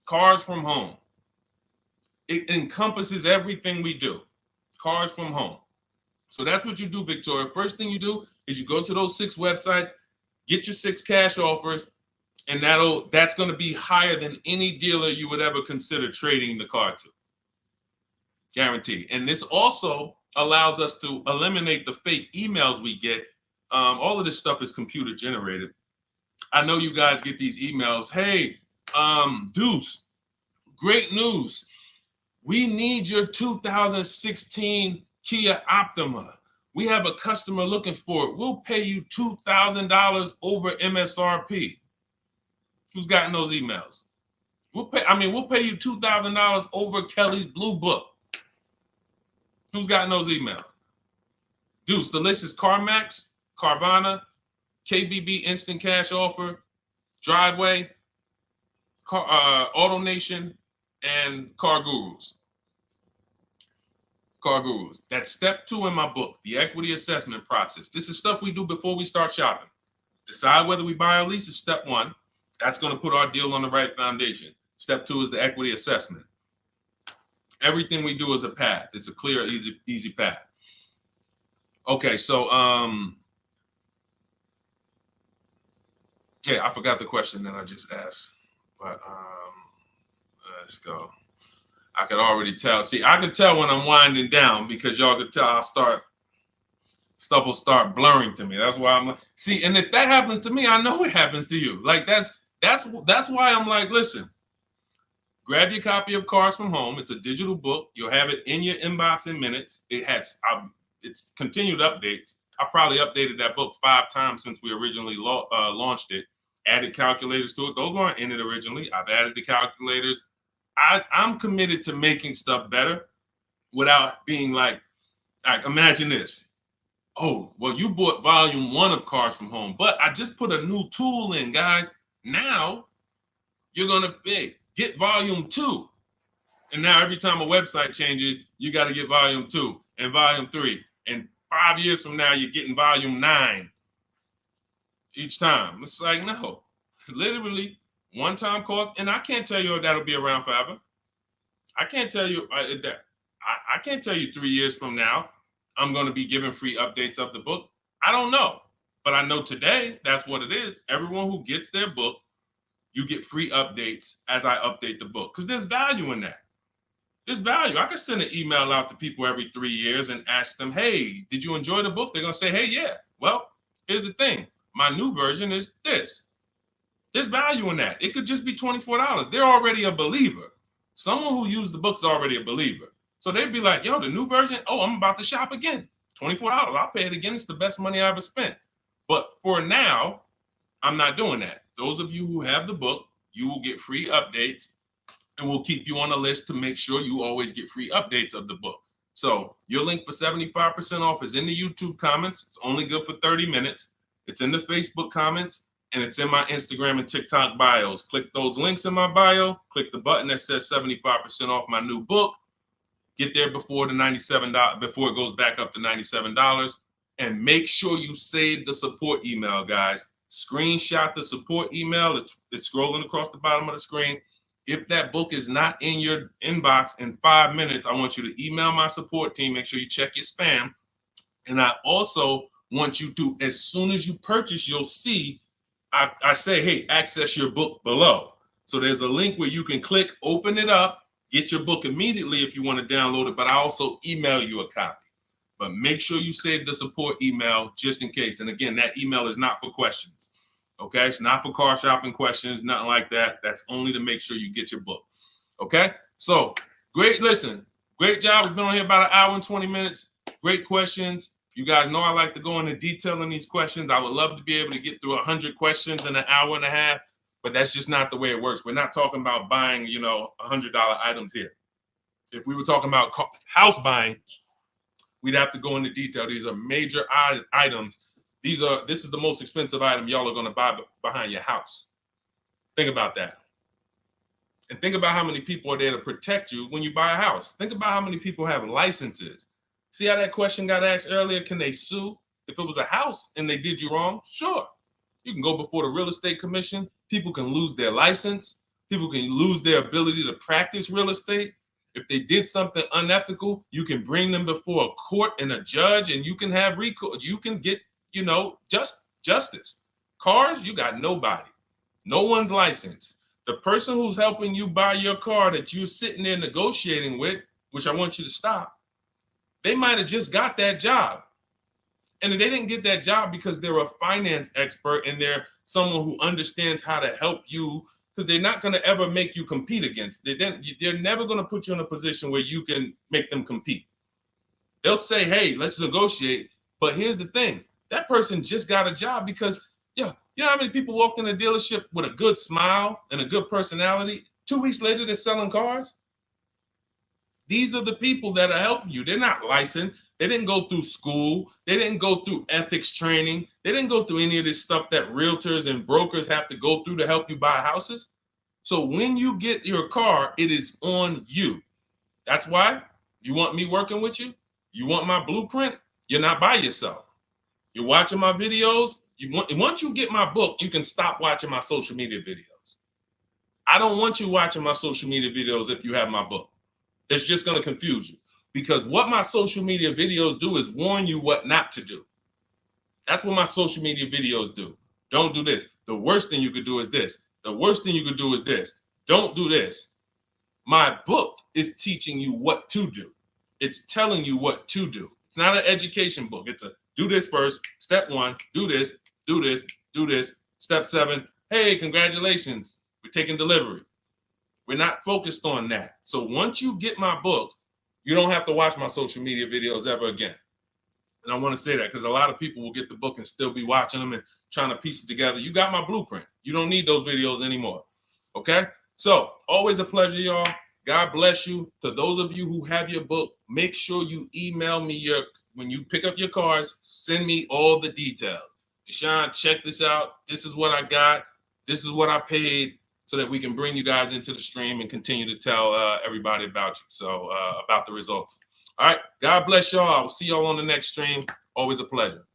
Cars from Home. It encompasses everything we do. Cars from Home. So that's what you do, Victoria. First thing you do is you go to those 6 websites, get your 6 cash offers, and that's going to be higher than any dealer you would ever consider trading the car to. Guaranteed. And this also allows us to eliminate the fake emails we get. All of this stuff is computer generated. I know you guys get these emails. Hey, Deuce, great news. We need your 2016 Kia Optima. We have a customer looking for it. We'll pay you $2,000 over MSRP. Who's gotten those emails? We'll pay you $2,000 over Kelly's Blue Book. Who's gotten those emails? Deuce, the list is CarMax, Carvana, KBB Instant Cash Offer, Driveway, Auto Nation, and Car Gurus. Car Gurus. That's step 2 in my book, the equity assessment process. This is stuff we do before we start shopping. Decide whether we buy or lease is step 1. That's going to put our deal on the right foundation. Step 2 is the equity assessment. Everything we do is a path. It's a clear, easy path. Okay, so yeah, I forgot the question that I just asked, but let's go. I could already tell. See, I could tell when I'm winding down because y'all could tell stuff will start blurring to me. That's why I'm like, see, and if that happens to me, I know it happens to you. Like that's why I'm like, listen, grab your copy of Cars from Home. It's a digital book. You'll have it in your inbox in minutes. It's continued updates. I probably updated that book 5 times since we originally launched it. Added calculators to it. Those weren't in it originally. I've added the calculators. I'm committed to making stuff better without being like, Like, imagine this. Oh, well, you bought volume 1 of Cars from Home, but I just put a new tool in, guys. Now you're going to get volume 2. And now every time a website changes, you got to get volume 2 and volume 3. And 5 years from now, you're getting volume 9 each time. It's like, no, literally one-time cost. And I can't tell you if that'll be around forever. I can't tell you that. I can't tell you 3 years from now I'm going to be giving free updates of the book. I don't know, but I know today that's what it is. Everyone who gets their book, you get free updates as I update the book, because there's value in that. There's value. I can send an email out to people every 3 years and ask them, hey, did you enjoy the book? They're going to say, hey, yeah. Well, here's the thing. My new version is this. There's value in that. It could just be $24. They're already a believer. Someone who used the book's already a believer. So they'd be like, yo, the new version, oh, I'm about to shop again. $24. I'll pay it again. It's the best money I ever spent. But for now, I'm not doing that. Those of you who have the book, you will get free updates, and we'll keep you on the list to make sure you always get free updates of the book. So your link for 75% off is in the YouTube comments. It's only good for 30 minutes. It's in the Facebook comments, and it's in my Instagram and TikTok bios. Click those links in my bio. Click the button that says 75% off my new book. Get there before the $97, before it goes back up to $97. And make sure you save the support email, guys. Screenshot the support email. It's scrolling across the bottom of the screen. If that book is not in your inbox in 5 minutes, I want you to email my support team. Make sure you check your spam. And I also want you to, as soon as you purchase, you'll see, I say, hey, access your book below. So there's a link where you can click, open it up, get your book immediately if you want to download it, but I also email you a copy. But make sure you save the support email just in case. And again, that email is not for questions. Okay, it's not for car shopping questions, nothing like that. That's only to make sure you get your book. Okay, so great. Listen, great job. We've been on here about 1 hour and 20 minutes. Great questions. You guys know I like to go into detail in these questions. I would love to be able to get through 100 questions in 1.5 hours, but that's just not the way it works. We're not talking about buying, $100 items here. If we were talking about house buying, we'd have to go into detail. These are major items. This is the most expensive item y'all are going to buy behind your house. Think about that. And think about how many people are there to protect you when you buy a house. Think about how many people have licenses. See how that question got asked earlier? Can they sue if it was a house and they did you wrong? Sure. You can go before the real estate commission. People can lose their license. People can lose their ability to practice real estate. If they did something unethical, you can bring them before a court and a judge, and you can have recourse. You can get, justice. Cars, you got nobody. No one's licensed. The person who's helping you buy your car that you're sitting there negotiating with, which I want you to stop, they might have just got that job. And they didn't get that job because they're a finance expert and they're someone who understands how to help you, because they're not going to ever make you compete against. They're never going to put you in a position where you can make them compete. They'll say, hey, let's negotiate. But here's the thing. That person just got a job because, you know how many people walked in a dealership with a good smile and a good personality? 2 weeks later, they're selling cars. These are the people that are helping you. They're not licensed. They didn't go through school. They didn't go through ethics training. They didn't go through any of this stuff that realtors and brokers have to go through to help you buy houses. So when you get your car, it is on you. That's why you want me working with you. You want my blueprint. You're not by yourself. You're watching my videos. Once you get my book, you can stop watching my social media videos. I don't want you watching my social media videos if you have my book. It's just going to confuse you, because what my social media videos do is warn you what not to do. That's what my social media videos do. Don't do this. The worst thing you could do is this. The worst thing you could do is this. Don't do this. My book is teaching you what to do. It's telling you what to do. It's not an education book. It's a do this first. Step 1, do this, do this, do this. Step 7, hey, congratulations, we're taking delivery. We're not focused on that. So once you get my book, you don't have to watch my social media videos ever again. And I want to say that because a lot of people will get the book and still be watching them and trying to piece it together. You got my blueprint. You don't need those videos anymore. Okay? So always a pleasure, y'all. God bless you. To those of you who have your book, make sure you email me when you pick up your cars, send me all the details. Deshone, check this out. This is what I got. This is what I paid, so that we can bring you guys into the stream and continue to tell everybody about you. So about the results. All right. God bless y'all. I will see y'all on the next stream. Always a pleasure.